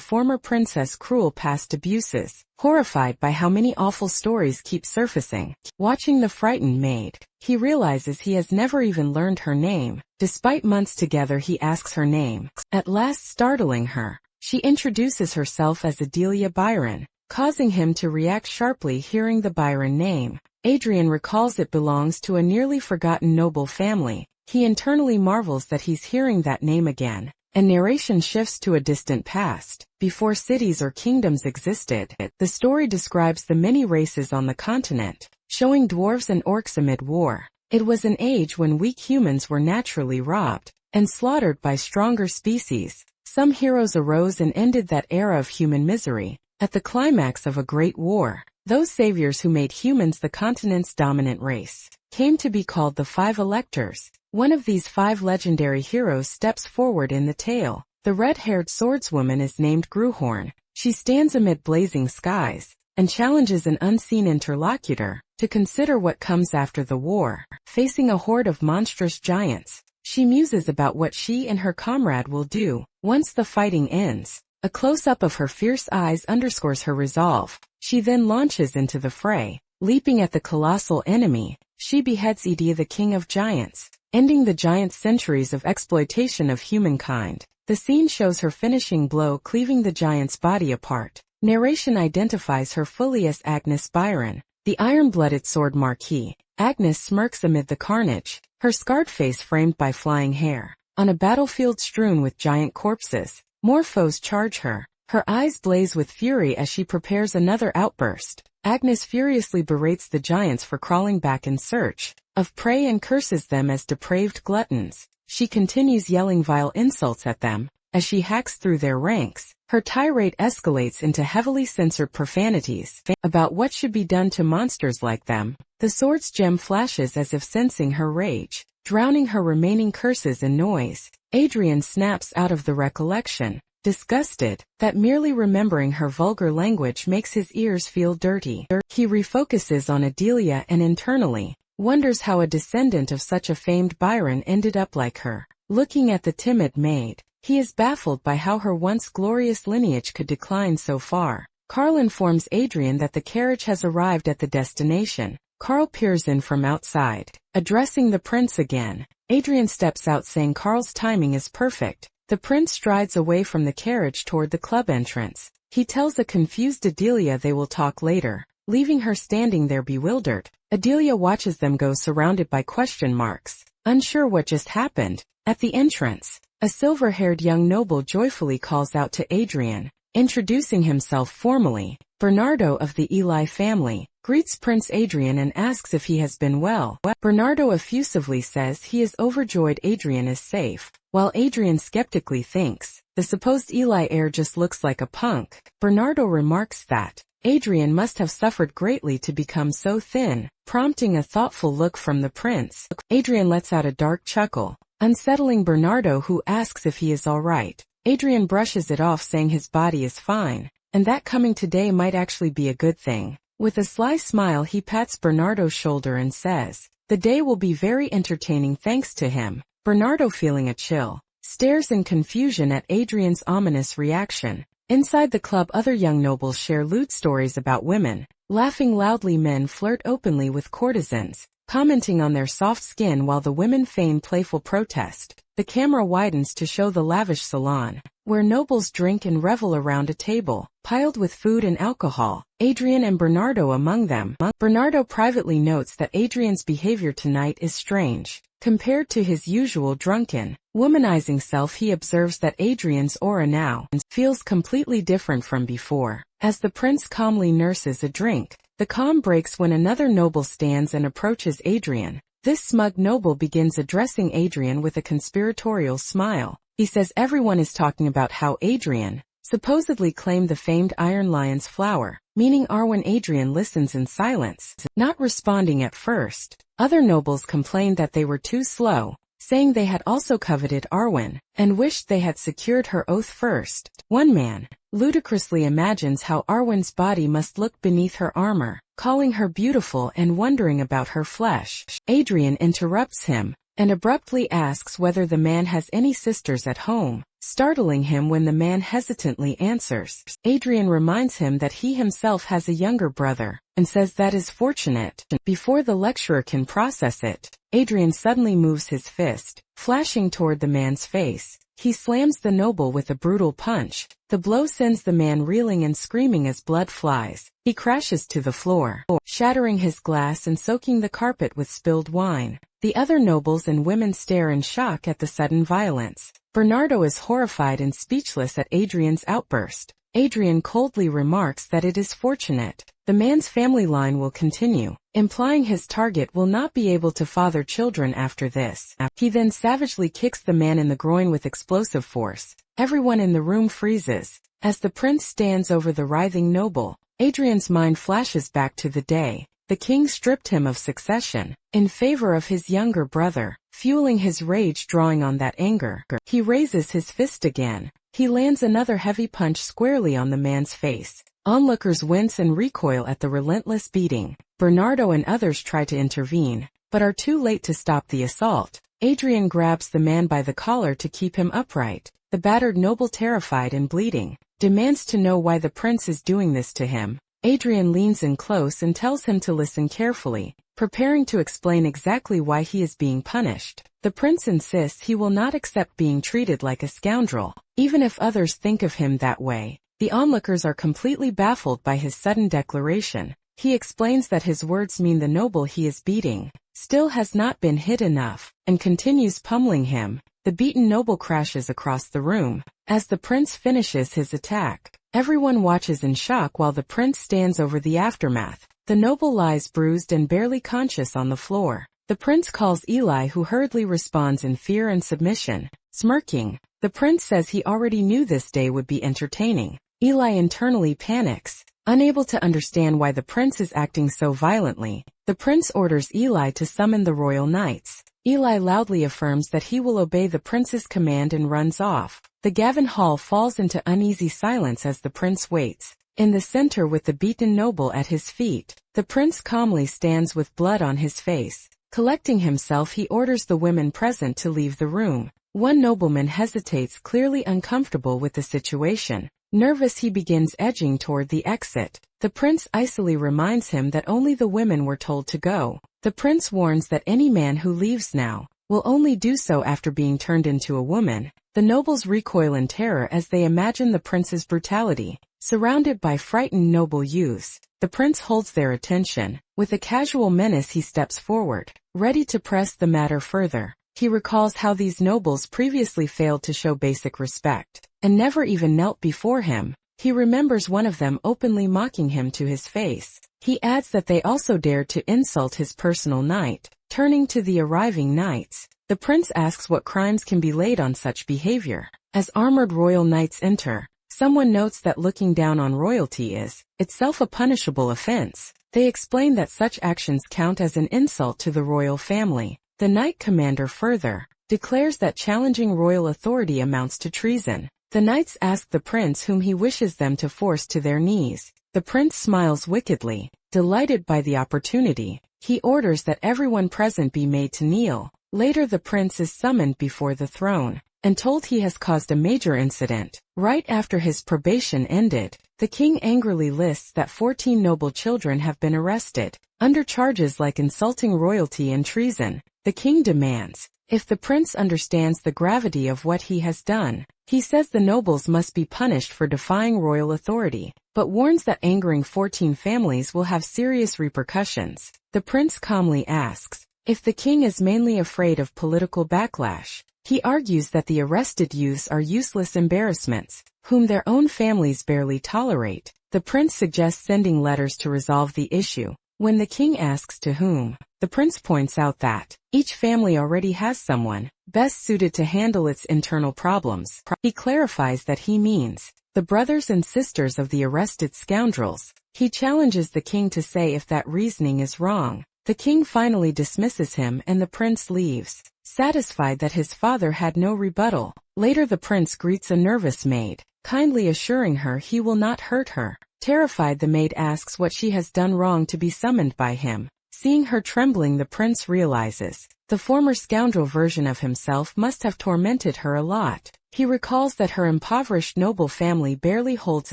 former princess' cruel past abuses, horrified by how many awful stories keep surfacing. Watching the frightened maid, he realizes he has never even learned her name. Despite months together, he asks her name, at last startling her. She introduces herself as Adelia Byron, causing him to react sharply hearing the Byron name. Adrian recalls it belongs to a nearly forgotten noble family. He internally marvels that he's hearing that name again, and narration shifts to a distant past. Before cities or kingdoms existed, the story describes the many races on the continent, showing dwarves and orcs amid war. It was an age when weak humans were naturally robbed and slaughtered by stronger species. Some heroes arose and ended that era of human misery. At the climax of a great war, those saviors who made humans the continent's dominant race came to be called the Five Electors. One of these 5 legendary heroes steps forward in the tale. The red-haired swordswoman is named Gruhorn. She stands amid blazing skies and challenges an unseen interlocutor to consider what comes after the war. Facing a horde of monstrous giants, she muses about what she and her comrade will do once the fighting ends. A close-up of her fierce eyes underscores her resolve. She then launches into the fray. Leaping at the colossal enemy, she beheads Idea, the king of giants, ending the giant's centuries of exploitation of humankind. The scene shows her finishing blow cleaving the giant's body apart. Narration identifies her fully as Agnes Byron, the iron-blooded sword marquis. Agnes smirks amid the carnage, her scarred face framed by flying hair. On a battlefield strewn with giant corpses, more foes charge her. Her eyes blaze with fury as she prepares another outburst. Agnes furiously berates the giants for crawling back in search of prey and curses them as depraved gluttons. She continues yelling vile insults at them as she hacks through their ranks. Her tirade escalates into heavily censored profanities about what should be done to monsters like them. The sword's gem flashes as if sensing her rage, drowning her remaining curses in noise. Adrian snaps out of the recollection, disgusted that merely remembering her vulgar language makes his ears feel dirty. He refocuses on Adelia and internally wonders how a descendant of such a famed Byron ended up like her. Looking at the timid maid, he is baffled by how her once glorious lineage could decline so far. Carl informs Adrian that the carriage has arrived at the destination. Carl peers in from outside, addressing the prince again. Adrian steps out saying Carl's timing is perfect. The prince strides away from the carriage toward the club entrance. He tells a confused Adelia they will talk later, leaving her standing there bewildered. Adelia watches them go, surrounded by question marks, unsure what just happened. At the entrance, a silver-haired young noble joyfully calls out to Adrian, introducing himself formally. Bernardo of the Eli family greets Prince Adrian and asks if he has been well. Bernardo effusively says he is overjoyed Adrian is safe, while Adrian skeptically thinks the supposed Eli heir just looks like a punk. Bernardo remarks that Adrian must have suffered greatly to become so thin, prompting a thoughtful look from the prince. Adrian lets out a dark chuckle, unsettling Bernardo, who asks if he is all right. Adrian brushes it off, saying his body is fine, and that coming today might actually be a good thing. With a sly smile, he pats Bernardo's shoulder and says, "The day will be very entertaining thanks to him." Bernardo, feeling a chill, stares in confusion at Adrian's ominous reaction. Inside the club, other young nobles share lewd stories about women. Laughing loudly, men flirt openly with courtesans, commenting on their soft skin while the women feign playful protest. The camera widens to show the lavish salon, where nobles drink and revel around a table, piled with food and alcohol, Adrian and Bernardo among them. Bernardo privately notes that Adrian's behavior tonight is strange. Compared to his usual drunken, womanizing self, he observes that Adrian's aura now feels completely different from before. As the prince calmly nurses a drink, the calm breaks when another noble stands and approaches Adrian. This smug noble begins addressing Adrian with a conspiratorial smile. He says everyone is talking about how Adrian supposedly claimed the famed Iron Lion's flower, meaning Arwen. Adrian listens in silence, not responding at first. Other nobles complained that they were too slow, saying they had also coveted Arwen, and wished they had secured her oath first. One man ludicrously imagines how Arwen's body must look beneath her armor, calling her beautiful and wondering about her flesh. Adrian interrupts him, and abruptly asks whether the man has any sisters at home, startling him when the man hesitantly answers. Adrian reminds him that he himself has a younger brother, and says that is fortunate. Before the lecturer can process it, Adrian suddenly moves his fist, flashing toward the man's face. He slams the noble with a brutal punch. The blow sends the man reeling and screaming as blood flies. He crashes to the floor, shattering his glass and soaking the carpet with spilled wine. The other nobles and women stare in shock at the sudden violence. Bernardo is horrified and speechless at Adrian's outburst. Adrian coldly remarks that it is fortunate the man's family line will continue, implying his target will not be able to father children after this. He then savagely kicks the man in the groin with explosive force. Everyone in the room freezes. As the prince stands over the writhing noble, Adrian's mind flashes back to the day the king stripped him of succession in favor of his younger brother, fueling his rage. Drawing on that anger, he raises his fist again. He lands another heavy punch squarely on the man's face. Onlookers wince and recoil at the relentless beating. Bernardo and others try to intervene, but are too late to stop the assault. Adrian grabs the man by the collar to keep him upright. The battered noble, terrified and bleeding, demands to know why the prince is doing this to him. Adrian leans in close and tells him to listen carefully, preparing to explain exactly why he is being punished. The prince insists he will not accept being treated like a scoundrel, even if others think of him that way. The onlookers are completely baffled by his sudden declaration. He explains that his words mean the noble he is beating still has not been hit enough, and continues pummeling him. The beaten noble crashes across the room. As the prince finishes his attack, everyone watches in shock while the prince stands over the aftermath. The noble lies bruised and barely conscious on the floor. The prince calls Eli, who hurriedly responds in fear and submission. Smirking, the prince says he already knew this day would be entertaining. Eli internally panics, unable to understand why the prince is acting so violently. The prince orders Eli to summon the royal knights. Eli loudly affirms that he will obey the prince's command and runs off. The Gavin Hall falls into uneasy silence as the prince waits. In the center, with the beaten noble at his feet, the prince calmly stands with blood on his face. Collecting himself, he orders the women present to leave the room. One nobleman hesitates, clearly uncomfortable with the situation. Nervous, he begins edging toward the exit. The prince icily reminds him that only the women were told to go. The prince warns that any man who leaves now will only do so after being turned into a woman. The nobles recoil in terror as they imagine the prince's brutality. Surrounded by frightened noble youths, the prince holds their attention. With a casual menace, he steps forward, ready to press the matter further. He recalls how these nobles previously failed to show basic respect, and never even knelt before him. He remembers one of them openly mocking him to his face. He adds that they also dared to insult his personal knight. Turning to the arriving knights, the prince asks what crimes can be laid on such behavior. As armored royal knights enter, someone notes that looking down on royalty is itself a punishable offense. They explain that such actions count as an insult to the royal family. The knight commander further declares that challenging royal authority amounts to treason. The knights ask the prince whom he wishes them to force to their knees. The prince smiles wickedly, delighted by the opportunity. He orders that everyone present be made to kneel. Later, the prince is summoned before the throne. and told he has caused a major incident. Right after his probation ended, the king angrily lists that 14 noble children have been arrested, under charges like insulting royalty and treason. The king demands, if the prince understands the gravity of what he has done, he says the nobles must be punished for defying royal authority, but warns that angering 14 families will have serious repercussions. The prince calmly asks, if the king is mainly afraid of political backlash. He argues that the arrested youths are useless embarrassments, whom their own families barely tolerate. The prince suggests sending letters to resolve the issue. When the king asks to whom, the prince points out that each family already has someone best suited to handle its internal problems. He clarifies that he means the brothers and sisters of the arrested scoundrels. He challenges the king to say if that reasoning is wrong. The king finally dismisses him and the prince leaves, satisfied that his father had no rebuttal. Later the prince greets a nervous maid, kindly assuring her he will not hurt her. Terrified, the maid asks what she has done wrong to be summoned by him. Seeing her trembling, the prince realizes the former scoundrel version of himself must have tormented her a lot. He recalls that her impoverished noble family barely holds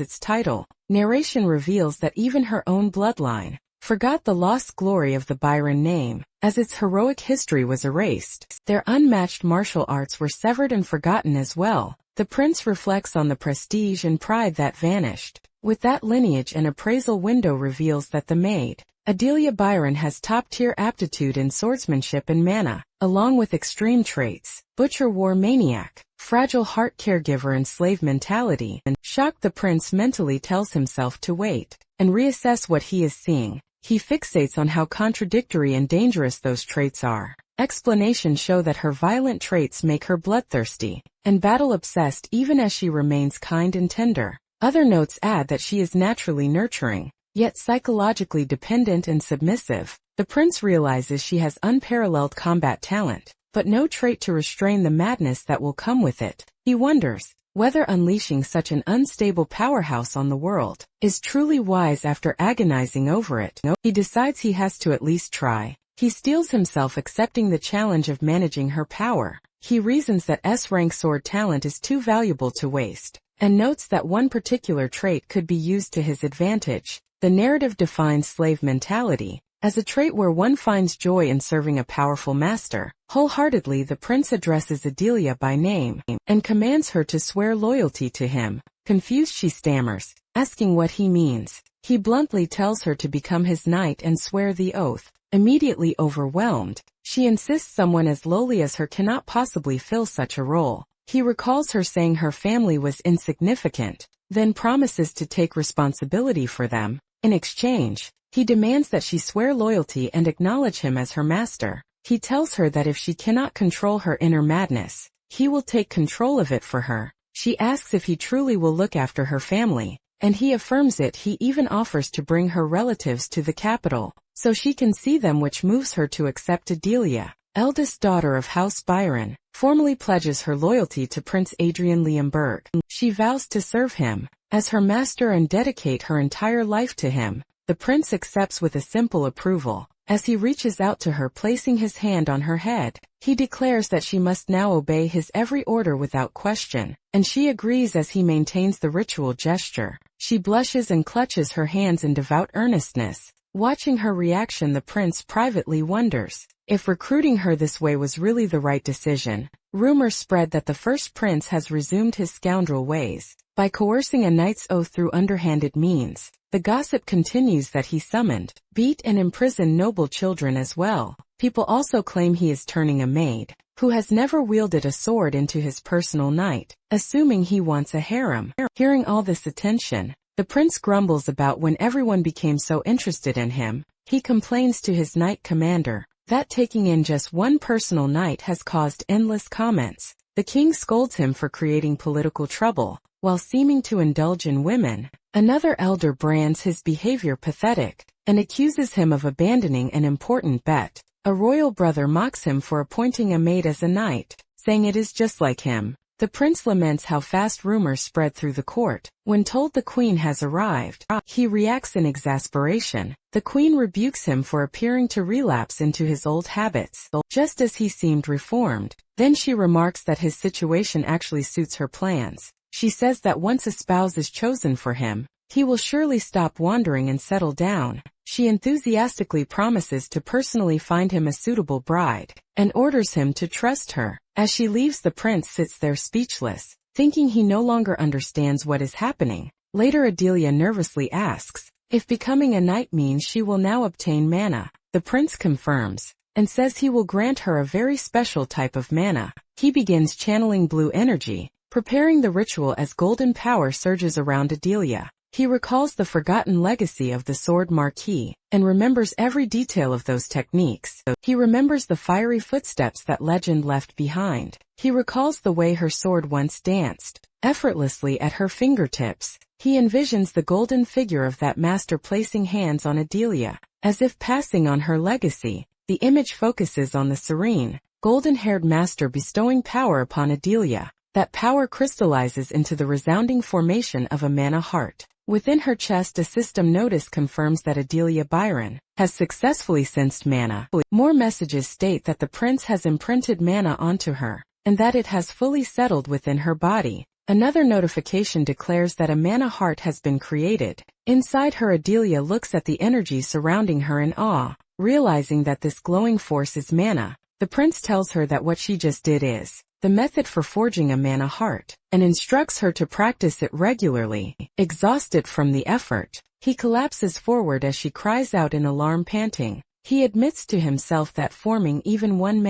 its title. Narration reveals that even her own bloodline forgot the lost glory of the Byron name, as its heroic history was erased. Their unmatched martial arts were severed and forgotten as well. The prince reflects on the prestige and pride that vanished. With that lineage, an appraisal window reveals that the maid, Adelia Byron, has top-tier aptitude in swordsmanship and mana, along with extreme traits, butcher war maniac, fragile heart caregiver and slave mentality. And shocked, the prince mentally tells himself to wait and reassess what he is seeing. He fixates on how contradictory and dangerous those traits are. Explanations show that her violent traits make her bloodthirsty and battle-obsessed even as she remains kind and tender. Other notes add that she is naturally nurturing, yet psychologically dependent and submissive. The prince realizes she has unparalleled combat talent, but no trait to restrain the madness that will come with it. He wonders whether unleashing such an unstable powerhouse on the world is truly wise. After agonizing over it, he decides he has to at least try. He steels himself accepting the challenge of managing her power. He reasons that S-rank sword talent is too valuable to waste, and notes that one particular trait could be used to his advantage. The narrative defines slave mentality as a trait where one finds joy in serving a powerful master. Wholeheartedly, the prince addresses Adelia by name and commands her to swear loyalty to him. Confused, she stammers, asking what he means. He bluntly tells her to become his knight and swear the oath. Immediately overwhelmed, she insists someone as lowly as her cannot possibly fill such a role. He recalls her saying her family was insignificant, then promises to take responsibility for them. In exchange, he demands that she swear loyalty and acknowledge him as her master. He tells her that if she cannot control her inner madness, he will take control of it for her. She asks if he truly will look after her family, and he affirms it. He even offers to bring her relatives to the capital, so she can see them, which moves her to accept. Adelia, eldest daughter of House Byron, formally pledges her loyalty to Prince Adrian Leonberg. She vows to serve him as her master and dedicate her entire life to him. The prince accepts with a simple approval. As he reaches out to her, placing his hand on her head, he declares that she must now obey his every order without question, and she agrees as he maintains the ritual gesture. She blushes and clutches her hands in devout earnestness. Watching her reaction, the prince privately wonders if recruiting her this way was really the right decision. Rumors spread that the first prince has resumed his scoundrel ways by coercing a knight's oath through underhanded means. The gossip continues that he summoned, beat and imprisoned noble children as well. People also claim he is turning a maid, who has never wielded a sword, into his personal knight, assuming he wants a harem. Hearing all this attention, the prince grumbles about when everyone became so interested in him. He complains to his knight commander that taking in just one personal knight has caused endless comments. The king scolds him for creating political trouble while seeming to indulge in women. Another elder brands his behavior pathetic and accuses him of abandoning an important bet. A royal brother mocks him for appointing a maid as a knight, saying it is just like him. The prince laments how fast rumors spread through the court. When told the queen has arrived, he reacts in exasperation. The queen rebukes him for appearing to relapse into his old habits, just as he seemed reformed. Then she remarks that his situation actually suits her plans. She says that once a spouse is chosen for him, he will surely stop wandering and settle down. She enthusiastically promises to personally find him a suitable bride, and orders him to trust her. As she leaves, the prince sits there speechless, thinking he no longer understands what is happening. Later, Adelia nervously asks if becoming a knight means she will now obtain mana. The prince confirms, and says he will grant her a very special type of mana. He begins channeling blue energy, preparing the ritual as golden power surges around Adelia. He recalls the forgotten legacy of the sword Marquis, and remembers every detail of those techniques. He remembers the fiery footsteps that legend left behind. He recalls the way her sword once danced effortlessly at her fingertips. He envisions the golden figure of that master placing hands on Adelia, as if passing on her legacy. The image focuses on the serene, golden-haired master bestowing power upon Adelia. That power crystallizes into the resounding formation of a mana heart. Within her chest, a system notice confirms that Adelia Byron has successfully sensed mana. More messages state that the prince has imprinted mana onto her, and that it has fully settled within her body. Another notification declares that a mana heart has been created. Inside her, Adelia looks at the energy surrounding her in awe, realizing that this glowing force is mana. The prince tells her that what she just did is the method for forging a mana heart, and instructs her to practice it regularly. Exhausted from the effort, he collapses forward as she cries out in alarm, panting. He admits to himself that forming even one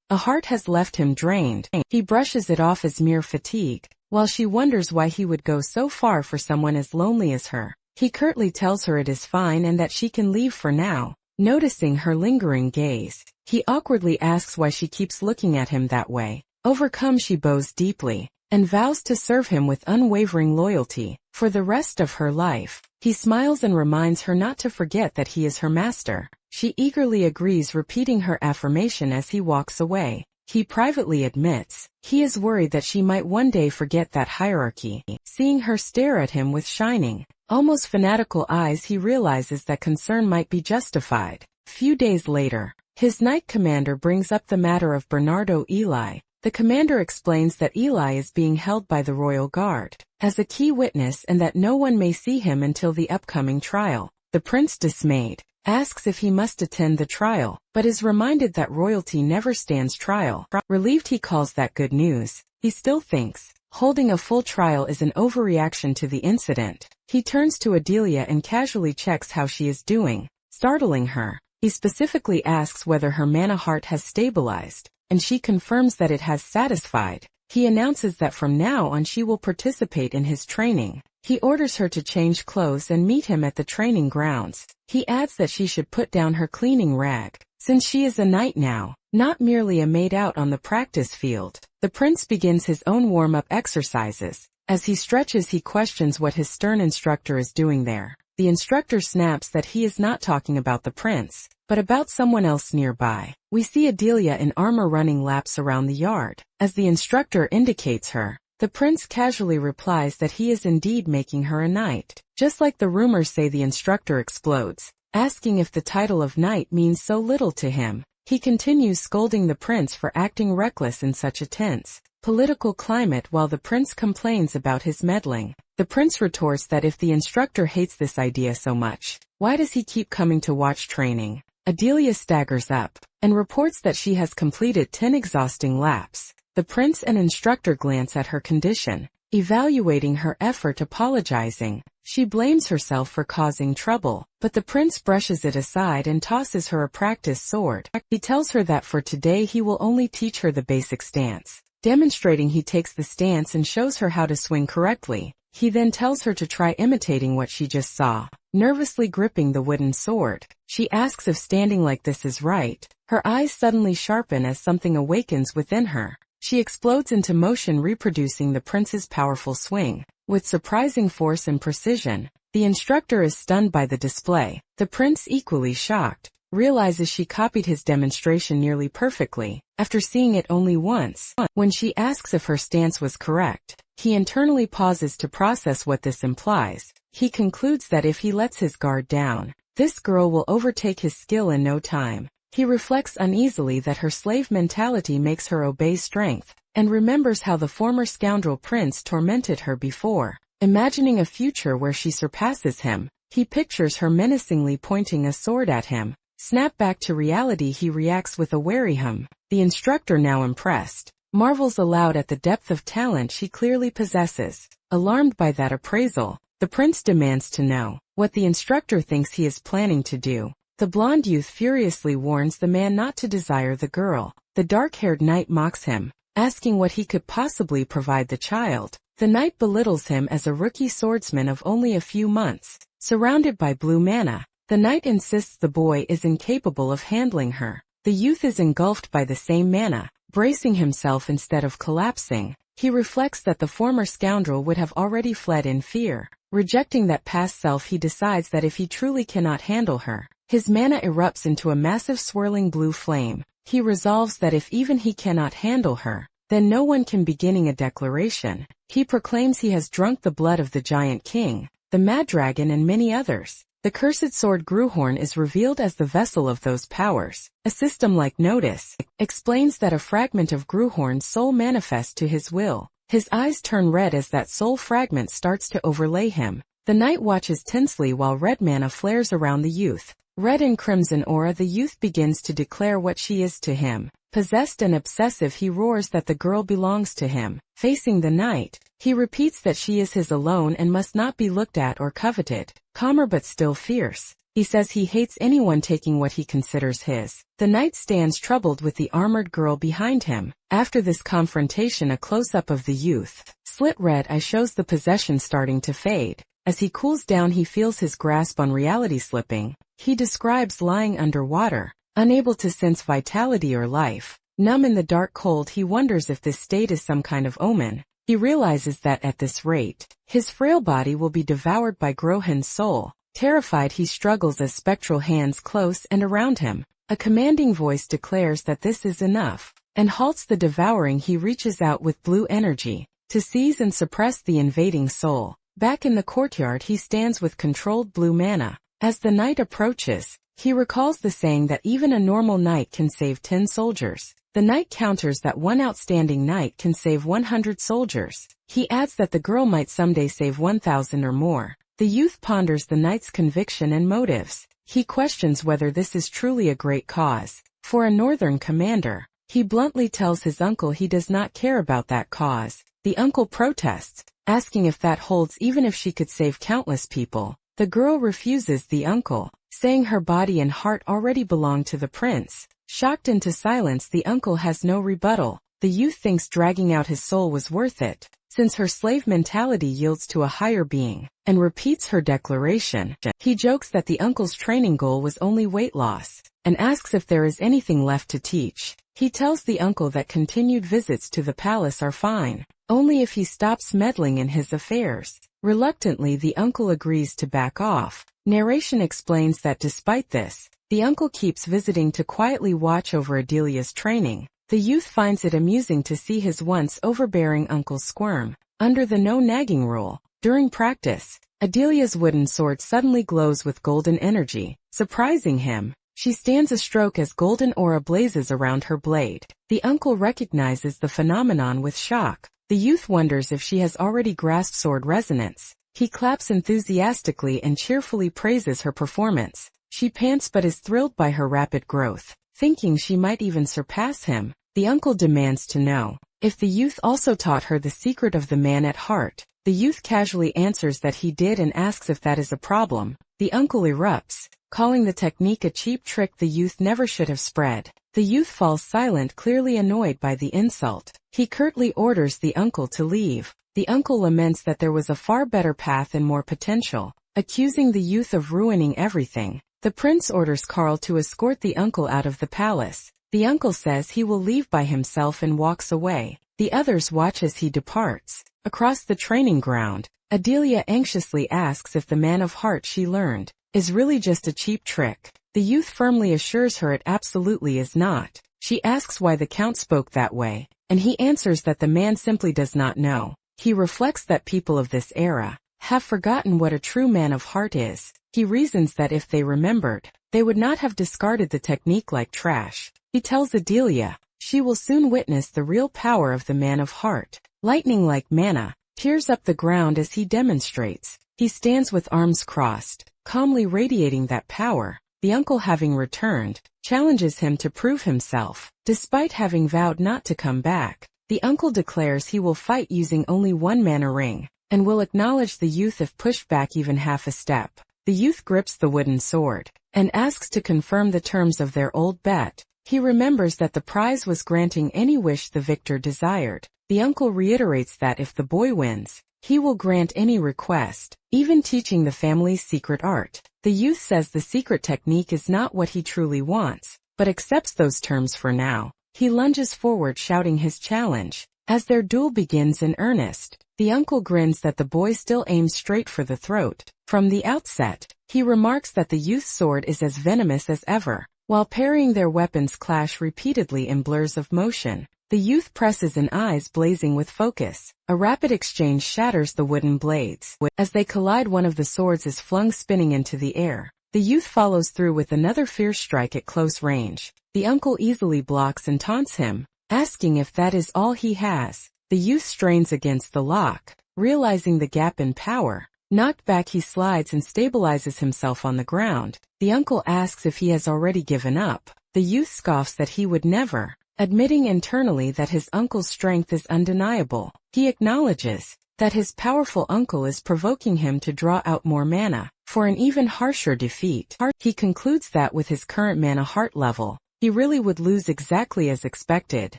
a heart has left him drained. He brushes it off as mere fatigue, while she wonders why he would go so far for someone as lonely as her. He curtly tells her it is fine and that she can leave for now. Noticing her lingering gaze, he awkwardly asks why she keeps looking at him that way. Overcome, she bows deeply, and vows to serve him with unwavering loyalty for the rest of her life. He smiles and reminds her not to forget that he is her master. She eagerly agrees, repeating her affirmation as he walks away. He privately admits he is worried that she might one day forget that hierarchy. Seeing her stare at him with shining, almost fanatical eyes, he realizes that concern might be justified. Few days later, his knight commander brings up the matter of Bernardo Eli. The commander explains that Eli is being held by the royal guard as a key witness and that no one may see him until the upcoming trial. The prince, dismayed, asks if he must attend the trial, but is reminded that royalty never stands trial. Relieved, he calls that good news. He still thinks holding a full trial is an overreaction to the incident. He turns to Adelia and casually checks how she is doing, startling her. He specifically asks whether her mana heart has stabilized, and she confirms that it has satisfied. He announces that from now on she will participate in his training. He orders her to change clothes and meet him at the training grounds. He adds that she should put down her cleaning rag, since she is a knight now, not merely a maid out on the practice field. The prince begins his own warm-up exercises. As he stretches, he questions what his stern instructor is doing there. The instructor snaps that he is not talking about the prince, but about someone else nearby. We see Adelia in armor running laps around the yard. As the instructor indicates her, the prince casually replies that he is indeed making her a knight. Just like the rumors say, the instructor explodes, asking if the title of knight means so little to him. He continues scolding the prince for acting reckless in such a tense political climate while the prince complains about his meddling. The prince retorts that if the instructor hates this idea so much, why does he keep coming to watch training? Adelia staggers up and reports that she has completed 10 exhausting laps. The prince and instructor glance at her condition, evaluating her effort, apologizing. She blames herself for causing trouble, but the prince brushes it aside and tosses her a practice sword. He tells her that for today he will only teach her the basic stance. Demonstrating, he takes the stance and shows her how to swing correctly. He then tells her to try imitating what she just saw. Nervously gripping the wooden sword, she asks if standing like this is right. Her eyes suddenly sharpen as something awakens within her. She explodes into motion, reproducing the prince's powerful swing with surprising force and precision. The instructor is stunned by the display, the prince equally shocked. realizes she copied his demonstration nearly perfectly, after seeing it only once. When she asks if her stance was correct, he internally pauses to process what this implies. He concludes that if he lets his guard down, this girl will overtake his skill in no time. He reflects uneasily that her slave mentality makes her obey strength, and remembers how the former scoundrel prince tormented her before. Imagining a future where she surpasses him, he pictures her menacingly pointing a sword at him. Snap back to reality, he reacts with a wary hum. The instructor, now impressed, marvels aloud at the depth of talent she clearly possesses. Alarmed by that appraisal, the prince demands to know what the instructor thinks he is planning to do. The blonde youth furiously warns the man not to desire the girl. The dark-haired knight mocks him, asking what he could possibly provide the child. The knight belittles him as a rookie swordsman of only a few months. Surrounded by blue mana, the knight insists the boy is incapable of handling her. The youth is engulfed by the same mana, bracing himself instead of collapsing. He reflects that the former scoundrel would have already fled in fear. Rejecting that past self, he decides that if he truly cannot handle her, his mana erupts into a massive swirling blue flame. He resolves that if even he cannot handle her, then no one can. Beginning a declaration, he proclaims he has drunk the blood of the giant king, the mad dragon, and many others. The cursed sword Gruhorn is revealed as the vessel of those powers. A system like Notice explains that a fragment of Gruhorn's soul manifests to his will. His eyes turn red as that soul fragment starts to overlay him. The knight watches tensely while red mana flares around the youth. Red and crimson aura, the youth begins to declare what she is to him. Possessed and obsessive, he roars that the girl belongs to him. Facing the knight, he repeats that she is his alone and must not be looked at or coveted. Calmer but still fierce, he says he hates anyone taking what he considers his. The knight stands troubled with the armored girl behind him. After this confrontation, a close-up of the youth, slit red eye, shows the possession starting to fade. As he cools down, he feels his grasp on reality slipping. He describes lying underwater, unable to sense vitality or life. Numb in the dark cold, he wonders if this state is some kind of omen. He realizes that at this rate, his frail body will be devoured by Grohan's soul. Terrified, he struggles as spectral hands close and around him. A commanding voice declares that this is enough, and halts the devouring. He reaches out with blue energy to seize and suppress the invading soul. Back in the courtyard, he stands with controlled blue mana. As the knight approaches, he recalls the saying that even a normal knight can save 10 soldiers. The knight counters that one outstanding knight can save 100 soldiers. He adds that the girl might someday save 1,000 or more. The youth ponders the knight's conviction and motives. He questions whether this is truly a great cause. For a northern commander, he bluntly tells his uncle he does not care about that cause. The uncle protests, asking if that holds even if she could save countless people. The girl refuses the uncle, saying her body and heart already belong to the prince. Shocked into silence, the uncle has no rebuttal. The youth thinks dragging out his soul was worth it, since her slave mentality yields to a higher being, and repeats her declaration. He jokes that the uncle's training goal was only weight loss, and asks if there is anything left to teach. He tells the uncle that continued visits to the palace are fine, only if he stops meddling in his affairs. Reluctantly, the uncle agrees to back off. Narration explains that despite this, the uncle keeps visiting to quietly watch over Adelia's training. The youth finds it amusing to see his once overbearing uncle squirm. Under the no nagging rule, during practice, Adelia's wooden sword suddenly glows with golden energy, surprising him. She stands a stroke as golden aura blazes around her blade. The uncle recognizes the phenomenon with shock. The youth wonders if she has already grasped sword resonance. He claps enthusiastically and cheerfully praises her performance. She pants but is thrilled by her rapid growth, thinking she might even surpass him. The uncle demands to know if the youth also taught her the secret of the man at heart. The youth casually answers that he did and asks if that is a problem. The uncle erupts, calling the technique a cheap trick the youth never should have spread. The youth falls silent, clearly annoyed by the insult. He curtly orders the uncle to leave. The uncle laments that there was a far better path and more potential, accusing the youth of ruining everything. The prince orders Karl to escort the uncle out of the palace. The uncle says he will leave by himself and walks away. The others watch as he departs. Across the training ground, Adelia anxiously asks if the man of heart she learned is really just a cheap trick. The youth firmly assures her it absolutely is not. She asks why the count spoke that way, and he answers that the man simply does not know. He reflects that people of this era have forgotten what a true man of heart is. He reasons that if they remembered, they would not have discarded the technique like trash. He tells Adelia she will soon witness the real power of the man of heart. Lightning like manna tears up the ground as he demonstrates. He stands with arms crossed, calmly radiating that power. The uncle, having returned, challenges him to prove himself. Despite having vowed not to come back, the uncle declares he will fight using only one mana ring, and will acknowledge the youth if pushed back even half a step. The youth grips the wooden sword, and asks to confirm the terms of their old bet. He remembers that the prize was granting any wish the victor desired. The uncle reiterates that if the boy wins, he will grant any request, even teaching the family's secret art. The youth says the secret technique is not what he truly wants, but accepts those terms for now. He lunges forward shouting his challenge. As their duel begins in earnest, the uncle grins that the boy still aims straight for the throat. From the outset, he remarks that the youth's sword is as venomous as ever. While parrying, their weapons clash repeatedly in blurs of motion. The youth presses in, eyes blazing with focus. A rapid exchange shatters the wooden blades. As they collide, one of the swords is flung spinning into the air. The youth follows through with another fierce strike at close range. The uncle easily blocks and taunts him, asking if that is all he has. The youth strains against the lock, realizing the gap in power. Knocked back, he slides and stabilizes himself on the ground. The uncle asks if he has already given up. The youth scoffs that he would never, admitting internally that his uncle's strength is undeniable. He acknowledges that his powerful uncle is provoking him to draw out more mana for an even harsher defeat. He concludes that with his current mana heart level, he really would lose exactly as expected.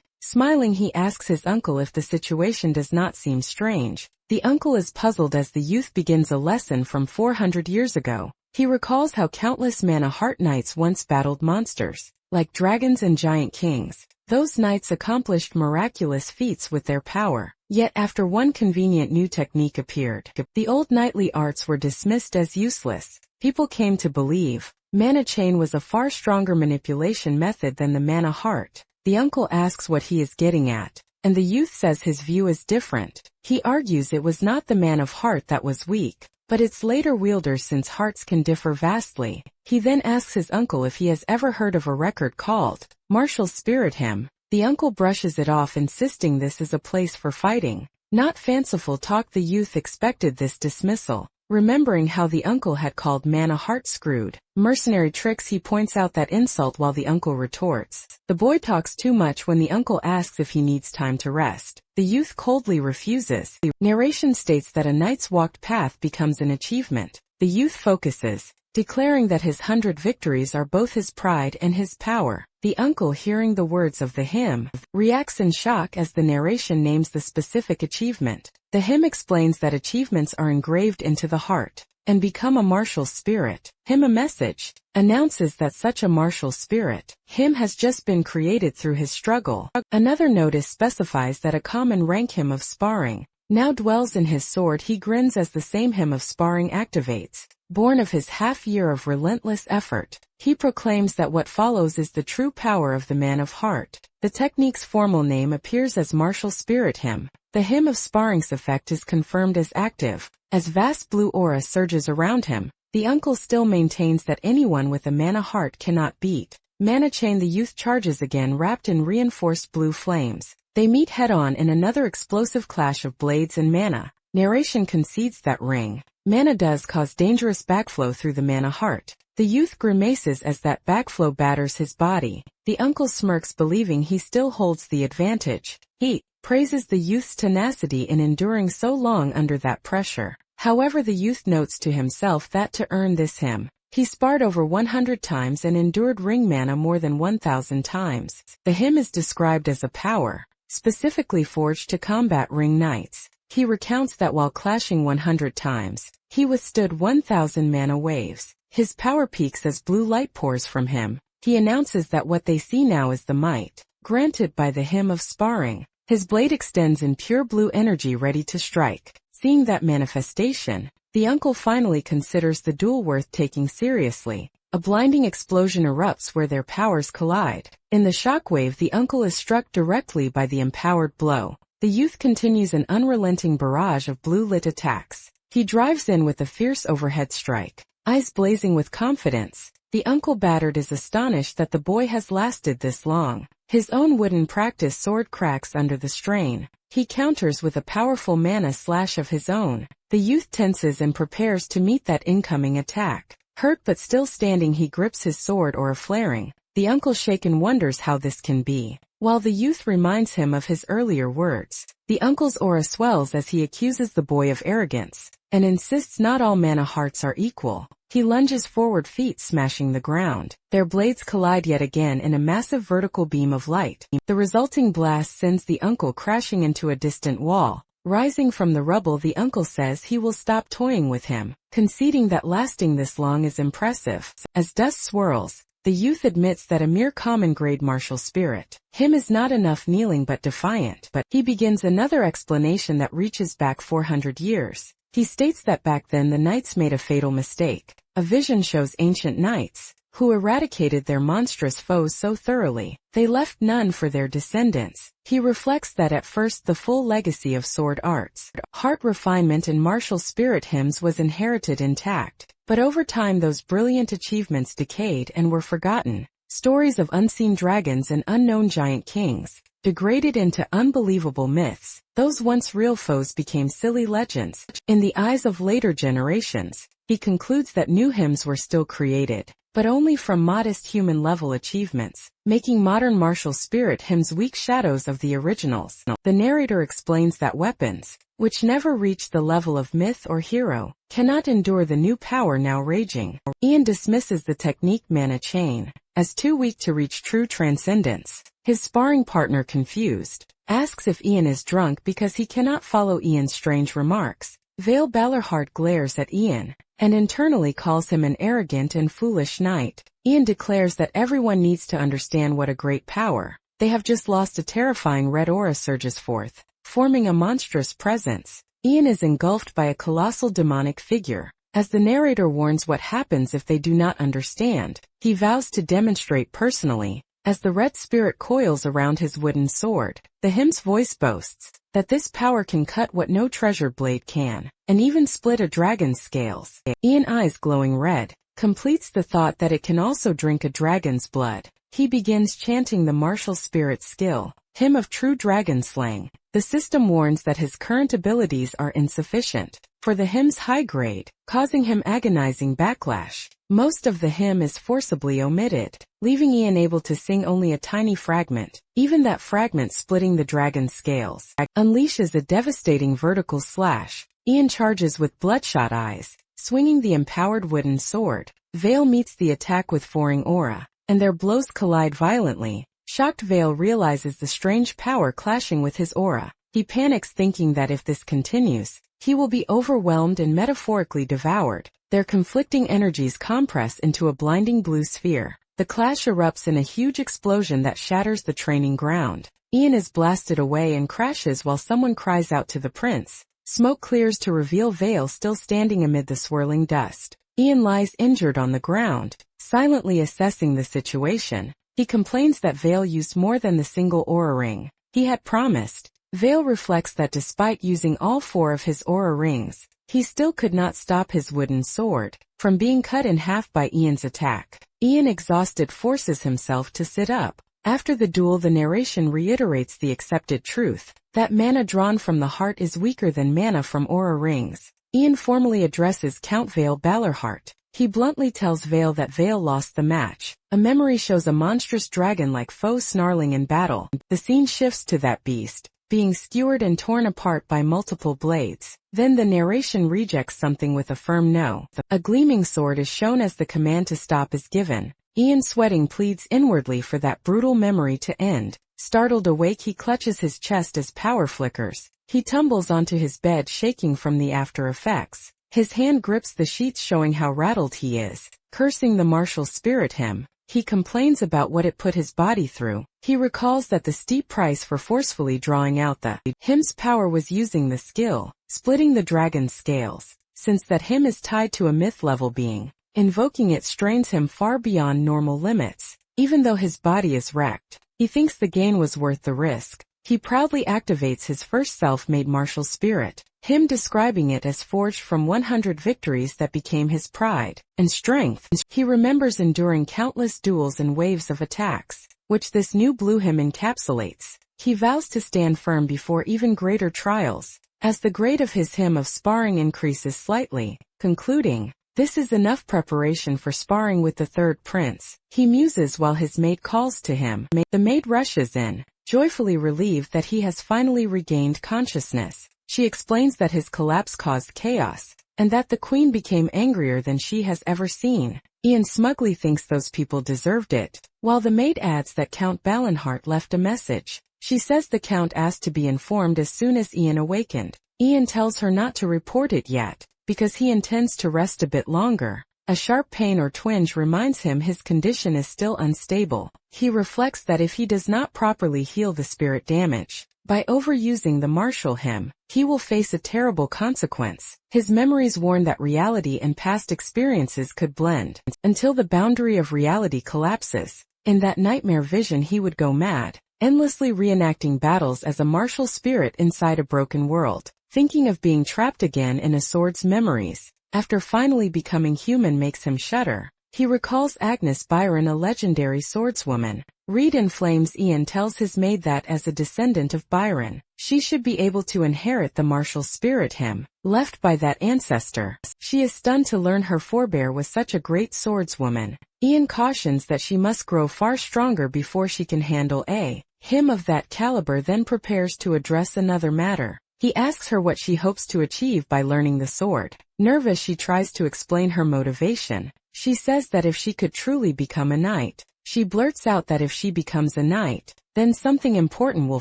Smiling, he asks his uncle if the situation does not seem strange. The uncle is puzzled as the youth begins a lesson from 400 years ago. He recalls how countless mana heart knights once battled monsters, like dragons and giant kings. Those knights accomplished miraculous feats with their power. Yet after one convenient new technique appeared, the old knightly arts were dismissed as useless. People came to believe mana chain was a far stronger manipulation method than the mana heart. The uncle asks what he is getting at, and the youth says his view is different. He argues it was not the man of heart that was weak, but its later wielder, since hearts can differ vastly. He then asks his uncle if he has ever heard of a record called Martial Spirit Hymn. The uncle brushes it off, insisting this is a place for fighting, not fanciful talk. The youth expected this dismissal. Remembering how the uncle had called mana heart screwed mercenary tricks, he points out that insult while the uncle retorts, "The boy talks too much." When the uncle asks if he needs time to rest, the youth coldly refuses. The narration states that a knight's walked path becomes an achievement. The youth focuses, declaring that his 100 victories are both his pride and his power. The uncle, hearing the words of the hymn, reacts in shock as the narration names the specific achievement. The hymn explains that achievements are engraved into the heart and become a martial spirit. Him, a message, announces that such a martial spirit, him, has just been created through his struggle. Another notice specifies that a common rank hymn of sparring now dwells in his sword. He grins as the same hymn of sparring activates. Born of his half-year of relentless effort, he proclaims that what follows is the true power of the man of heart. The technique's formal name appears as Martial Spirit Hymn. The hymn of sparring's effect is confirmed as active, as vast blue aura surges around him. The uncle still maintains that anyone with a mana heart cannot beat mana chain. The youth charges again, wrapped in reinforced blue flames. They meet head-on in another explosive clash of blades and mana. Narration concedes that ring mana does cause dangerous backflow through the mana heart. The youth grimaces as that backflow batters his body. The uncle smirks, believing he still holds the advantage. He praises the youth's tenacity in enduring so long under that pressure. However, the youth notes to himself that to earn this hymn, he sparred over 100 times and endured ring mana more than 1,000 times. The hymn is described as a power specifically forged to combat ring knights. He recounts that while clashing 100 times, he withstood 1,000 mana waves. His power peaks as blue light pours from him. He announces that what they see now is the might granted by the hymn of sparring. His blade extends in pure blue energy, ready to strike. Seeing that manifestation, the uncle finally considers the duel worth taking seriously. A blinding explosion erupts where their powers collide. In the shockwave, the uncle is struck directly by the empowered blow. The youth continues an unrelenting barrage of blue-lit attacks. He drives in with a fierce overhead strike. Eyes blazing with confidence, the uncle battered is astonished that the boy has lasted this long. His own wooden practice sword cracks under the strain. He counters with a powerful mana slash of his own. The youth tenses and prepares to meet that incoming attack. Hurt but still standing, he grips his sword aura flaring. The uncle shaken wonders how this can be. While the youth reminds him of his earlier words, the uncle's aura swells as he accuses the boy of arrogance, and insists not all mana hearts are equal. He lunges forward, feet smashing the ground. Their blades collide yet again in a massive vertical beam of light. The resulting blast sends the uncle crashing into a distant wall. Rising from the rubble, the uncle says he will stop toying with him, conceding that lasting this long is impressive. As dust swirls, the youth admits that a mere common-grade martial spirit, him is not enough kneeling but defiant. But he begins another explanation that reaches back 400 years. He states that back then the knights made a fatal mistake. A vision shows ancient knights, who eradicated their monstrous foes so thoroughly, they left none for their descendants. He reflects that at first the full legacy of sword arts, heart refinement and martial spirit hymns was inherited intact. But over time those brilliant achievements decayed and were forgotten. Stories of unseen dragons and unknown giant kings degraded into unbelievable myths. Those once real foes became silly legends. In the eyes of later generations, he concludes that new hymns were still created, but only from modest human-level achievements, making modern martial spirit hymns weak shadows of the originals. The narrator explains that weapons, which never reach the level of myth or hero, cannot endure the new power now raging. Ian dismisses the technique mana chain as too weak to reach true transcendence. His sparring partner, confused, asks if Ian is drunk because he cannot follow Ian's strange remarks. Vale Balorheart glares at Ian, and internally calls him an arrogant and foolish knight. Ian declares that everyone needs to understand what a great power they have just lost. A terrifying red aura surges forth, forming a monstrous presence. Ian is engulfed by a colossal demonic figure. As the narrator warns what happens if they do not understand, he vows to demonstrate personally. As the red spirit coils around his wooden sword, the hymn's voice boasts that this power can cut what no treasure blade can, and even split a dragon's scales. Ian, eyes glowing red, completes the thought that it can also drink a dragon's blood. He begins chanting the martial spirit skill, hymn of true dragon slaying. The system warns that his current abilities are insufficient for the hymn's high grade, causing him agonizing backlash. Most of the hymn is forcibly omitted, leaving Ian able to sing only a tiny fragment. Even that fragment, splitting the dragon's scales, unleashes a devastating vertical slash. Ian charges with bloodshot eyes, swinging the empowered wooden sword. Vale meets the attack with foreign aura, and their blows collide violently. Shocked, Vale realizes the strange power clashing with his aura. He panics, thinking that if this continues, he will be overwhelmed and metaphorically devoured. Their conflicting energies compress into a blinding blue sphere. The clash erupts in a huge explosion that shatters the training ground. Ian is blasted away and crashes while someone cries out to the prince. Smoke clears to reveal Vale still standing amid the swirling dust. Ian lies injured on the ground, silently assessing the situation. He complains that Vale used more than the single aura ring he had promised. Vale reflects that despite using all 4 of his aura rings, he still could not stop his wooden sword from being cut in half by Ian's attack. Ian, exhausted, forces himself to sit up. After the duel, the narration reiterates the accepted truth that mana drawn from the heart is weaker than mana from aura rings. Ian formally addresses Count Vale Balorheart. He bluntly tells Vale that Vale lost the match. A memory shows a monstrous dragon-like foe snarling in battle. The scene shifts to that beast being skewered and torn apart by multiple blades. Then the narration rejects something with a firm no. A gleaming sword is shown as the command to stop is given. Ian, sweating, pleads inwardly for that brutal memory to end. Startled awake, he clutches his chest as power flickers. He tumbles onto his bed, shaking from the after effects. His hand grips the sheets, showing how rattled he is. Cursing the martial spirit hymn, he complains about what it put his body through. He recalls that the steep price for forcefully drawing out the hymn's power was using the skill, splitting the dragon's scales. Since that hymn is tied to a myth-level being, Invoking it strains him far beyond normal limits. Even though his body is wrecked, he thinks the gain was worth the risk. He proudly activates his first self-made martial spirit, him describing it as forged from 100 victories that became his pride and strength. He remembers enduring countless duels and waves of attacks, which this new blue hymn encapsulates. He vows to stand firm before even greater trials, as the grade of his hymn of sparring increases slightly, concluding, "This is enough preparation for sparring with the third prince." He muses while his maid calls to him. The maid rushes in, joyfully relieved that he has finally regained consciousness. She explains that his collapse caused chaos, and that the queen became angrier than she has ever seen. Ian smugly thinks those people deserved it, while the maid adds that Count Balinhart left a message. She says the count asked to be informed as soon as Ian awakened. Ian tells her not to report it yet, because he intends to rest a bit longer. A sharp pain or twinge reminds him his condition is still unstable. He reflects that if he does not properly heal the spirit damage, by overusing the martial hymn, he will face a terrible consequence. His memories warn that reality and past experiences could blend, until the boundary of reality collapses. In that nightmare vision he would go mad, endlessly reenacting battles as a martial spirit inside a broken world, thinking of being trapped again in a sword's memories. After finally becoming human makes him shudder. He recalls Agnes Byron, a legendary swordswoman. Reed in flames. Ian tells his maid that as a descendant of Byron, she should be able to inherit the martial spirit hymn, left by that ancestor. She is stunned to learn her forebear was such a great swordswoman. Ian cautions that she must grow far stronger before she can handle a hymn of that caliber, then prepares to address another matter. He asks her what she hopes to achieve by learning the sword. Nervous, she tries to explain her motivation. She says that if she could truly become a knight, she blurts out that if she becomes a knight, then something important will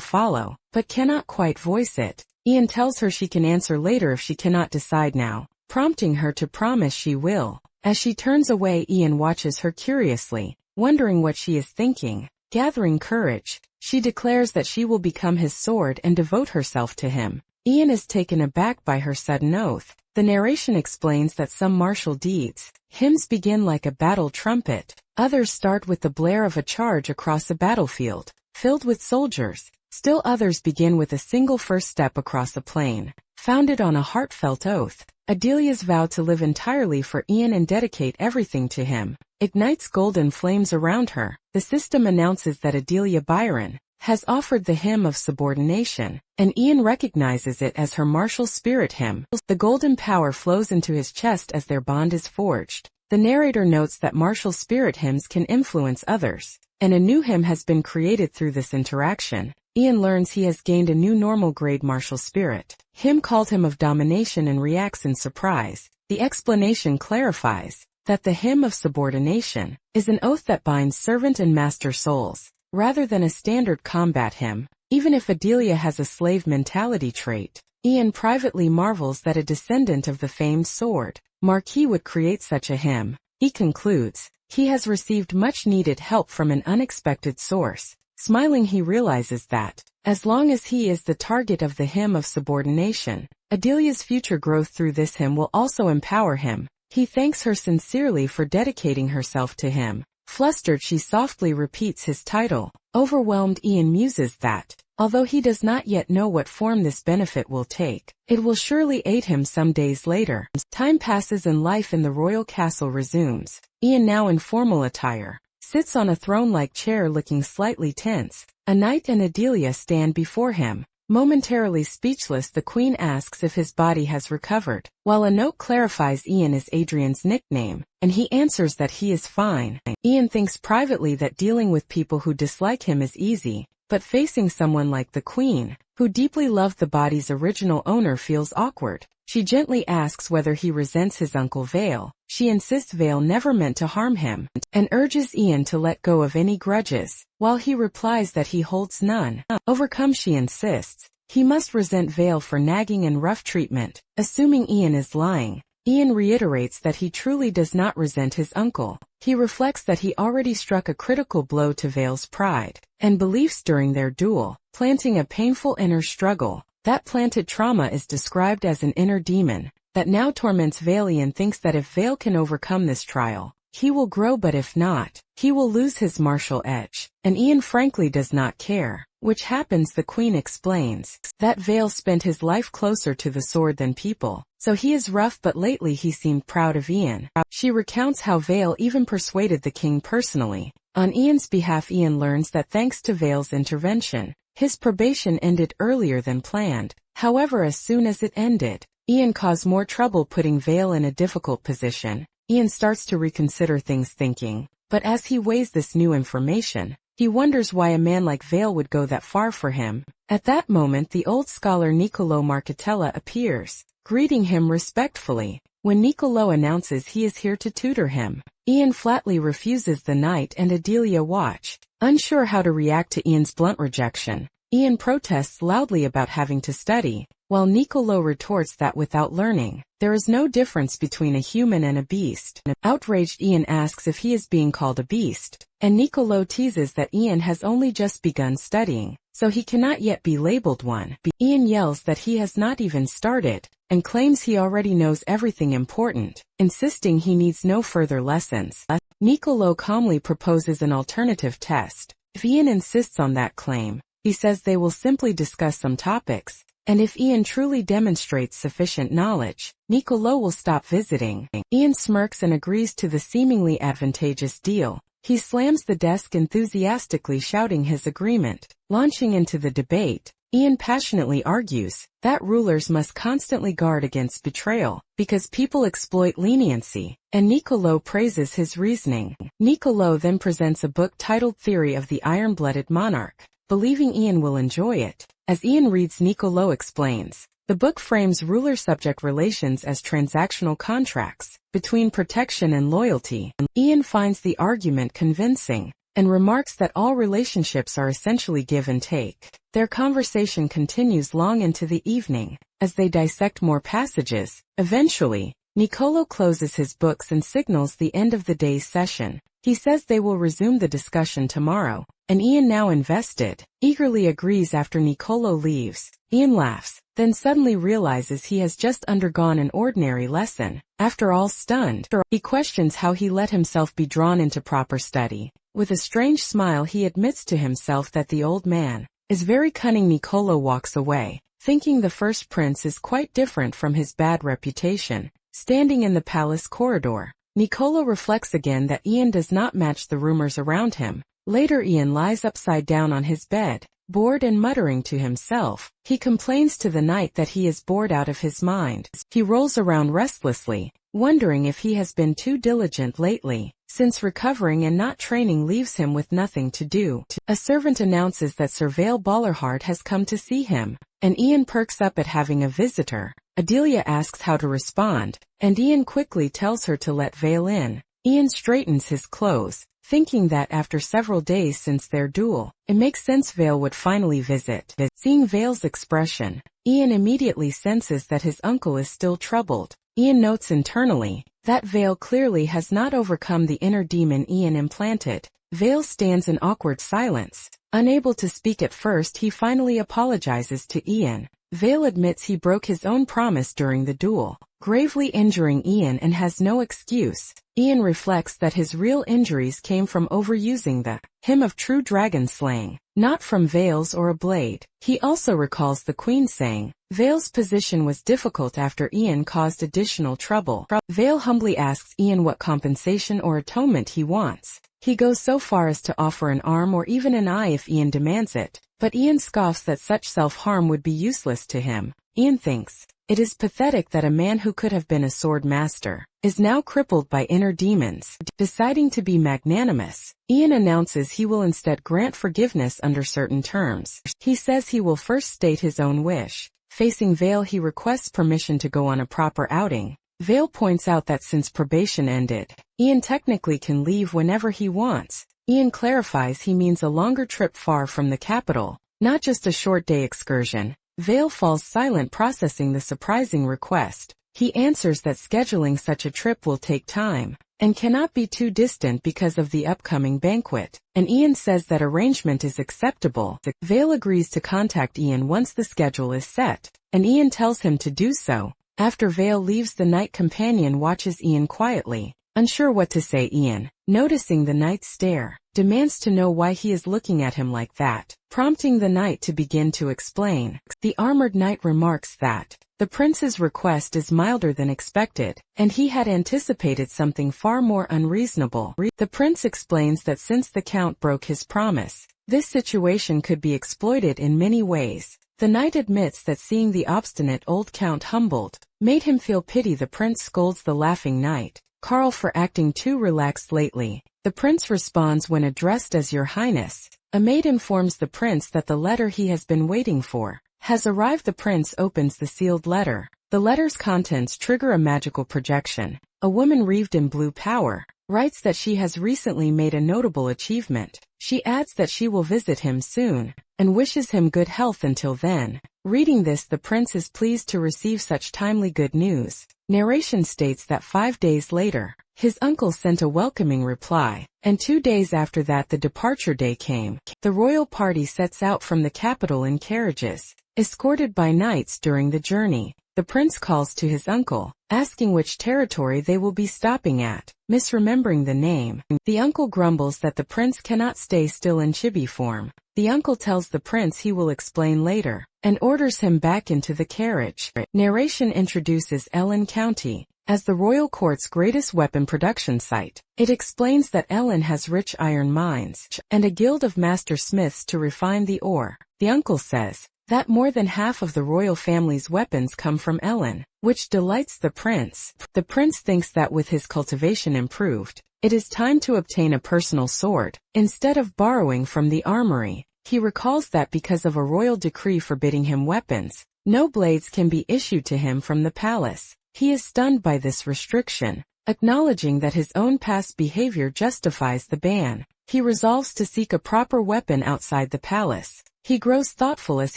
follow, but cannot quite voice it. Ian tells her she can answer later if she cannot decide now, prompting her to promise she will. As she turns away, Ian watches her curiously, wondering what she is thinking. Gathering courage, she declares that she will become his sword and devote herself to him. Ian is taken aback by her sudden oath. The narration explains that some martial deeds, hymns begin like a battle trumpet. Others start with the blare of a charge across a battlefield, filled with soldiers. Still others begin with a single first step across a plain, founded on a heartfelt oath. Adelia's vow to live entirely for Ian and dedicate everything to him ignites golden flames around her. The system announces that Adelia Byron has offered the hymn of subordination, and Ian recognizes it as her martial spirit hymn. The golden power flows into his chest as their bond is forged. The narrator notes that martial spirit hymns can influence others, and a new hymn has been created through this interaction. Ian learns he has gained a new normal grade martial spirit hymn called Hymn of Domination and reacts in surprise. The explanation clarifies that the hymn of subordination is an oath that binds servant and master souls, rather than a standard combat hymn. Even if Adelia has a slave mentality trait, Ian privately marvels that a descendant of the famed sword Marquis would create such a hymn. He concludes he has received much-needed help from an unexpected source. Smiling, he realizes that, as long as he is the target of the hymn of subordination, Adelia's future growth through this hymn will also empower him. He thanks her sincerely for dedicating herself to him. Flustered, she softly repeats his title. Overwhelmed, Ian muses that, although he does not yet know what form this benefit will take, it will surely aid him some days later. Time passes and life in the royal castle resumes. Ian, now in formal attire, sits on a throne-like chair looking slightly tense. A knight and Adelia stand before him. Momentarily speechless, the queen asks if his body has recovered, while a note clarifies Ian is Adrian's nickname, and he answers that he is fine. Ian thinks privately that dealing with people who dislike him is easy, but facing someone like the queen, who deeply loved the body's original owner, feels awkward. She gently asks whether he resents his uncle Vale. She insists Vale never meant to harm him, and urges Ian to let go of any grudges, while he replies that he holds none. Overcome, she insists he must resent Vale for nagging and rough treatment. Assuming Ian is lying, Ian reiterates that he truly does not resent his uncle. He reflects that he already struck a critical blow to Vale's pride and beliefs during their duel, planting a painful inner struggle. That planted trauma is described as an inner demon. that now torments Vale. Ian thinks that if Vale can overcome this trial, he will grow, but if not, he will lose his martial edge, and Ian frankly does not care. Which happens, the Queen explains, that Vale spent his life closer to the sword than people, so he is rough, but lately he seemed proud of Ian. She recounts how Vale even persuaded the king personally. On Ian's behalf, Ian learns that thanks to Vale's intervention, his probation ended earlier than planned. However, as soon as it ended, Ian caused more trouble, putting Vale in a difficult position. Ian starts to reconsider things, thinking, but as he weighs this new information, he wonders why a man like Vale would go that far for him. At that moment, the old scholar Niccolò Marchitella appears, greeting him respectfully. When Niccolò announces he is here to tutor him, Ian flatly refuses. The knight and Adelia watch, unsure how to react to Ian's blunt rejection. Ian protests loudly about having to study, while Niccolò retorts that without learning, there is no difference between a human and a beast. Outraged, Ian asks if he is being called a beast, and Niccolò teases that Ian has only just begun studying, so he cannot yet be labeled one. Ian yells that he has not even started, and claims he already knows everything important, insisting he needs no further lessons. Niccolò calmly proposes an alternative test. If Ian insists on that claim, he says they will simply discuss some topics, and if Ian truly demonstrates sufficient knowledge, Niccolò will stop visiting. Ian smirks and agrees to the seemingly advantageous deal. He slams the desk enthusiastically, shouting his agreement. Launching into the debate, Ian passionately argues that rulers must constantly guard against betrayal, because people exploit leniency, and Niccolò praises his reasoning. Niccolò then presents a book titled Theory of the Iron-Blooded Monarch, believing Ian will enjoy it. As Ian reads, Niccolò explains, the book frames ruler-subject relations as transactional contracts between protection and loyalty. Ian finds the argument convincing, and remarks that all relationships are essentially give and take. Their conversation continues long into the evening, as they dissect more passages. Eventually, Niccolò closes his books and signals the end of the day's session. He says they will resume the discussion tomorrow, and Ian, now invested, eagerly agrees. After Niccolò leaves, Ian laughs, then suddenly realizes he has just undergone an ordinary lesson. After all, stunned, he questions how he let himself be drawn into proper study. With a strange smile, he admits to himself that the old man is very cunning. Niccolò walks away, thinking the first prince is quite different from his bad reputation. Standing in the palace corridor, Niccolò reflects again that Ian does not match the rumors around him. Later, Ian lies upside down on his bed, bored and muttering to himself. He complains to the knight that he is bored out of his mind. He rolls around restlessly, wondering if he has been too diligent lately, since recovering and not training leaves him with nothing to do. A servant announces that Sir Vale Bollerheart has come to see him, and Ian perks up at having a visitor. Adelia asks how to respond, and Ian quickly tells her to let Vale in. Ian straightens his clothes, thinking that after several days since their duel, it makes sense Vale would finally visit. Seeing Vale's expression, Ian immediately senses that his uncle is still troubled. Ian notes internally that Vale clearly has not overcome the inner demon Ian implanted. Vale stands in awkward silence. Unable to speak at first, he finally apologizes to Ian. Vale admits he broke his own promise during the duel, gravely injuring Ian, and has no excuse. Ian reflects that his real injuries came from overusing the hymn of true dragon slaying, not from Vale's or a blade. He also recalls the Queen saying Vale's position was difficult after Ian caused additional trouble. Vale humbly asks Ian what compensation or atonement he wants. He goes so far as to offer an arm or even an eye if Ian demands it, but Ian scoffs that such self-harm would be useless to him. Ian thinks it is pathetic that a man who could have been a sword master is now crippled by inner demons. Deciding to be magnanimous, Ian announces he will instead grant forgiveness under certain terms. He says he will first state his own wish. Facing Vale, he requests permission to go on a proper outing. Vale points out that since probation ended, Ian technically can leave whenever he wants. Ian clarifies he means a longer trip far from the capital, not just a short day excursion. Vale falls silent, processing the surprising request. He answers that scheduling such a trip will take time, and cannot be too distant because of the upcoming banquet, and Ian says that arrangement is acceptable. Vale agrees to contact Ian once the schedule is set, and Ian tells him to do so. After Vale leaves, the knight companion watches Ian quietly, unsure what to say. Ian, noticing the knight's stare, demands to know why he is looking at him like that, prompting the knight to begin to explain. The armored knight remarks that the prince's request is milder than expected, and he had anticipated something far more unreasonable. The prince explains that since the count broke his promise, this situation could be exploited in many ways. The knight admits that seeing the obstinate old count humbled made him feel pity. The prince scolds the laughing knight, Carl, for acting too relaxed lately. The prince responds when addressed as Your Highness. A maid informs the prince that the letter he has been waiting for has arrived. The prince opens the sealed letter. The letter's contents trigger a magical projection. A woman wreathed in blue power writes that she has recently made a notable achievement. She adds that she will visit him soon, and wishes him good health until then. Reading this, the prince is pleased to receive such timely good news. Narration states that 5 days later, his uncle sent a welcoming reply, and 2 days after that the departure day came. The royal party sets out from the capital in carriages, escorted by knights. During the journey, the prince calls to his uncle, asking which territory they will be stopping at. Misremembering the name, the uncle grumbles that the prince cannot stay still in chibi form. The uncle tells the prince he will explain later, and orders him back into the carriage. Narration introduces Ellen County as the royal court's greatest weapon production site. It explains that Ellen has rich iron mines, and a guild of master smiths to refine the ore. The uncle says that more than half of the royal family's weapons come from Ellen, which delights the prince. The prince thinks that with his cultivation improved, it is time to obtain a personal sword, instead of borrowing from the armory. He recalls that because of a royal decree forbidding him weapons, no blades can be issued to him from the palace. He is stunned by this restriction. Acknowledging that his own past behavior justifies the ban, he resolves to seek a proper weapon outside the palace. He grows thoughtful as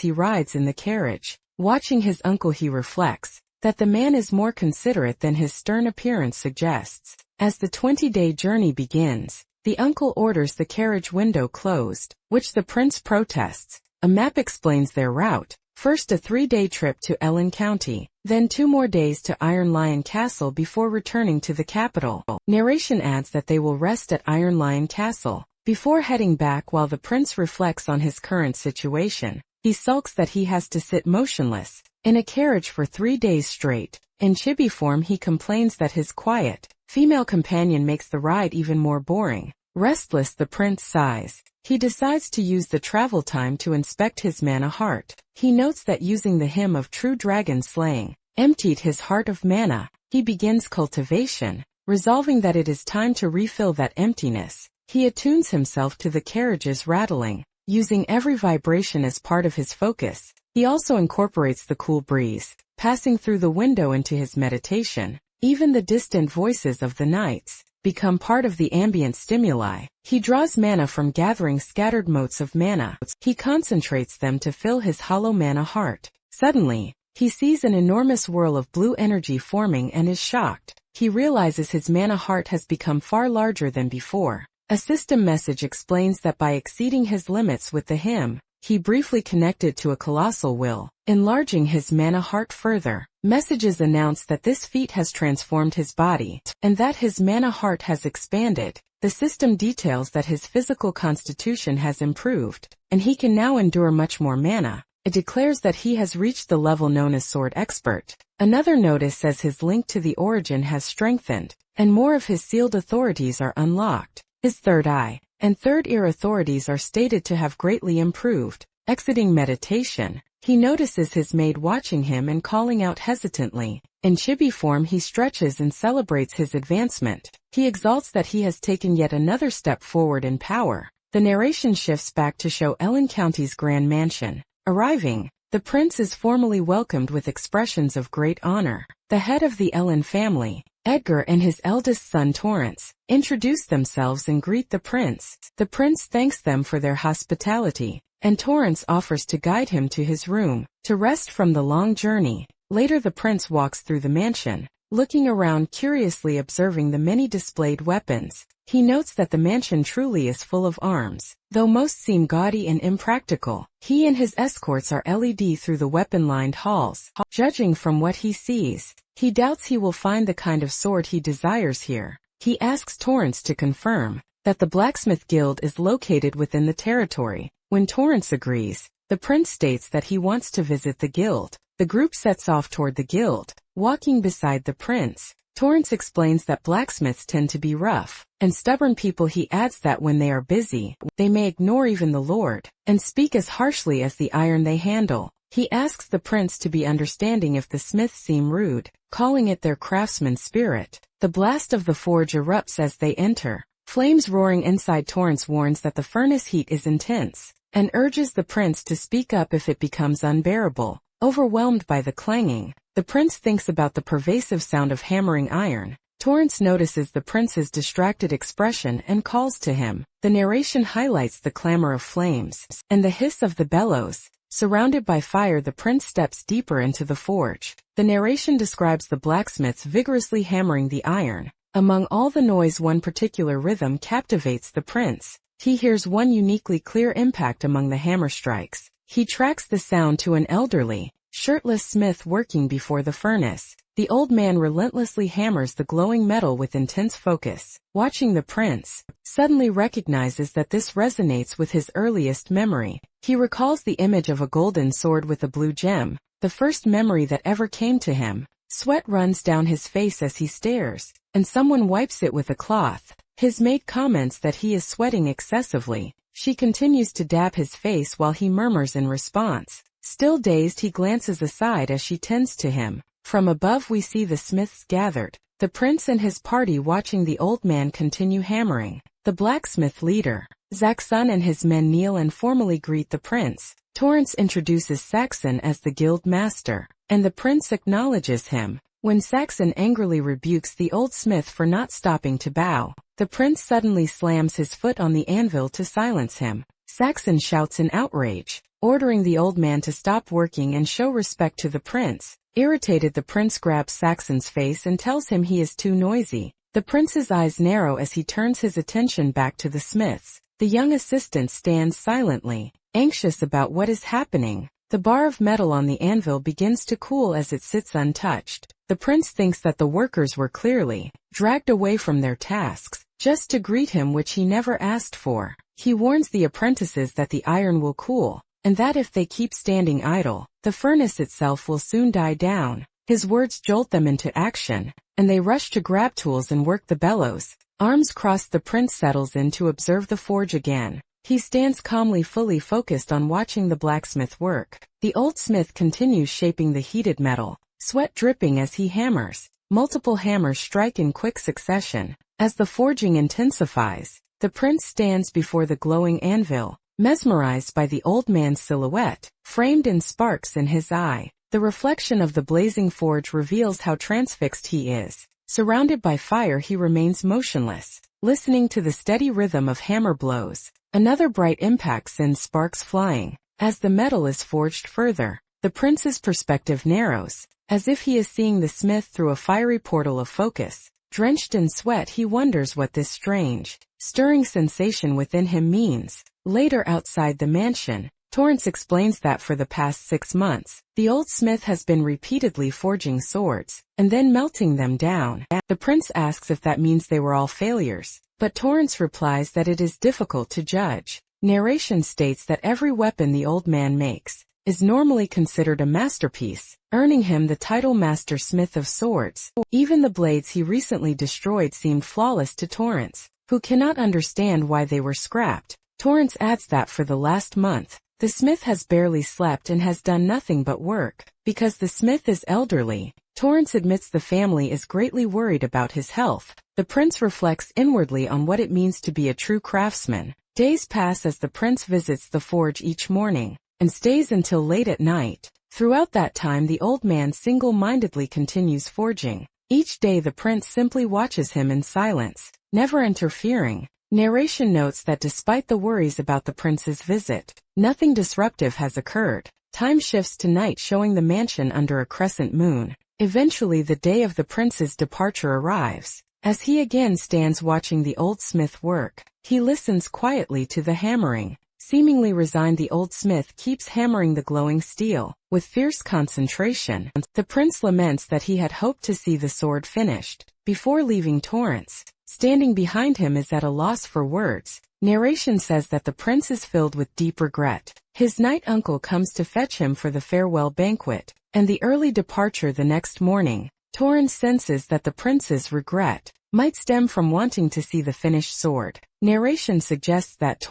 he rides in the carriage. Watching his uncle, he reflects that the man is more considerate than his stern appearance suggests. As the 20-day journey begins, the uncle orders the carriage window closed, which the prince protests. A map explains their route. First a 3-day trip to Ellen County, then 2 more days to Iron Lion Castle before returning to the capital. Narration adds that they will rest at Iron Lion Castle before heading back. While the prince reflects on his current situation, he sulks that he has to sit motionless in a carriage for 3 days straight. In chibi form, he complains that his quiet female companion makes the ride even more boring. Restless, the prince sighs. He decides to use the travel time to inspect his mana heart. He notes that using the hymn of true dragon slaying emptied his heart of mana. He begins cultivation, resolving that it is time to refill that emptiness. He attunes himself to the carriage's rattling, using every vibration as part of his focus. He also incorporates the cool breeze passing through the window into his meditation. Even the distant voices of the knights become part of the ambient stimuli. He draws mana from gathering scattered motes of mana. He concentrates them to fill his hollow mana heart. Suddenly, he sees an enormous whirl of blue energy forming and is shocked. He realizes his mana heart has become far larger than before. A system message explains that by exceeding his limits with the hymn, he briefly connected to a colossal will, enlarging his mana heart further. Messages announce that this feat has transformed his body, and that his mana heart has expanded. The system details that his physical constitution has improved, and he can now endure much more mana. It declares that he has reached the level known as Sword Expert. Another notice says his link to the origin has strengthened, and more of his sealed authorities are unlocked. His third eye and third ear authorities are stated to have greatly improved. Exiting meditation, he notices his maid watching him and calling out hesitantly. In chibi form, he stretches and celebrates his advancement. He exalts that he has taken yet another step forward in power. The narration shifts back to show Ellen County's grand mansion. Arriving, the prince is formally welcomed with expressions of great honor. The head of the Ellen family, Edgar, and his eldest son Torrance introduce themselves and greet the prince. The prince thanks them for their hospitality, and Torrance offers to guide him to his room to rest from the long journey. Later, the prince walks through the mansion, looking around curiously observing the many displayed weapons. He notes that the mansion truly is full of arms. Though most seem gaudy and impractical, he and his escorts are led through the weapon-lined halls. Judging from what he sees, he doubts he will find the kind of sword he desires here. He asks Torrance to confirm that the blacksmith guild is located within the territory. When Torrance agrees, the prince states that he wants to visit the guild. The group sets off toward the guild, walking beside the prince. Torrance explains that blacksmiths tend to be rough and stubborn people. He adds that when they are busy, they may ignore even the lord and speak as harshly as the iron they handle. He asks the prince to be understanding if the smiths seem rude, calling it their craftsman spirit. The blast of the forge erupts as they enter, flames roaring inside. Torrance warns that the furnace heat is intense and urges the prince to speak up if it becomes unbearable. Overwhelmed by the clanging, the prince thinks about the pervasive sound of hammering iron. Torrance notices the prince's distracted expression and calls to him. The narration highlights the clamor of flames and the hiss of the bellows. Surrounded by fire, the prince steps deeper into the forge. The narration describes the blacksmiths vigorously hammering the iron. Among all the noise, one particular rhythm captivates the prince. He hears one uniquely clear impact among the hammer strikes. He tracks the sound to an elderly, shirtless smith working before the furnace. The old man relentlessly hammers the glowing metal with intense focus. Watching, the prince suddenly recognizes that this resonates with his earliest memory. He recalls the image of a golden sword with a blue gem, the first memory that ever came to him. Sweat runs down his face as he stares, and someone wipes it with a cloth. His mate comments that he is sweating excessively. She continues to dab his face while he murmurs in response. Still dazed, he glances aside as she tends to him. From above we see the smiths gathered, the prince and his party watching the old man continue hammering. The blacksmith leader, Saxon, and his men kneel and formally greet the prince. Torrance introduces Saxon as the guild master, and the prince acknowledges him. When Saxon angrily rebukes the old smith for not stopping to bow, the prince suddenly slams his foot on the anvil to silence him. Saxon shouts in outrage, ordering the old man to stop working and show respect to the prince. Irritated, the prince grabs Saxon's face and tells him he is too noisy. The prince's eyes narrow as he turns his attention back to the smiths. The young assistant stands silently, anxious about what is happening. The bar of metal on the anvil begins to cool as it sits untouched. The prince thinks that the workers were clearly dragged away from their tasks, just to greet him, which he never asked for. He warns the apprentices that the iron will cool, and that if they keep standing idle, the furnace itself will soon die down. His words jolt them into action, and they rush to grab tools and work the bellows. Arms crossed, the prince settles in to observe the forge again. He stands calmly, fully focused on watching the blacksmith work. The old smith continues shaping the heated metal, sweat dripping as he hammers. Multiple hammers strike in quick succession. As the forging intensifies, the prince stands before the glowing anvil, mesmerized by the old man's silhouette, framed in sparks in his eye. The reflection of the blazing forge reveals how transfixed he is. Surrounded by fire, he remains motionless, listening to the steady rhythm of hammer blows. Another bright impact sends sparks flying. As the metal is forged further, the prince's perspective narrows, as if he is seeing the smith through a fiery portal of focus. Drenched in sweat, he wonders what this strange, stirring sensation within him means. Later, outside the mansion, Torrance explains that for the past 6 months, the old smith has been repeatedly forging swords, and then melting them down. The prince asks if that means they were all failures, but Torrance replies that it is difficult to judge. Narration states that every weapon the old man makes is normally considered a masterpiece, earning him the title Master Smith of Swords. Even the blades he recently destroyed seemed flawless to Torrance, who cannot understand why they were scrapped. Torrance adds that for the last month, the smith has barely slept and has done nothing but work. Because the smith is elderly, Torrance admits the family is greatly worried about his health. The prince reflects inwardly on what it means to be a true craftsman. Days pass as the prince visits the forge each morning, and stays until late at night. Throughout that time, the old man single-mindedly continues forging. Each day the prince simply watches him in silence, never interfering. Narration notes that despite the worries about the prince's visit, nothing disruptive has occurred. Time shifts to night, showing the mansion under a crescent moon. Eventually the day of the prince's departure arrives. As he again stands watching the old smith work, he listens quietly to the hammering. Seemingly resigned, the old smith keeps hammering the glowing steel, with fierce concentration. The prince laments that he had hoped to see the sword finished before leaving Torrance. Standing behind him is at a loss for words. Narration says that the prince is filled with deep regret. His knight uncle comes to fetch him for the farewell banquet, and the early departure the next morning. Torrance senses that the prince's regret might stem from wanting to see the finished sword. Narration suggests that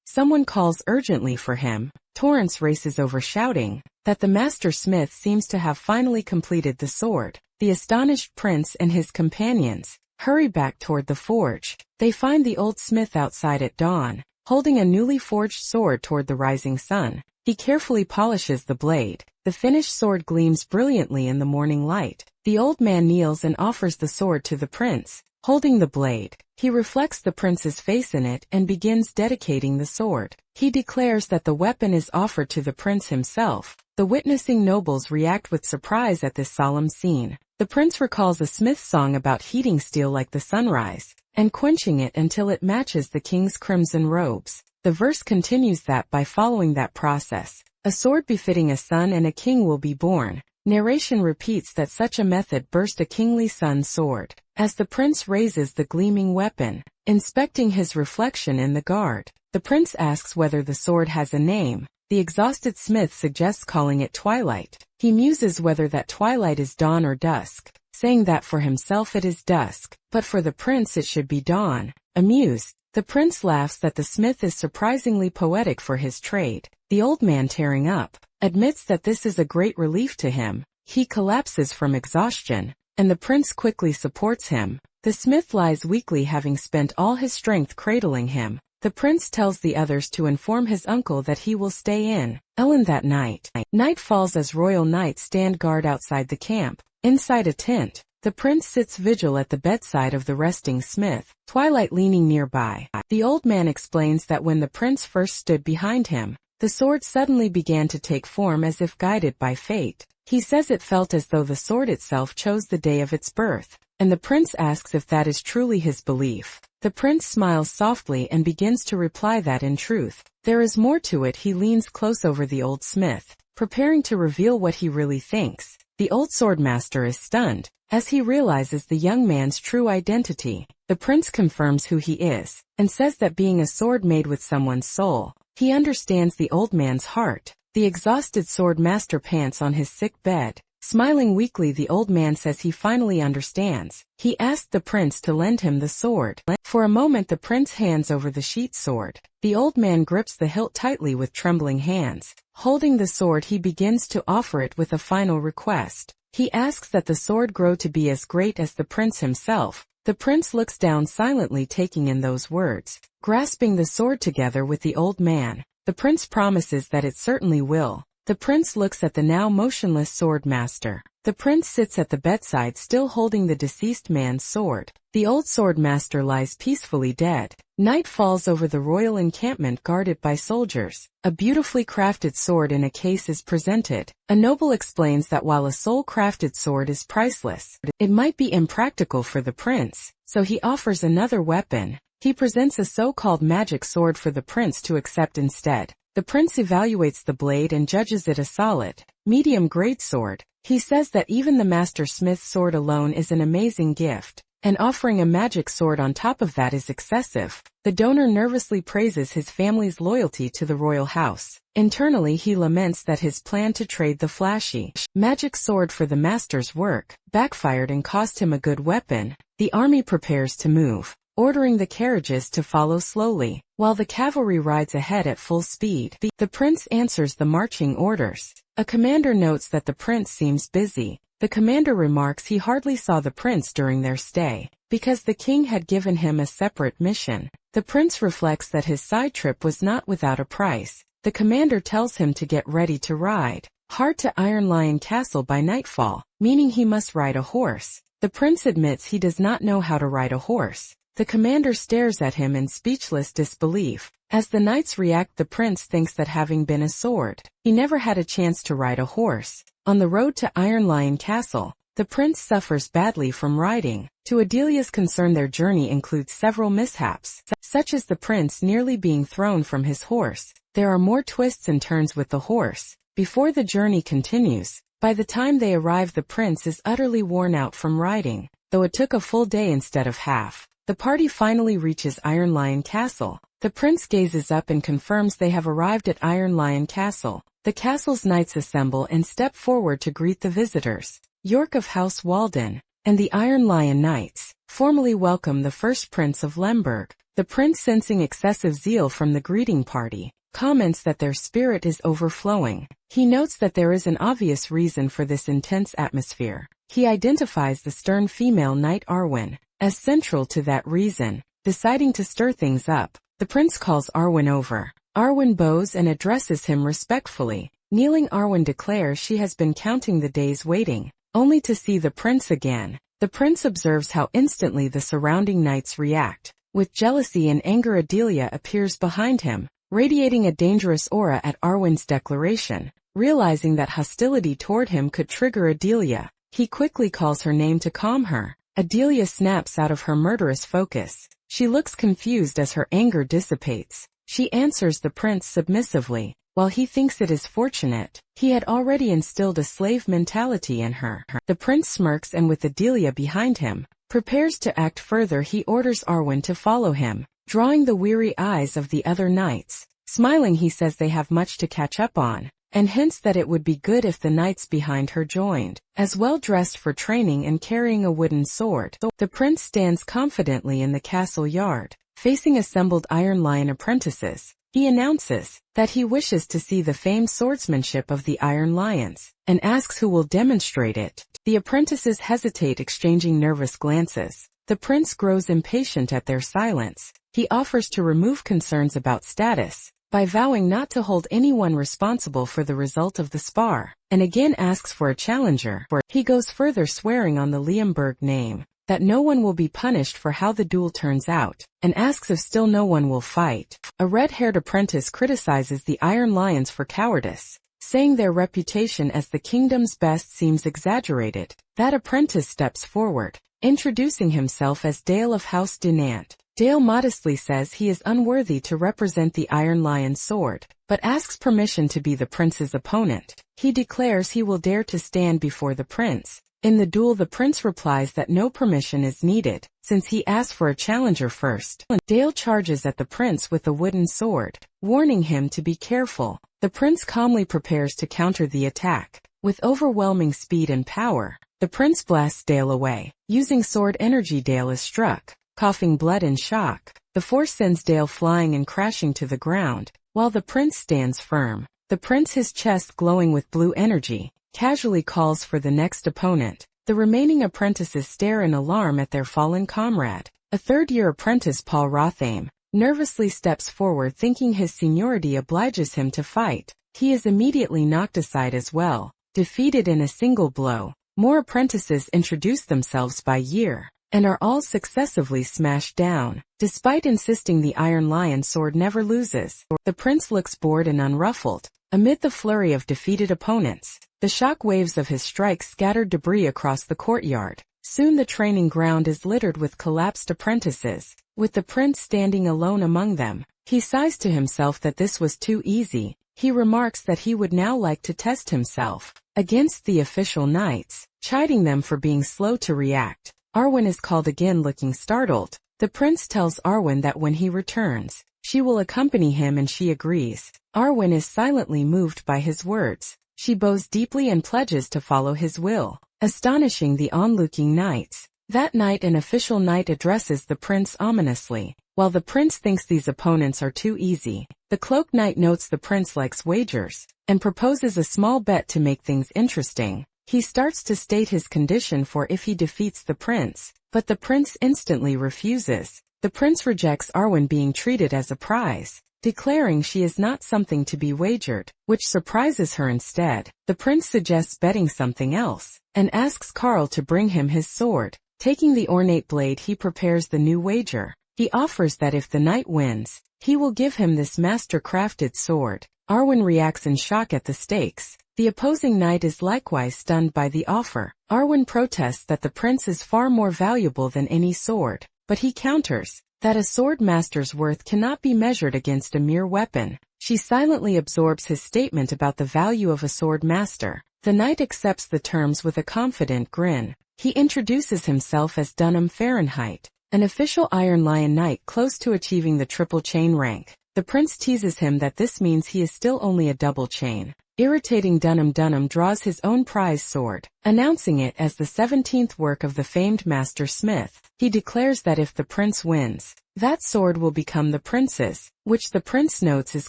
someone calls urgently for him. Torrance races over, shouting that the master smith seems to have finally completed the sword. The astonished prince and his companions hurry back toward the forge. They find the old smith outside at dawn, holding a newly forged sword toward the rising sun. He carefully polishes the blade. The finished sword gleams brilliantly in the morning light. The old man kneels and offers the sword to the prince. Holding the blade, he reflects the prince's face in it and begins dedicating the sword. He declares that the weapon is offered to the prince himself. The witnessing nobles react with surprise at this solemn scene. The prince recalls a smith's song about heating steel like the sunrise, and quenching it until it matches the king's crimson robes. The verse continues that by following that process, a sword befitting a son and a king will be born. Narration repeats that such a method burst a kingly son's sword. As the prince raises the gleaming weapon, inspecting his reflection in the guard, the prince asks whether the sword has a name. The exhausted smith suggests calling it Twilight. He muses whether that twilight is dawn or dusk, saying that for himself it is dusk, but for the prince it should be dawn. Amused, the prince laughs that the smith is surprisingly poetic for his trade. The old man, tearing up, admits that this is a great relief to him. He collapses from exhaustion, and the prince quickly supports him. The smith lies weakly, having spent all his strength cradling him. The prince tells the others to inform his uncle that he will stay in Ellen that night. Night falls as royal knights stand guard outside the camp. Inside a tent, the prince sits vigil at the bedside of the resting smith, Twilight leaning nearby. The old man explains that when the prince first stood behind him, the sword suddenly began to take form as if guided by fate. He says it felt as though the sword itself chose the day of its birth, and the prince asks if that is truly his belief. The prince smiles softly and begins to reply that in truth, there is more to it. He leans close over the old smith, preparing to reveal what he really thinks. The old swordmaster is stunned, as he realizes the young man's true identity. The prince confirms who he is, and says that being a sword made with someone's soul, he understands the old man's heart. The exhausted sword master pants on his sick bed. Smiling weakly, the old man says he finally understands. He asked the prince to lend him the sword. For a moment the prince hands over the sheath sword. The old man grips the hilt tightly with trembling hands. Holding the sword, he begins to offer it with a final request. He asks that the sword grow to be as great as the prince himself. The prince looks down silently, taking in those words. Grasping the sword together with the old man, the prince promises that it certainly will. The prince looks at the now motionless sword master. The prince sits at the bedside, still holding the deceased man's sword. The old sword master lies peacefully dead. Night falls over the royal encampment guarded by soldiers. A beautifully crafted sword in a case is presented. A noble explains that while a soul-crafted sword is priceless, it might be impractical for the prince, so he offers another weapon. He presents a so-called magic sword for the prince to accept instead. The prince evaluates the blade and judges it a solid, medium-grade sword. He says that even the master smith's sword alone is an amazing gift, and offering a magic sword on top of that is excessive. The donor nervously praises his family's loyalty to the royal house. Internally, he laments that his plan to trade the flashy magic sword for the master's work backfired and cost him a good weapon. The army prepares to move, ordering the carriages to follow slowly, while the cavalry rides ahead at full speed. The prince answers the marching orders. A commander notes that the prince seems busy. The commander remarks he hardly saw the prince during their stay, because the king had given him a separate mission. The prince reflects that his side trip was not without a price. The commander tells him to get ready to ride hard to Iron Lion Castle by nightfall, meaning he must ride a horse. The prince admits he does not know how to ride a horse. The commander stares at him in speechless disbelief. As the knights react, the prince thinks that having been a sword, he never had a chance to ride a horse. On the road to Iron Lion Castle, the prince suffers badly from riding. To Adelia's concern, their journey includes several mishaps, such as the prince nearly being thrown from his horse. There are more twists and turns with the horse. Before the journey continues, by the time they arrive, the prince is utterly worn out from riding, though it took a full day instead of half. The party finally reaches Iron Lion Castle. The prince gazes up and confirms they have arrived at Iron Lion Castle. The castle's knights assemble and step forward to greet the visitors. York of House Walden and the Iron Lion Knights formally welcome the first prince of Lemberg. The prince, sensing excessive zeal from the greeting party, comments that their spirit is overflowing. He notes that there is an obvious reason for this intense atmosphere. He identifies the stern female knight Arwen as central to that reason. Deciding to stir things up, the prince calls Arwen over. Arwen bows and addresses him respectfully. Kneeling, Arwen declares she has been counting the days waiting, only to see the prince again. The prince observes how instantly the surrounding knights react. With jealousy and anger, Adelia appears behind him, radiating a dangerous aura at Arwen's declaration. Realizing that hostility toward him could trigger Adelia, he quickly calls her name to calm her. Adelia snaps out of her murderous focus. She looks confused as her anger dissipates. She answers the prince submissively. While he thinks it is fortunate, he had already instilled a slave mentality in her. The prince smirks and, with Adelia behind him, prepares to act further. He orders Arwen to follow him, drawing the weary eyes of the other knights. Smiling, he says they have much to catch up on, and hints that it would be good if the knights behind her joined, as well dressed for training and carrying a wooden sword. The prince stands confidently in the castle yard, facing assembled Iron Lion apprentices. He announces that he wishes to see the famed swordsmanship of the Iron Lions, and asks who will demonstrate it. The apprentices hesitate, exchanging nervous glances. The prince grows impatient at their silence. He offers to remove concerns about status by vowing not to hold anyone responsible for the result of the spar, and again asks for a challenger. He goes further, swearing on the Liamberg name that no one will be punished for how the duel turns out, and asks if still no one will fight. A red-haired apprentice criticizes the Iron Lions for cowardice, saying their reputation as the kingdom's best seems exaggerated. That apprentice steps forward, introducing himself as Dale of House Dinant. Dale modestly says he is unworthy to represent the Iron Lion's sword, but asks permission to be the prince's opponent. He declares he will dare to stand before the prince. In the duel, the prince replies that no permission is needed, since he asked for a challenger first. Dale charges at the prince with a wooden sword, warning him to be careful. The prince calmly prepares to counter the attack. With overwhelming speed and power, the prince blasts Dale away. Using sword energy, Dale is struck, coughing blood in shock. The force sends Dale flying and crashing to the ground, while the prince stands firm. The prince, his chest glowing with blue energy, casually calls for the next opponent. The remaining apprentices stare in alarm at their fallen comrade. A third-year apprentice, Paul Rothame, nervously steps forward, thinking his seniority obliges him to fight. He is immediately knocked aside as well, defeated in a single blow. More apprentices introduce themselves by year, and are all successively smashed down. Despite insisting the Iron Lion sword never loses, the prince looks bored and unruffled. Amid the flurry of defeated opponents, the shock waves of his strikes scattered debris across the courtyard. Soon the training ground is littered with collapsed apprentices, with the prince standing alone among them. He sighs to himself that this was too easy. He remarks that he would now like to test himself against the official knights, chiding them for being slow to react. Arwen is called again, looking startled. The prince tells Arwen that when he returns, she will accompany him, and she agrees. Arwen is silently moved by his words. She bows deeply and pledges to follow his will, astonishing the onlooking knights. That night, an official knight addresses the prince ominously. While the prince thinks these opponents are too easy, the cloaked knight notes the prince likes wagers, and proposes a small bet to make things interesting. He starts to state his condition for if he defeats the prince, but the prince instantly refuses. The prince rejects Arwen being treated as a prize, declaring she is not something to be wagered, which surprises her instead. The prince suggests betting something else, and asks Karl to bring him his sword. Taking the ornate blade, he prepares the new wager. He offers that if the knight wins, he will give him this master-crafted sword. Arwen reacts in shock at the stakes. The opposing knight is likewise stunned by the offer. Arwen protests that the prince is far more valuable than any sword, but he counters that a sword master's worth cannot be measured against a mere weapon. She silently absorbs his statement about the value of a sword master. The knight accepts the terms with a confident grin. He introduces himself as Dunham Fahrenheit, an official Iron Lion knight close to achieving the triple chain rank. The prince teases him that this means he is still only a double chain. Irritating Dunham draws his own prize sword, announcing it as the 17th work of the famed master smith. He declares that if the prince wins, that sword will become the prince's, which the prince notes is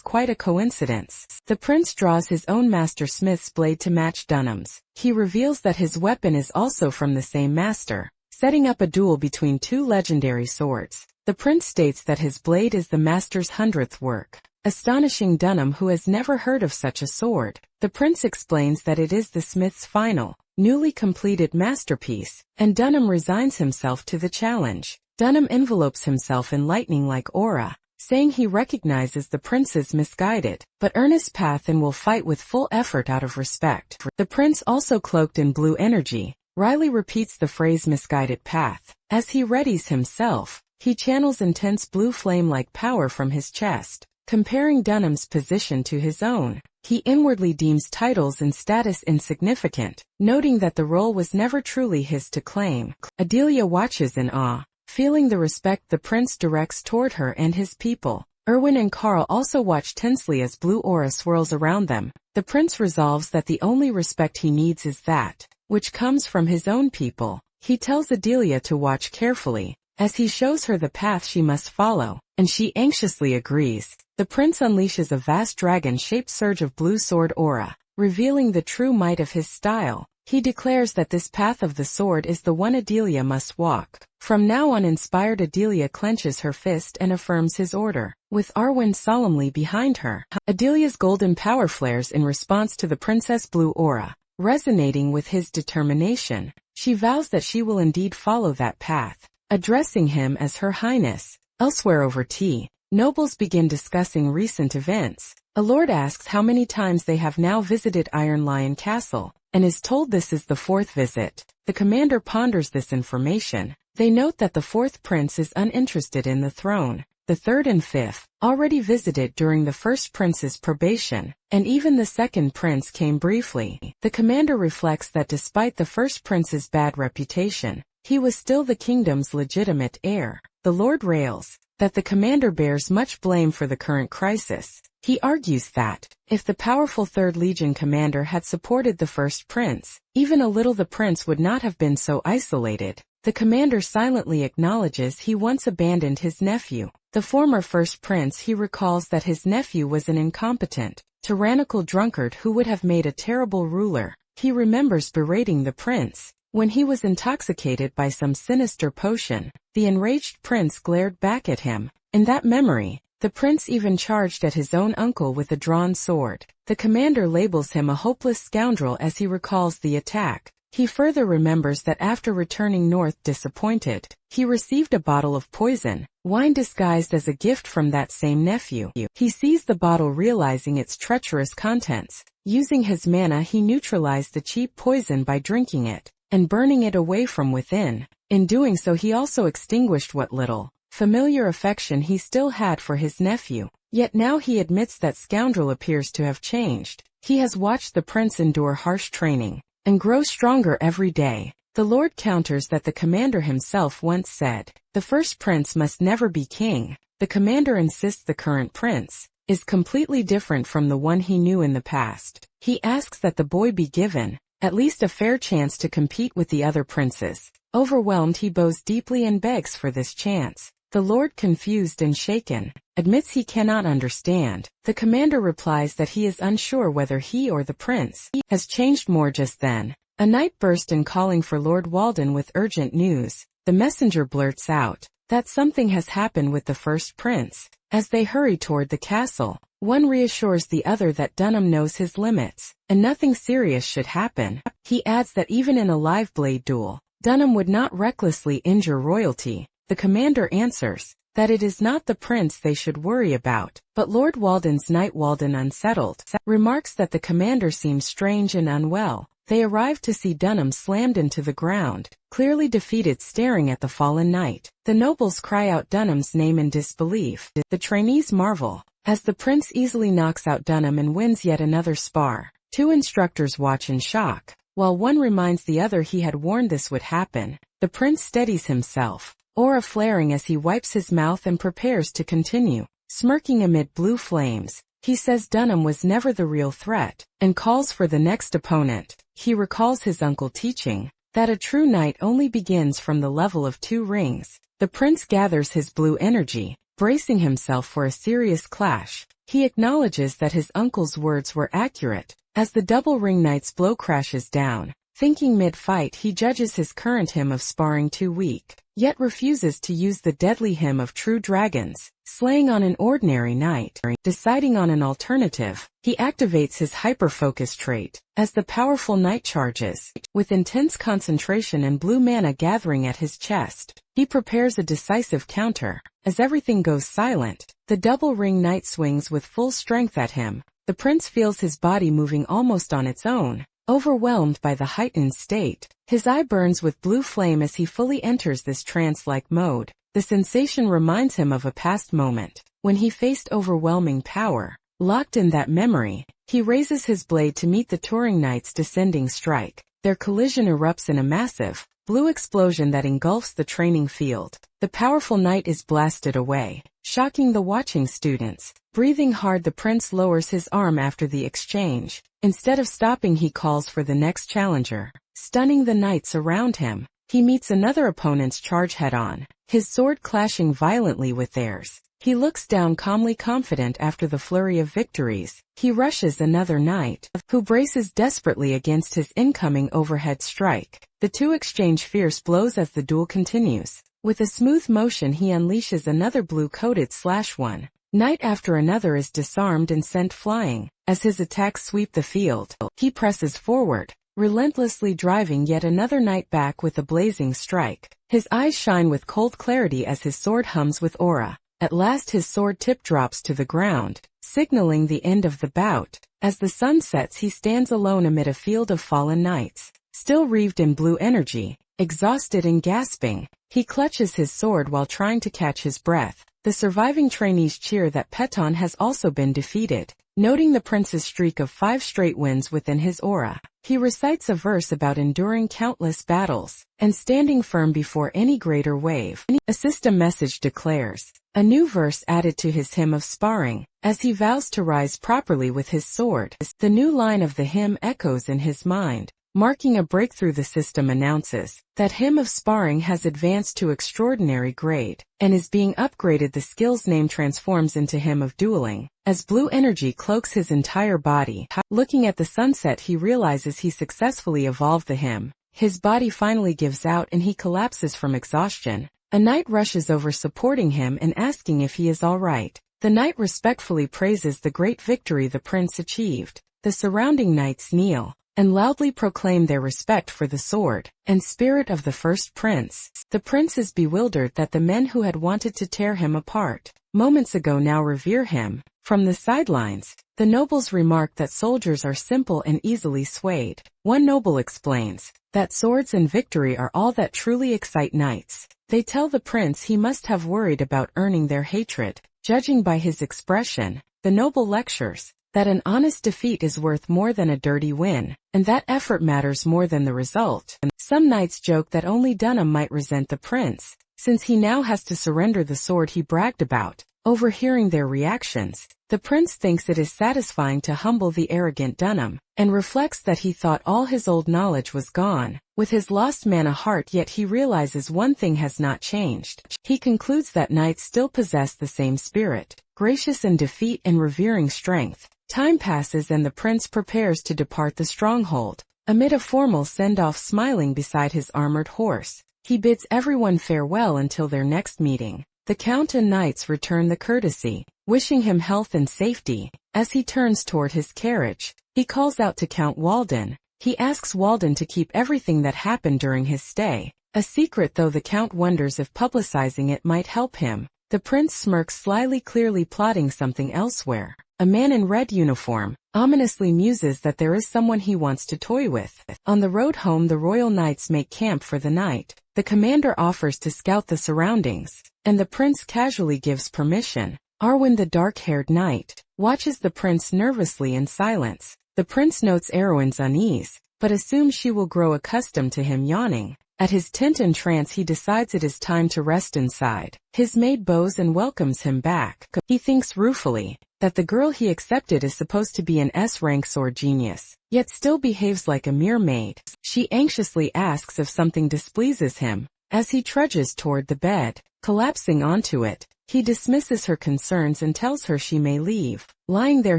quite a coincidence. The prince draws his own master smith's blade to match Dunham's. He reveals that his weapon is also from the same master, setting up a duel between two legendary swords. The prince states that his blade is the master's 100th work, astonishing Dunham, who has never heard of such a sword. The prince explains that it is the smith's final, newly completed masterpiece, and Dunham resigns himself to the challenge. Dunham envelopes himself in lightning-like aura, saying he recognizes the prince's misguided but earnest path and will fight with full effort out of respect. The prince, also cloaked in blue energy, Riley repeats the phrase misguided path. As he readies himself, he channels intense blue flame-like power from his chest. Comparing Dunham's position to his own, he inwardly deems titles and status insignificant, noting that the role was never truly his to claim. Adelia watches in awe, feeling the respect the prince directs toward her and his people. Erwin and Carl also watch tensely as blue aura swirls around them. The prince resolves that the only respect he needs is that which comes from his own people. He tells Adelia to watch carefully, as he shows her the path she must follow, and she anxiously agrees. The prince unleashes a vast dragon-shaped surge of blue sword aura, revealing the true might of his style. He declares that this path of the sword is the one Adelia must walk. From now on, inspired Adelia clenches her fist and affirms his order, with Arwen solemnly behind her. Adelia's golden power flares in response to the princess' blue aura, resonating with his determination. She vows that she will indeed follow that path, addressing him as Her Highness. Elsewhere over tea, nobles begin discussing recent events. A lord asks how many times they have now visited Iron Lion Castle, and is told this is the 4th visit. The commander ponders this information. They note that the 4th prince is uninterested in the throne. The 3rd and 5th, already visited during the 1st prince's probation, and even the 2nd prince came briefly. The commander reflects that despite the 1st prince's bad reputation, he was still the kingdom's legitimate heir. The lord rails that the commander bears much blame for the current crisis. He argues that, if the powerful 3rd Legion commander had supported the 1st prince, even a little, the prince would not have been so isolated. The commander silently acknowledges he once abandoned his nephew. The former 1st prince, he recalls that his nephew was an incompetent, tyrannical drunkard who would have made a terrible ruler. He remembers berating the prince when he was intoxicated by some sinister potion. The enraged prince glared back at him. In that memory, the prince even charged at his own uncle with a drawn sword. The commander labels him a hopeless scoundrel as he recalls the attack. He further remembers that after returning north disappointed, he received a bottle of poison, wine disguised as a gift from that same nephew. He seized the bottle, realizing its treacherous contents. Using his mana, he neutralized the cheap poison by drinking it and burning it away from within. In doing so, he also extinguished what little familiar affection he still had for his nephew. Yet now he admits that scoundrel appears to have changed. He has watched the prince endure harsh training and grow stronger every day. The lord counters that the commander himself once said, "The 1st prince must never be king." The commander insists the current prince is completely different from the one he knew in the past. He asks that the boy be given at least a fair chance to compete with the other princes. Overwhelmed, he bows deeply and begs for this chance. The lord, confused and shaken, admits he cannot understand. The commander replies that he is unsure whether he or the prince has changed more. Just then, a knight burst in, calling for Lord Walden with urgent news. The messenger blurts out that something has happened with the 1st prince. As they hurry toward the castle, one reassures the other that Dunham knows his limits, and nothing serious should happen. He adds that even in a live blade duel, Dunham would not recklessly injure royalty. The commander answers that it is not the prince they should worry about, but Lord Walden's knight. Walden, unsettled, remarks that the commander seems strange and unwell. They arrive to see Dunham slammed into the ground, clearly defeated, staring at the fallen knight. The nobles cry out Dunham's name in disbelief. The trainees marvel, as the prince easily knocks out Dunham and wins yet another spar. Two instructors watch in shock, while one reminds the other he had warned this would happen. The prince steadies himself, aura flaring as he wipes his mouth and prepares to continue. Smirking amid blue flames, he says Dunham was never the real threat, and calls for the next opponent. He recalls his uncle teaching that a true knight only begins from the level of 2 rings. The prince gathers his blue energy, bracing himself for a serious clash. He acknowledges that his uncle's words were accurate, as the double ring knight's blow crashes down. Thinking mid-fight, he judges his current hymn of sparring too weak, yet refuses to use the deadly hymn of true dragons, slaying on an ordinary knight. Deciding on an alternative, he activates his hyper-focus trait, as the powerful knight charges. With intense concentration and blue mana gathering at his chest, he prepares a decisive counter. As everything goes silent, the double ring knight swings with full strength at him. The prince feels his body moving almost on its own. Overwhelmed by the heightened state, his eye burns with blue flame as he fully enters this trance-like mode. The sensation reminds him of a past moment, when he faced overwhelming power. Locked in that memory, he raises his blade to meet the touring knight's descending strike. Their collision erupts in a massive, blue explosion that engulfs the training field. The powerful knight is blasted away, shocking the watching students. Breathing hard, the prince lowers his arm after the exchange. Instead of stopping, he calls for the next challenger. Stunning the knights around him, he meets another opponent's charge head-on, his sword clashing violently with theirs. He looks down calmly confident after the flurry of victories. He rushes another knight, who braces desperately against his incoming overhead strike. The two exchange fierce blows as the duel continues. With a smooth motion, he unleashes another blue-coated /1. Knight after another is disarmed and sent flying. As his attacks sweep the field, he presses forward, relentlessly driving yet another knight back with a blazing strike. His eyes shine with cold clarity as his sword hums with aura. At last his sword tip drops to the ground, signaling the end of the bout. As the sun sets, he stands alone amid a field of fallen knights, still wreathed in blue energy. Exhausted and gasping, he clutches his sword while trying to catch his breath. The surviving trainees cheer that Peton has also been defeated. Noting the prince's streak of 5 straight wins within his aura, he recites a verse about enduring countless battles and standing firm before any greater wave. A system message declares a new verse added to his hymn of sparring, as he vows to rise properly with his sword. The new line of the hymn echoes in his mind, marking a breakthrough. The system announces that hymn of sparring has advanced to extraordinary grade and is being upgraded. The skill's name transforms into hymn of dueling, as blue energy cloaks his entire body. Looking at the sunset, he realizes he successfully evolved the hymn. His body finally gives out and he collapses from exhaustion. A knight rushes over, supporting him and asking if he is all right. The knight respectfully praises the great victory the prince achieved. The surrounding knights kneel and loudly proclaim their respect for the sword and spirit of the first prince. The prince is bewildered that the men who had wanted to tear him apart moments ago now revere him. From the sidelines, the nobles remark that soldiers are simple and easily swayed. One noble explains that swords and victory are all that truly excite knights. They tell the prince he must have worried about earning their hatred. Judging by his expression, the noble lectures that an honest defeat is worth more than a dirty win, and that effort matters more than the result. Some knights joke that only Dunham might resent the prince, since he now has to surrender the sword he bragged about. Overhearing their reactions, the prince thinks it is satisfying to humble the arrogant Dunham, and reflects that he thought all his old knowledge was gone. With his lost mana heart, yet he realizes one thing has not changed. He concludes that knights still possess the same spirit, gracious in defeat and revering strength. Time passes and the prince prepares to depart the stronghold. Amid a formal send-off, smiling beside his armored horse, he bids everyone farewell until their next meeting. The count and knights return the courtesy, wishing him health and safety. As he turns toward his carriage, he calls out to Count Walden. He asks Walden to keep everything that happened during his stay a secret, though the count wonders if publicizing it might help him. The prince smirks slyly, clearly plotting something elsewhere. A man in red uniform ominously muses that there is someone he wants to toy with. On the road home, the royal knights make camp for the night. The commander offers to scout the surroundings, and the prince casually gives permission. Arwen, the dark-haired knight, watches the prince nervously in silence. The prince notes Arwen's unease, but assumes she will grow accustomed to him yawning. At his tent in trance, he decides it is time to rest inside. His maid bows and welcomes him back. He thinks ruefully that the girl he accepted is supposed to be an S-rank sword genius, yet still behaves like a mere maid. She anxiously asks if something displeases him. As he trudges toward the bed, collapsing onto it, he dismisses her concerns and tells her she may leave. Lying there,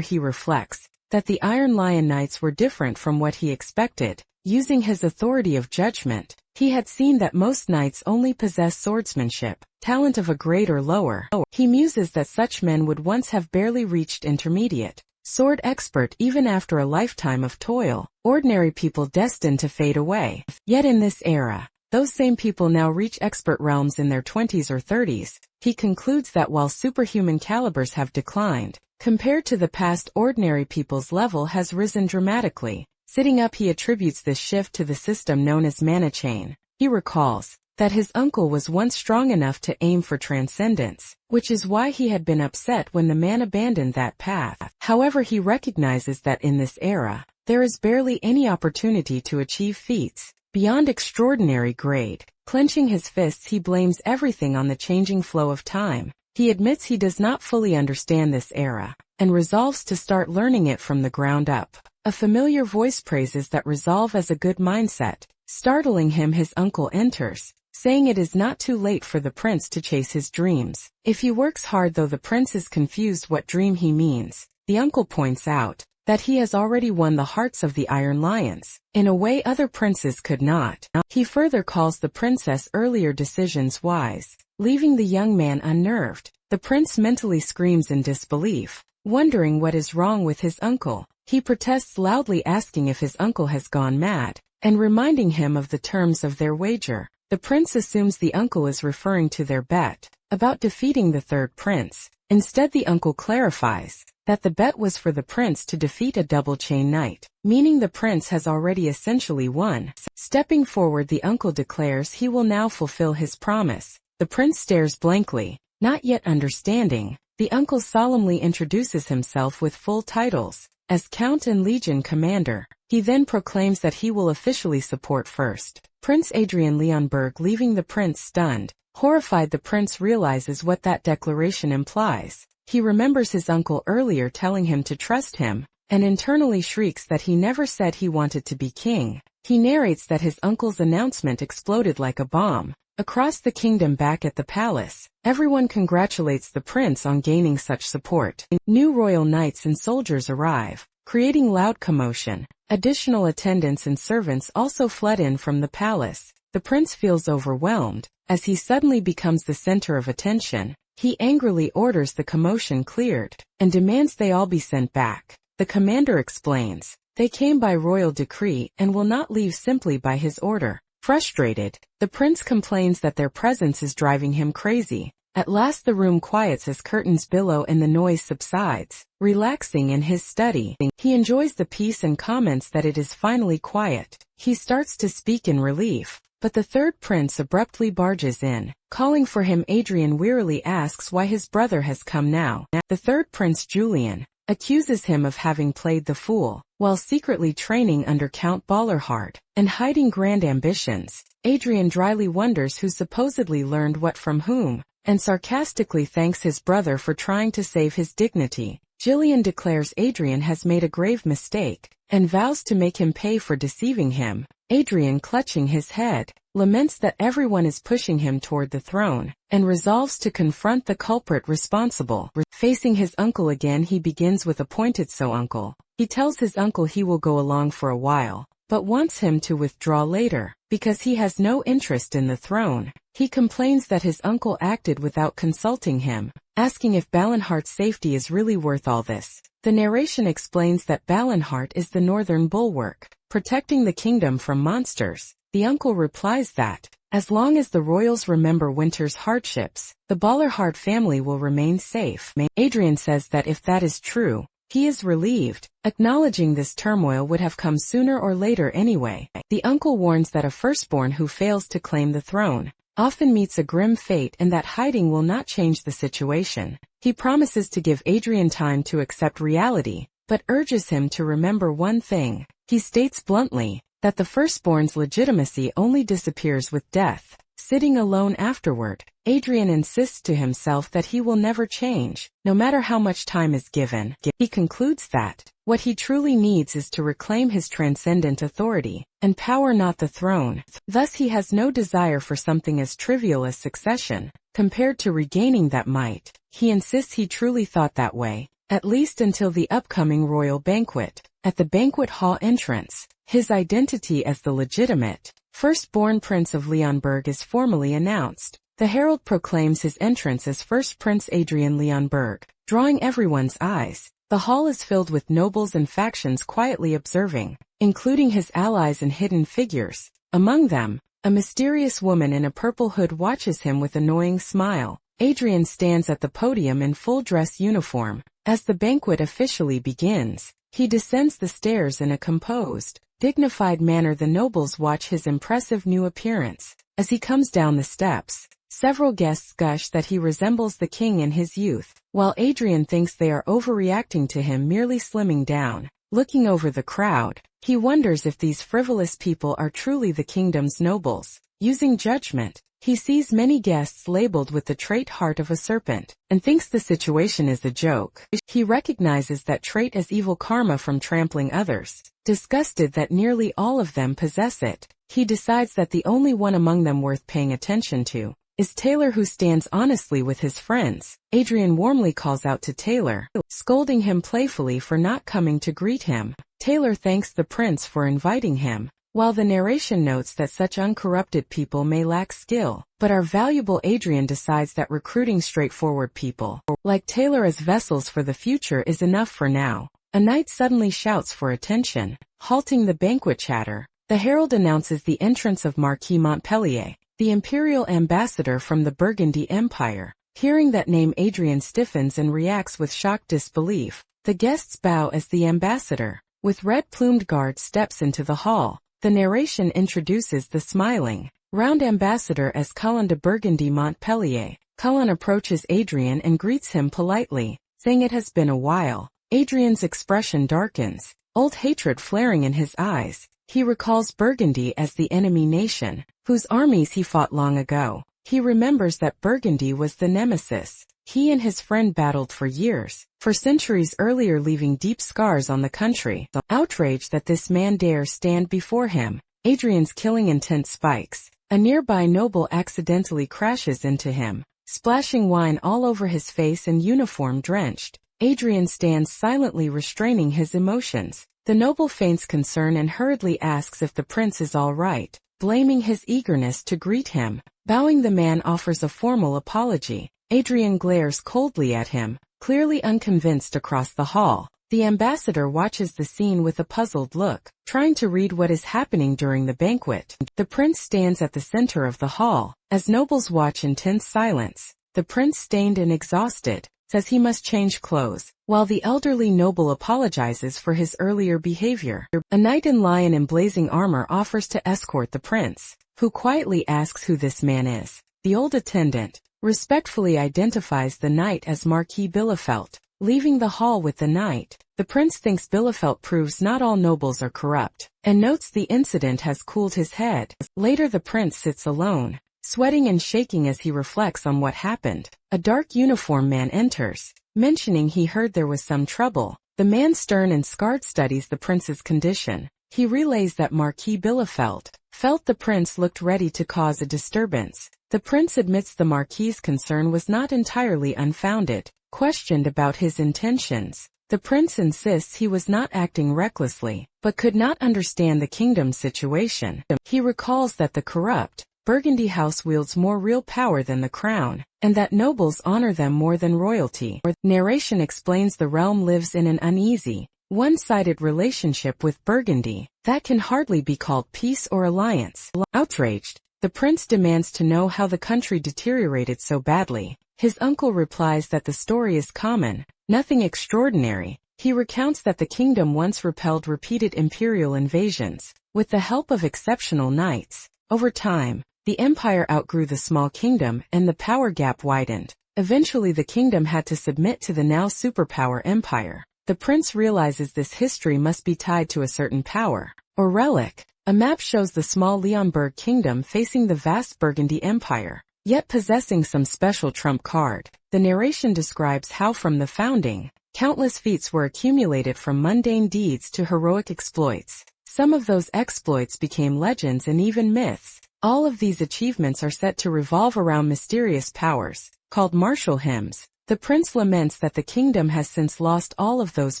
he reflects that the Iron Lion Knights were different from what he expected. Using his authority of judgment, he had seen that most knights only possess swordsmanship, talent of a grade or lower. He muses that such men would once have barely reached intermediate sword expert even after a lifetime of toil, ordinary people destined to fade away. Yet in this era, those same people now reach expert realms in their 20s or 30s. He concludes that while superhuman calibers have declined, compared to the past, ordinary people's level has risen dramatically. Sitting up, he attributes this shift to the system known as mana chain. He recalls that his uncle was once strong enough to aim for transcendence, which is why he had been upset when the man abandoned that path. However, he recognizes that in this era, there is barely any opportunity to achieve feats beyond extraordinary grade. Clenching his fists, he blames everything on the changing flow of time. He admits he does not fully understand this era, and resolves to start learning it from the ground up. A familiar voice praises that resolve as a good mindset. Startling him, his uncle enters, saying it is not too late for the prince to chase his dreams if he works hard. Though the prince is confused what dream he means, the uncle points out that he has already won the hearts of the Iron Lions in a way other princes could not. He further calls the princess' earlier decisions wise, leaving the young man unnerved. The prince mentally screams in disbelief, wondering what is wrong with his uncle. He protests loudly, asking if his uncle has gone mad, and reminding him of the terms of their wager. The prince assumes the uncle is referring to their bet about defeating the third prince. Instead, the uncle clarifies that the bet was for the prince to defeat a double chain knight, meaning the prince has already essentially won. Stepping forward, the uncle declares he will now fulfill his promise. The prince stares blankly, not yet understanding. The uncle solemnly introduces himself with full titles as Count and Legion Commander. He then proclaims that he will officially support first Prince Adrian Leonberg, leaving the prince stunned. Horrified, the prince realizes what that declaration implies. He remembers his uncle earlier telling him to trust him, and internally shrieks that he never said he wanted to be king. He narrates that his uncle's announcement exploded like a bomb across the kingdom. Back at the palace, everyone congratulates the prince on gaining such support. New royal knights and soldiers arrive, creating loud commotion. Additional attendants and servants also flood in from the palace. The prince feels overwhelmed as he suddenly becomes the center of attention. He angrily orders the commotion cleared and demands they all be sent back. The commander explains they came by royal decree and will not leave simply by his order. Frustrated, the prince complains that their presence is driving him crazy. At last the room quiets as curtains billow and the noise subsides. Relaxing in his study, he enjoys the peace and comments that it is finally quiet. He starts to speak in relief, but the third prince abruptly barges in, calling for him. Adrian wearily asks why his brother has come now. The third prince, Julian, accuses him of having played the fool while secretly training under Count Ballerhard and hiding grand ambitions. Adrian dryly wonders who supposedly learned what from whom, and sarcastically thanks his brother for trying to save his dignity. Jillian declares Adrian has made a grave mistake and vows to make him pay for deceiving him. Adrian, clutching his head, laments that everyone is pushing him toward the throne, and resolves to confront the culprit responsible. Facing his uncle again, he begins with a pointed "So uncle." He tells his uncle he will go along for a while, but wants him to withdraw later, because he has no interest in the throne. He complains that his uncle acted without consulting him, asking if Balinhart's safety is really worth all this. The narration explains that Balinhart is the northern bulwark, protecting the kingdom from monsters. The uncle replies that As long as the royals remember winter's hardships, the Ballerhard family will remain safe. Adrian says that if that is true, he is relieved. Acknowledging this turmoil would have come sooner or later anyway. The uncle warns that a firstborn who fails to claim the throne often meets a grim fate and that hiding will not change the situation. He promises to give Adrian time to accept reality, but urges him to remember one thing. He states bluntly that the firstborn's legitimacy only disappears with death. Sitting alone afterward, Adrian insists to himself that he will never change, no matter how much time is given. He concludes that what he truly needs is to reclaim his transcendent authority and power, not the throne. Thus he has no desire for something as trivial as succession, compared to regaining that might. He insists he truly thought that way, at least until the upcoming royal banquet. At the banquet hall entrance, his identity as the legitimate firstborn Prince of Leonberg is formally announced. The herald proclaims his entrance as first Prince Adrian Leonberg, drawing everyone's eyes. The hall is filled with nobles and factions quietly observing, including his allies and hidden figures. Among them, a mysterious woman in a purple hood watches him with annoying smile. Adrian stands at the podium in full dress uniform. As the banquet officially begins, he descends the stairs in a composed, dignified manner. The nobles watch his impressive new appearance. As he comes down the steps, several guests gush that he resembles the king in his youth, while Adrian thinks they are overreacting to him merely slimming down. Looking over the crowd, he wonders if these frivolous people are truly the kingdom's nobles. Using judgment, he sees many guests labeled with the trait heart of a serpent, and thinks the situation is a joke. He recognizes that trait as evil karma from trampling others. Disgusted that nearly all of them possess it, he decides that the only one among them worth paying attention to is Taylor, who stands honestly with his friends. Adrian warmly calls out to Taylor, scolding him playfully for not coming to greet him. Taylor thanks the prince for inviting him, while the narration notes that such uncorrupted people may lack skill, but are valuable. Adrian decides that recruiting straightforward people, like Taylor as vessels for the future, is enough for now. A knight suddenly shouts for attention, halting the banquet chatter. The herald announces the entrance of Marquis Montpellier, the imperial ambassador from the Burgundy Empire. Hearing that name, Adrian stiffens and reacts with shocked disbelief. The guests bow as the ambassador, with red-plumed guards, steps into the hall. The narration introduces the smiling, round ambassador as Cullen de Burgundy Montpellier. Cullen approaches Adrian and greets him politely, saying it has been a while. Adrian's expression darkens, old hatred flaring in his eyes. He recalls Burgundy as the enemy nation, whose armies he fought long ago. He remembers that Burgundy was the nemesis he and his friend battled for years, for centuries earlier, leaving deep scars on the country. Outraged that this man dares stand before him, Adrian's killing intent spikes. A nearby noble accidentally crashes into him, splashing wine all over his face and uniform drenched. Adrian stands silently, restraining his emotions. The noble feigns concern and hurriedly asks if the prince is all right, blaming his eagerness to greet him. Bowing, the man offers a formal apology. Adrian glares coldly at him, clearly unconvinced. Across the hall, the ambassador watches the scene with a puzzled look, trying to read what is happening during the banquet. The prince stands at the center of the hall. As nobles watch in tense silence, the prince, stained and exhausted, says he must change clothes, while the elderly noble apologizes for his earlier behavior. A knight in lion and blazing armor offers to escort the prince, who quietly asks who this man is. The old attendant respectfully identifies the knight as Marquis Bielefeld. Leaving the hall with the knight, the prince thinks Bielefeld proves not all nobles are corrupt, and notes the incident has cooled his head. Later, the prince sits alone, sweating and shaking as he reflects on what happened. A dark uniformed man enters, mentioning he heard there was some trouble. The man, stern and scarred, studies the prince's condition. He relays that Marquis Bielefeld felt the prince looked ready to cause a disturbance. The prince admits the Marquis's concern was not entirely unfounded. Questioned about his intentions, the prince insists he was not acting recklessly, but could not understand the kingdom's situation. He recalls that the corrupt Burgundy house wields more real power than the crown, and that nobles honor them more than royalty. Narration explains the realm lives in an uneasy, one-sided relationship with Burgundy that can hardly be called peace or alliance. Outraged, The prince demands to know how the country deteriorated so badly. His uncle replies that the story is common, nothing extraordinary. He recounts that the kingdom once repelled repeated imperial invasions, with the help of exceptional knights. Over time, the empire outgrew the small kingdom and the power gap widened. Eventually the kingdom had to submit to the now superpower empire. The prince realizes this history must be tied to a certain power, or relic. A map shows the small Leonberg kingdom facing the vast Burgundy Empire, yet possessing some special trump card. The narration describes how from the founding, countless feats were accumulated from mundane deeds to heroic exploits. Some of those exploits became legends and even myths. All of these achievements are set to revolve around mysterious powers, called martial hymns. The prince laments that the kingdom has since lost all of those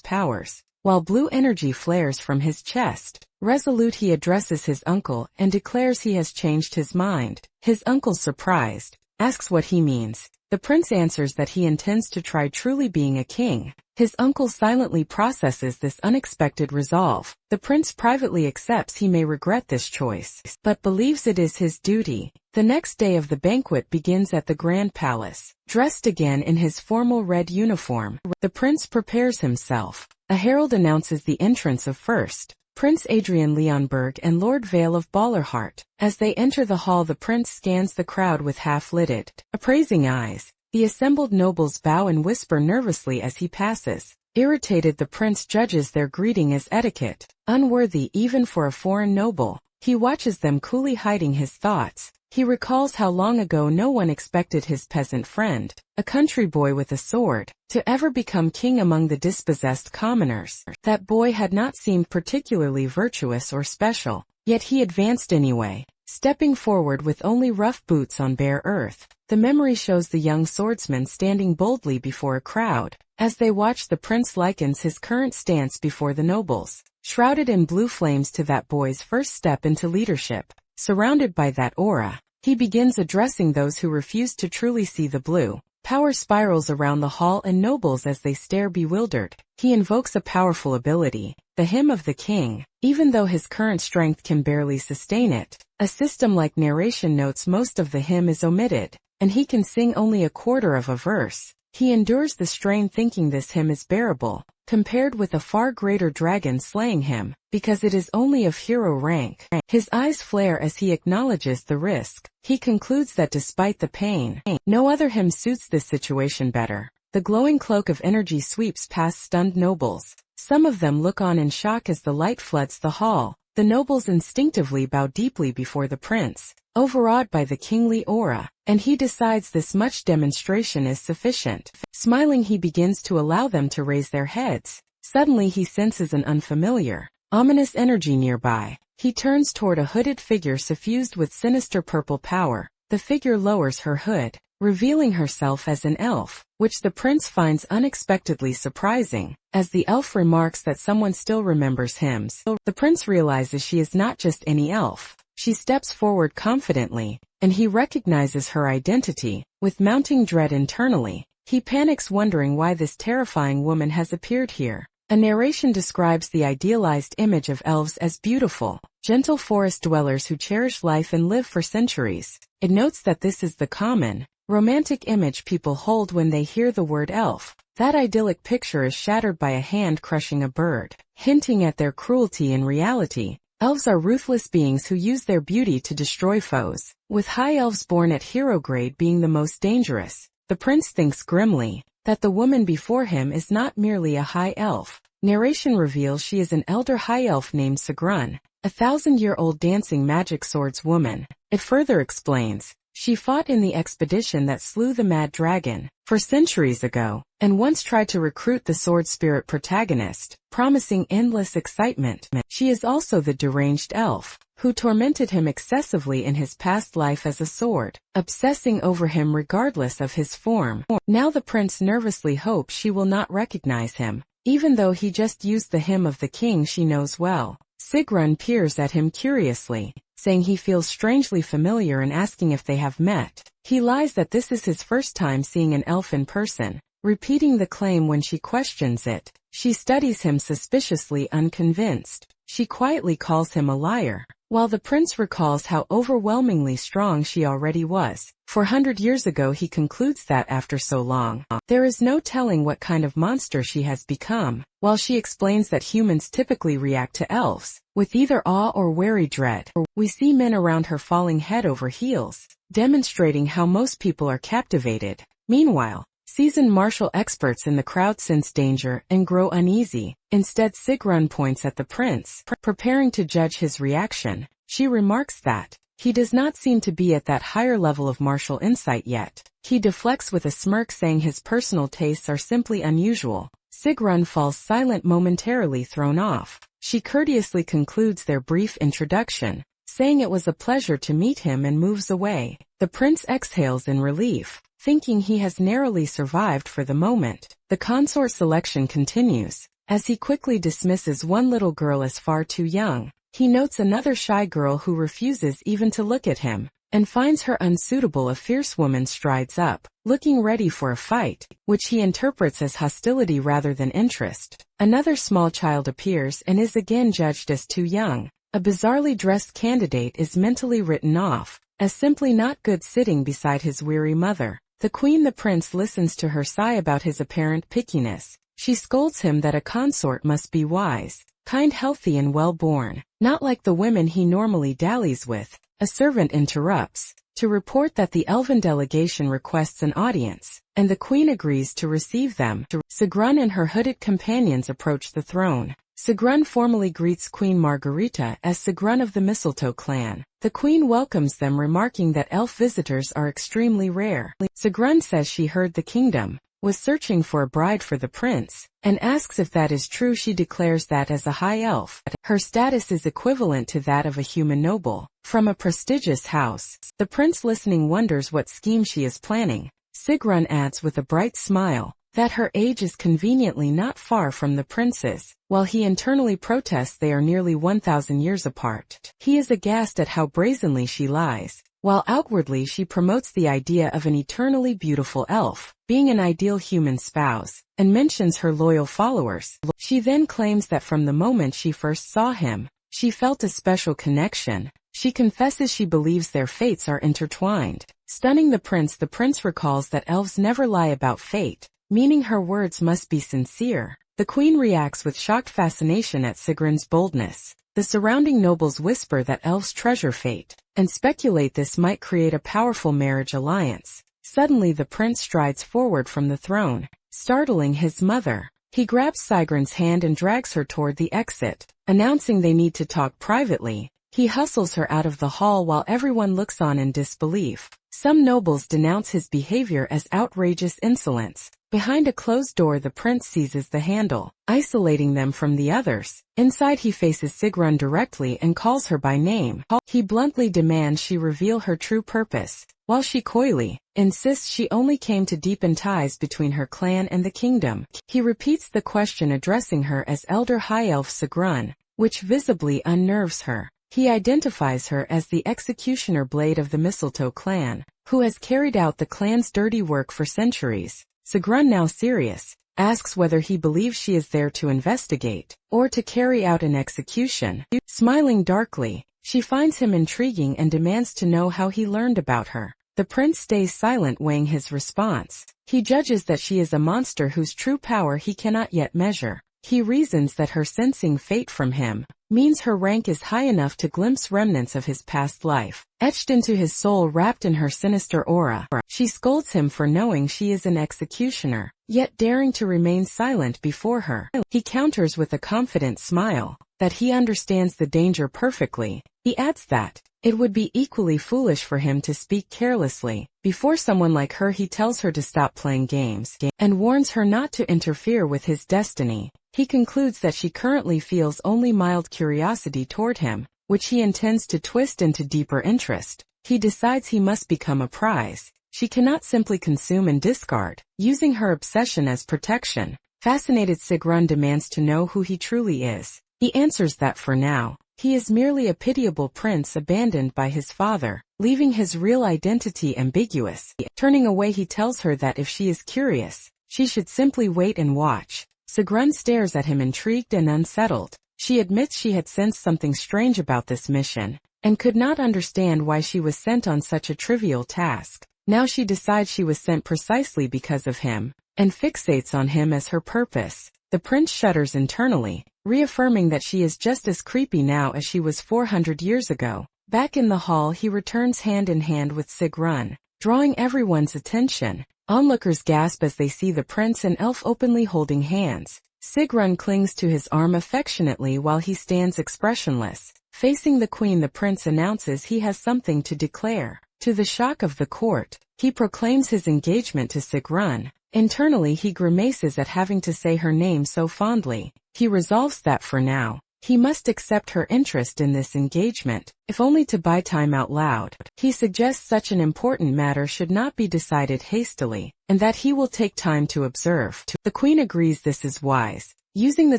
powers. While blue energy flares from his chest, resolute he addresses his uncle and declares he has changed his mind. His uncle, surprised, asks what he means. The prince answers that he intends to try truly being a king. His uncle silently processes this unexpected resolve. The prince privately accepts he may regret this choice, but believes it is his duty. The next day of the banquet begins at the Grand Palace. Dressed again in his formal red uniform, the prince prepares himself. A herald announces the entrance of first Prince Adrian Leonberg and Lord Vale of Ballerhart. As they enter the hall, the prince scans the crowd with half-lidded, appraising eyes. The assembled nobles bow and whisper nervously as he passes. Irritated, the prince judges their greeting as etiquette, unworthy even for a foreign noble. He watches them coolly, hiding his thoughts. He recalls how long ago no one expected his peasant friend, a country boy with a sword, to ever become king among the dispossessed commoners. That boy had not seemed particularly virtuous or special, yet he advanced anyway, stepping forward with only rough boots on bare earth. The memory shows the young swordsman standing boldly before a crowd. As they watch, the prince likens his current stance before the nobles, shrouded in blue flames, to that boy's first step into leadership. Surrounded by that aura, he begins addressing those who refuse to truly see the blue. Power spirals around the hall and nobles as they stare bewildered. He invokes a powerful ability, the hymn of the king, even though his current strength can barely sustain it. A system-like narration notes most of the hymn is omitted, and he can sing only a quarter of a verse. He endures the strain, thinking this hymn is bearable, compared with a far greater dragon slaying him, because it is only of hero rank. His eyes flare as he acknowledges the risk. He concludes that despite the pain, no other hymn suits this situation better. The glowing cloak of energy sweeps past stunned nobles. Some of them look on in shock as the light floods the hall. The nobles instinctively bow deeply before the prince, overawed by the kingly aura, and he decides this much demonstration is sufficient. Smiling, he begins to allow them to raise their heads. Suddenly he senses an unfamiliar, ominous energy nearby. He turns toward a hooded figure suffused with sinister purple power. The figure lowers her hood, revealing herself as an elf, which the prince finds unexpectedly surprising. As the elf remarks that someone still remembers hymns, the prince realizes she is not just any elf. She steps forward confidently, and he recognizes her identity. With mounting dread internally, he panics, wondering why this terrifying woman has appeared here. A narration describes the idealized image of elves as beautiful, gentle forest dwellers who cherish life and live for centuries. It notes that this is the common, romantic image people hold when they hear the word elf. That idyllic picture is shattered by a hand crushing a bird, hinting at their cruelty. In reality, elves are ruthless beings who use their beauty to destroy foes, with high elves born at hero grade being the most dangerous. The prince thinks grimly that the woman before him is not merely a high elf. Narration reveals she is an elder high elf named Sigrun, a 1,000-year-old dancing magic swords woman. It further explains, she fought in the expedition that slew the mad dragon centuries ago, and once tried to recruit the sword spirit protagonist, promising endless excitement. She is also the deranged elf, who tormented him excessively in his past life as a sword, obsessing over him regardless of his form. Now the prince nervously hopes she will not recognize him, even though he just used the hymn of the king she knows well. Sigrun peers at him curiously, saying he feels strangely familiar and asking if they have met. He lies that this is his first time seeing an elf in person, repeating the claim when she questions it. She studies him suspiciously, unconvinced. She quietly calls him a liar. while the prince recalls how overwhelmingly strong she already was. 400 years ago he concludes that after so long, there is no telling what kind of monster she has become, while she explains that humans typically react to elves with either awe or wary dread. We see men around her falling head over heels, demonstrating how most people are captivated. Meanwhile, seasoned martial experts in the crowd sense danger and grow uneasy. Instead, Sigrun points at the prince, preparing to judge his reaction. She remarks that he does not seem to be at that higher level of martial insight yet. He deflects with a smirk, saying his personal tastes are simply unusual. Sigrun falls silent, momentarily thrown off. She courteously concludes their brief introduction, saying it was a pleasure to meet him, and moves away. The prince exhales in relief, thinking he has narrowly survived for the moment. The consort selection continues, as he quickly dismisses one little girl as far too young. He notes another shy girl who refuses even to look at him, and finds her unsuitable. A fierce woman strides up, looking ready for a fight, which he interprets as hostility rather than interest. Another small child appears and is again judged as too young. A bizarrely dressed candidate is mentally written off as simply not good, sitting beside his weary mother. The prince listens to her sigh about his apparent pickiness. She scolds him that a consort must be wise, kind, healthy, and well-born, not like the women he normally dallies with. A servant interrupts to report that the elven delegation requests an audience, and the queen agrees to receive them. Sigrun and her hooded companions approach the throne. Sigrun formally greets Queen Margarita as Sigrun of the Mistletoe clan. The queen welcomes them, remarking that elf visitors are extremely rare. Sigrun says she heard the kingdom was searching for a bride for the prince, and asks if that is true. She declares that as a high elf, her status is equivalent to that of a human noble from a prestigious house. The prince, listening, wonders what scheme she is planning. Sigrun adds with a bright smile that her age is conveniently not far from the prince's, while he internally protests they are nearly 1,000 years apart. He is aghast at how brazenly she lies, while outwardly she promotes the idea of an eternally beautiful elf being an ideal human spouse, and mentions her loyal followers. She then claims that from the moment she first saw him, she felt a special connection. She confesses she believes their fates are intertwined. Stunning the prince recalls that elves never lie about fate, meaning her words must be sincere. The queen reacts with shocked fascination at Sigrun's boldness. The surrounding nobles whisper that elves treasure fate, and speculate this might create a powerful marriage alliance. Suddenly the prince strides forward from the throne, startling his mother. He grabs Sigrun's hand and drags her toward the exit, announcing they need to talk privately. He hustles her out of the hall while everyone looks on in disbelief. Some nobles denounce his behavior as outrageous insolence. Behind a closed door the prince seizes the handle, isolating them from the others. Inside he faces Sigrun directly and calls her by name. He bluntly demands she reveal her true purpose, while she coyly insists she only came to deepen ties between her clan and the kingdom. He repeats the question, addressing her as Elder High Elf Sigrun, which visibly unnerves her. He identifies her as the executioner blade of the Mistletoe clan, who has carried out the clan's dirty work for centuries. Sigrun, now serious, asks whether he believes she is there to investigate, or to carry out an execution. Smiling darkly, she finds him intriguing and demands to know how he learned about her. The prince stays silent, weighing his response. He judges that she is a monster whose true power he cannot yet measure. He reasons that her sensing fate from him means her rank is high enough to glimpse remnants of his past life, etched into his soul, wrapped in her sinister aura. She scolds him for knowing she is an executioner, yet daring to remain silent before her. He counters with a confident smile that he understands the danger perfectly. He adds that it would be equally foolish for him to speak carelessly before someone like her. He tells her to stop playing games and warns her not to interfere with his destiny. He concludes that she currently feels only mild curiosity toward him, which he intends to twist into deeper interest. He decides he must become a prize she cannot simply consume and discard, using her obsession as protection. Fascinated, Sigrun demands to know who he truly is. He answers that for now, he is merely a pitiable prince abandoned by his father, leaving his real identity ambiguous. Turning away, he tells her that if she is curious, she should simply wait and watch. Sigrun stares at him, intrigued and unsettled. She admits she had sensed something strange about this mission, and could not understand why she was sent on such a trivial task. Now she decides she was sent precisely because of him, and fixates on him as her purpose. The prince shudders internally, reaffirming that she is just as creepy now as she was 400 years ago. Back in the hall, he returns hand in hand with Sigrun, drawing everyone's attention. Onlookers gasp as they see the prince and elf openly holding hands. Sigrun clings to his arm affectionately while he stands expressionless. Facing the queen, the prince announces he has something to declare. To the shock of the court, he proclaims his engagement to Sigrun. Internally, he grimaces at having to say her name so fondly. He resolves that for now, he must accept her interest in this engagement, if only to buy time out loud. He suggests such an important matter should not be decided hastily, and that he will take time to observe. The queen agrees this is wise, using the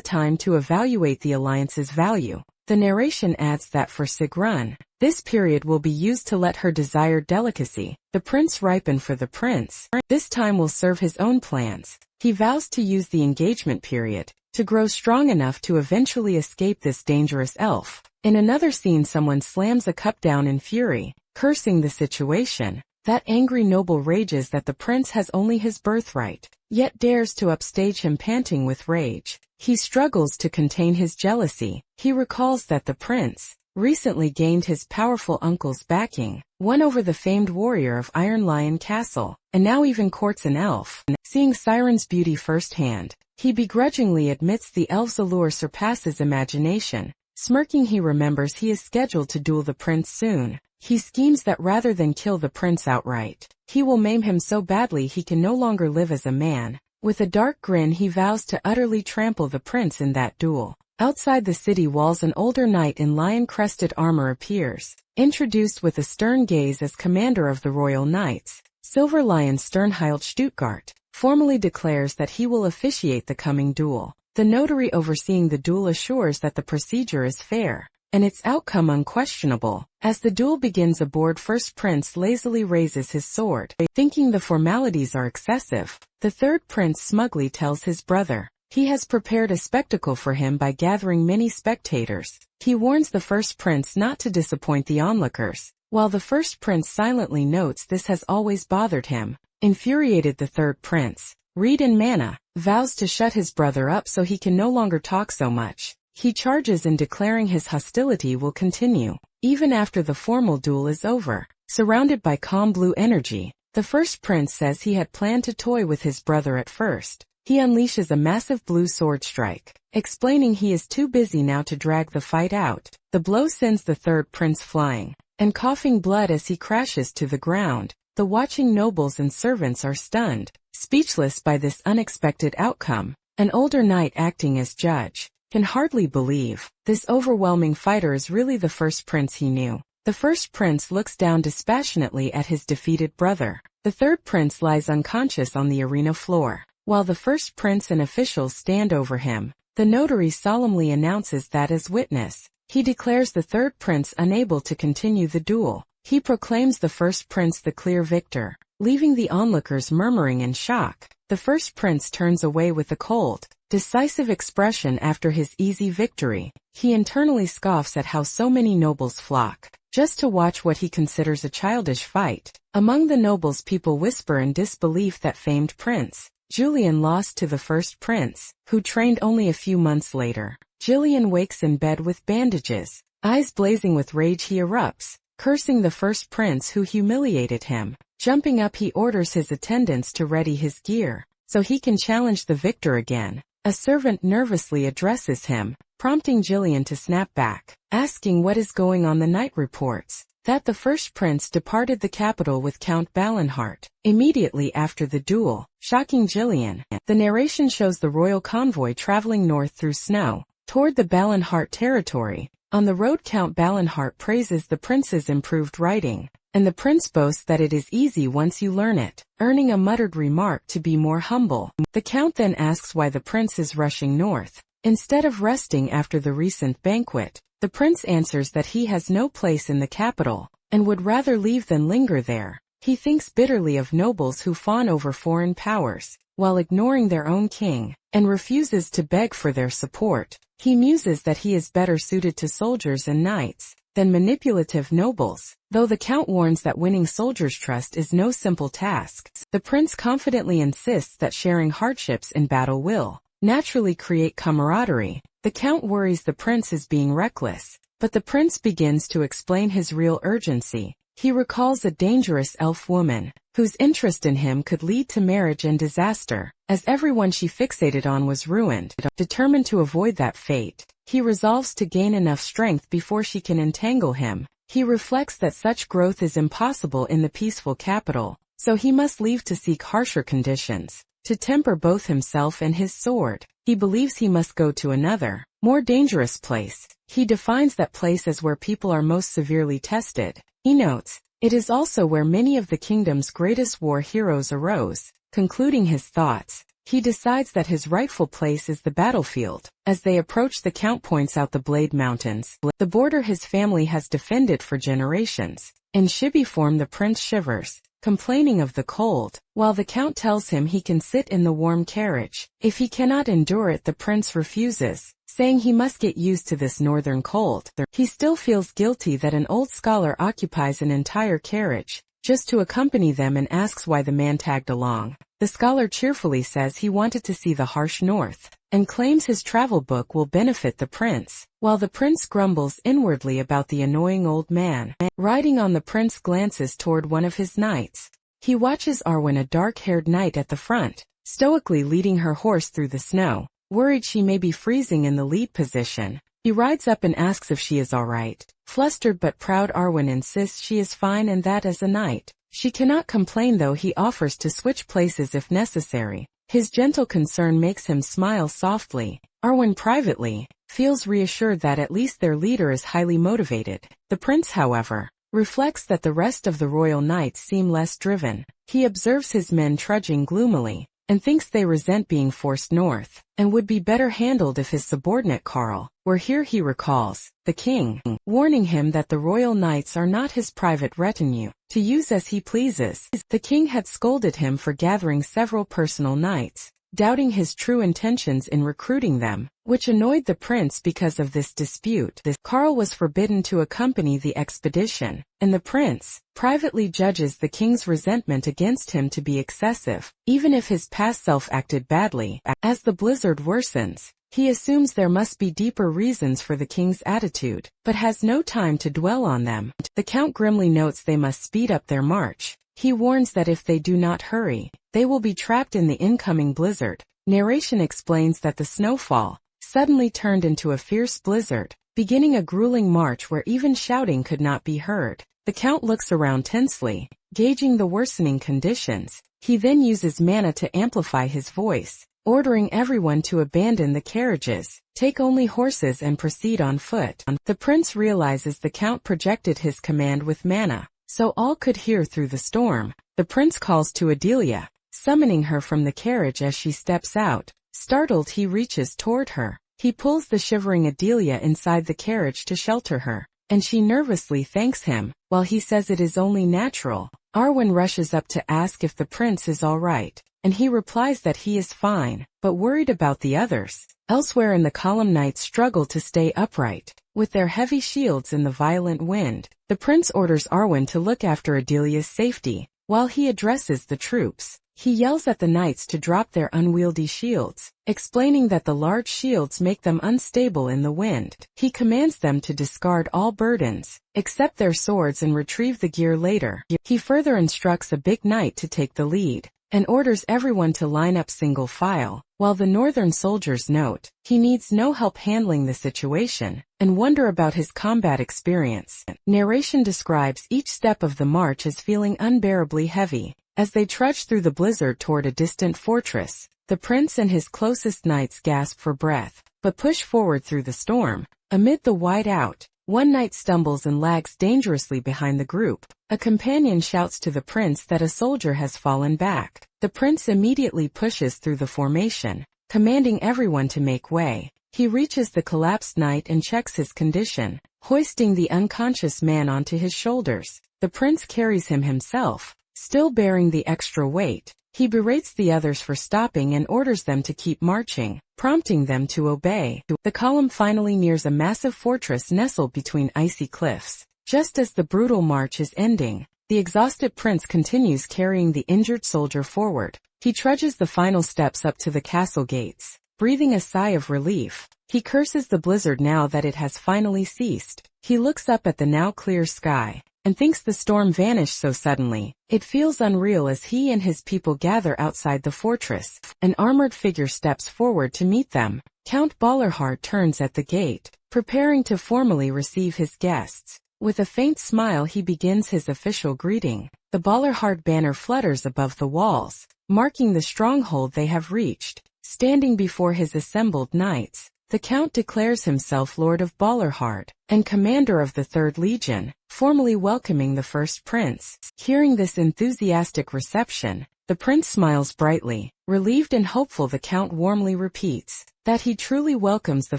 time to evaluate the alliance's value. The narration adds that for Sigrun, this period will be used to let her desired delicacy, the prince, ripen for the prince. This time will serve his own plans. He vows to use the engagement period to grow strong enough to eventually escape this dangerous elf. In another scene, someone slams a cup down in fury, cursing the situation. That angry noble rages that the prince has only his birthright, yet dares to upstage him panting with rage. He struggles to contain his jealousy. He recalls that the prince recently gained his powerful uncle's backing, won over the famed warrior of Iron Lion Castle, and now even courts an elf. Seeing Siren's beauty firsthand, he begrudgingly admits the elf's allure surpasses imagination. Smirking, he remembers he is scheduled to duel the prince soon. He schemes that rather than kill the prince outright, he will maim him so badly he can no longer live as a man. With a dark grin, he vows to utterly trample the prince in that duel. Outside the city walls, an older knight in lion-crested armor appears, introduced with a stern gaze as commander of the Royal Knights. Silver Lion Sternhild Stuttgart formally declares that he will officiate the coming duel. The notary overseeing the duel assures that the procedure is fair, and its outcome unquestionable. As the duel begins aboard, first prince lazily raises his sword. Thinking the formalities are excessive, the third prince smugly tells his brother he has prepared a spectacle for him by gathering many spectators. He warns the first prince not to disappoint the onlookers, while the first prince silently notes this has always bothered him. Infuriated, the third prince, Reed in Manhwa, vows to shut his brother up so he can no longer talk so much. He charges in, declaring his hostility will continue, even after the formal duel is over. Surrounded by calm blue energy, the first prince says he had planned to toy with his brother at first. He unleashes a massive blue sword strike, explaining he is too busy now to drag the fight out. The blow sends the third prince flying, and coughing blood as he crashes to the ground. The watching nobles and servants are stunned, speechless by this unexpected outcome. An older knight, acting as judge, can hardly believe this overwhelming fighter is really the first prince he knew. The first prince looks down dispassionately at his defeated brother. The third prince lies unconscious on the arena floor, while the first prince and officials stand over him. The notary solemnly announces that as witness, he declares the third prince unable to continue the duel. He proclaims the first prince the clear victor, leaving the onlookers murmuring in shock. The first prince turns away with a cold, decisive expression after his easy victory. He internally scoffs at how so many nobles flock just to watch what he considers a childish fight. Among the nobles, people whisper in disbelief that famed prince Julian lost to the first prince, who trained only a few months later. Julian wakes in bed with bandages. Eyes blazing with rage, he erupts, cursing the first prince who humiliated him. Jumping up, he orders his attendants to ready his gear, so he can challenge the victor again. A servant nervously addresses him, prompting Julian to snap back, asking what is going on. The knight reports that the first prince departed the capital with Count Balinhart immediately after the duel, shocking Julian. The narration shows the royal convoy traveling north through snow, toward the Balinhart territory. On the road, Count Balinhart praises the prince's improved riding, and the prince boasts that it is easy once you learn it, earning a muttered remark to be more humble. The count then asks why the prince is rushing north, instead of resting after the recent banquet. The prince answers that he has no place in the capital, and would rather leave than linger there. He thinks bitterly of nobles who fawn over foreign powers, while ignoring their own king, and refuses to beg for their support. He muses that he is better suited to soldiers and knights than manipulative nobles. Though the Count warns that winning soldiers' trust is no simple task, the prince confidently insists that sharing hardships in battle will naturally create camaraderie. The Count worries the prince is being reckless, but the prince begins to explain his real urgency. He recalls a dangerous elf woman, whose interest in him could lead to marriage and disaster, as everyone she fixated on was ruined. Determined to avoid that fate, he resolves to gain enough strength before she can entangle him. He reflects that such growth is impossible in the peaceful capital, so he must leave to seek harsher conditions, to temper both himself and his sword. He believes he must go to another, more dangerous place. He defines that place as where people are most severely tested. He notes, it is also where many of the kingdom's greatest war heroes arose. Concluding his thoughts, he decides that his rightful place is the battlefield. As they approach, the Count points out the Blade Mountains, the border his family has defended for generations. In chibi form, the prince shivers, complaining of the cold, while the Count tells him he can sit in the warm carriage. If he cannot endure it, the prince refuses, saying he must get used to this northern cold. He still feels guilty that an old scholar occupies an entire carriage just to accompany them and asks why the man tagged along. The scholar cheerfully says he wanted to see the harsh north, and claims his travel book will benefit the prince, while the prince grumbles inwardly about the annoying old man. Riding on, the prince glances toward one of his knights. He watches Arwen, a dark-haired knight at the front, stoically leading her horse through the snow, worried she may be freezing in the lead position. He rides up and asks if she is all right. Flustered but proud, Arwen insists she is fine and that as a knight she cannot complain, though he offers to switch places if necessary. His gentle concern makes him smile softly. Arwen privately feels reassured that at least their leader is highly motivated. The prince, however, reflects that the rest of the royal knights seem less driven. He observes his men trudging gloomily, and thinks they resent being forced north, and would be better handled if his subordinate Carl were here. He recalls the king warning him that the royal knights are not his private retinue, to use as he pleases. The king had scolded him for gathering several personal knights, doubting his true intentions in recruiting them, which annoyed the prince. Because of this dispute, Carl was forbidden to accompany the expedition, and the prince privately judges the king's resentment against him to be excessive, even if his past self acted badly. As the blizzard worsens, he assumes there must be deeper reasons for the king's attitude, but has no time to dwell on them. The Count grimly notes they must speed up their march. He warns that if they do not hurry, they will be trapped in the incoming blizzard. Narration explains that the snowfall suddenly turned into a fierce blizzard, beginning a grueling march where even shouting could not be heard. The Count looks around tensely, gauging the worsening conditions. He then uses mana to amplify his voice, ordering everyone to abandon the carriages, take only horses and proceed on foot. The prince realizes the Count projected his command with mana, so all could hear through the storm. The prince calls to Adelia, summoning her from the carriage. As she steps out, startled, he reaches toward her. He pulls the shivering Adelia inside the carriage to shelter her, and she nervously thanks him, while he says it is only natural. Arwen rushes up to ask if the prince is all right, and he replies that he is fine, but worried about the others. Elsewhere in the column, knights struggle to stay upright, with their heavy shields in the violent wind. The prince orders Arwen to look after Adelia's safety. While he addresses the troops, he yells at the knights to drop their unwieldy shields, explaining that the large shields make them unstable in the wind. He commands them to discard all burdens, except their swords, and retrieve the gear later. He further instructs a big knight to take the lead, and orders everyone to line up single file, while the northern soldiers note he needs no help handling the situation, and wonder about his combat experience. Narration describes each step of the march as feeling unbearably heavy. As they trudge through the blizzard toward a distant fortress, the prince and his closest knights gasp for breath, but push forward through the storm. Amid the whiteout, one knight stumbles and lags dangerously behind the group. A companion shouts to the prince that a soldier has fallen back. The prince immediately pushes through the formation, commanding everyone to make way. He reaches the collapsed knight and checks his condition, hoisting the unconscious man onto his shoulders. The prince carries him himself, still bearing the extra weight. He berates the others for stopping and orders them to keep marching, prompting them to obey. The column finally nears a massive fortress nestled between icy cliffs. Just as the brutal march is ending, the exhausted prince continues carrying the injured soldier forward. He trudges the final steps up to the castle gates, breathing a sigh of relief. He curses the blizzard now that it has finally ceased. He looks up at the now clear sky, and thinks the storm vanished so suddenly. It feels unreal as he and his people gather outside the fortress. An armored figure steps forward to meet them. Count Ballerhard turns at the gate, preparing to formally receive his guests. With a faint smile he begins his official greeting. The Ballerhard banner flutters above the walls, marking the stronghold they have reached. Standing before his assembled knights, the Count declares himself Lord of Ballerhard, and commander of the 3rd Legion, formally welcoming the first prince. Hearing this enthusiastic reception, the prince smiles brightly. Relieved and hopeful, the Count warmly repeats that he truly welcomes the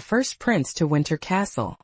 first prince to Winter Castle.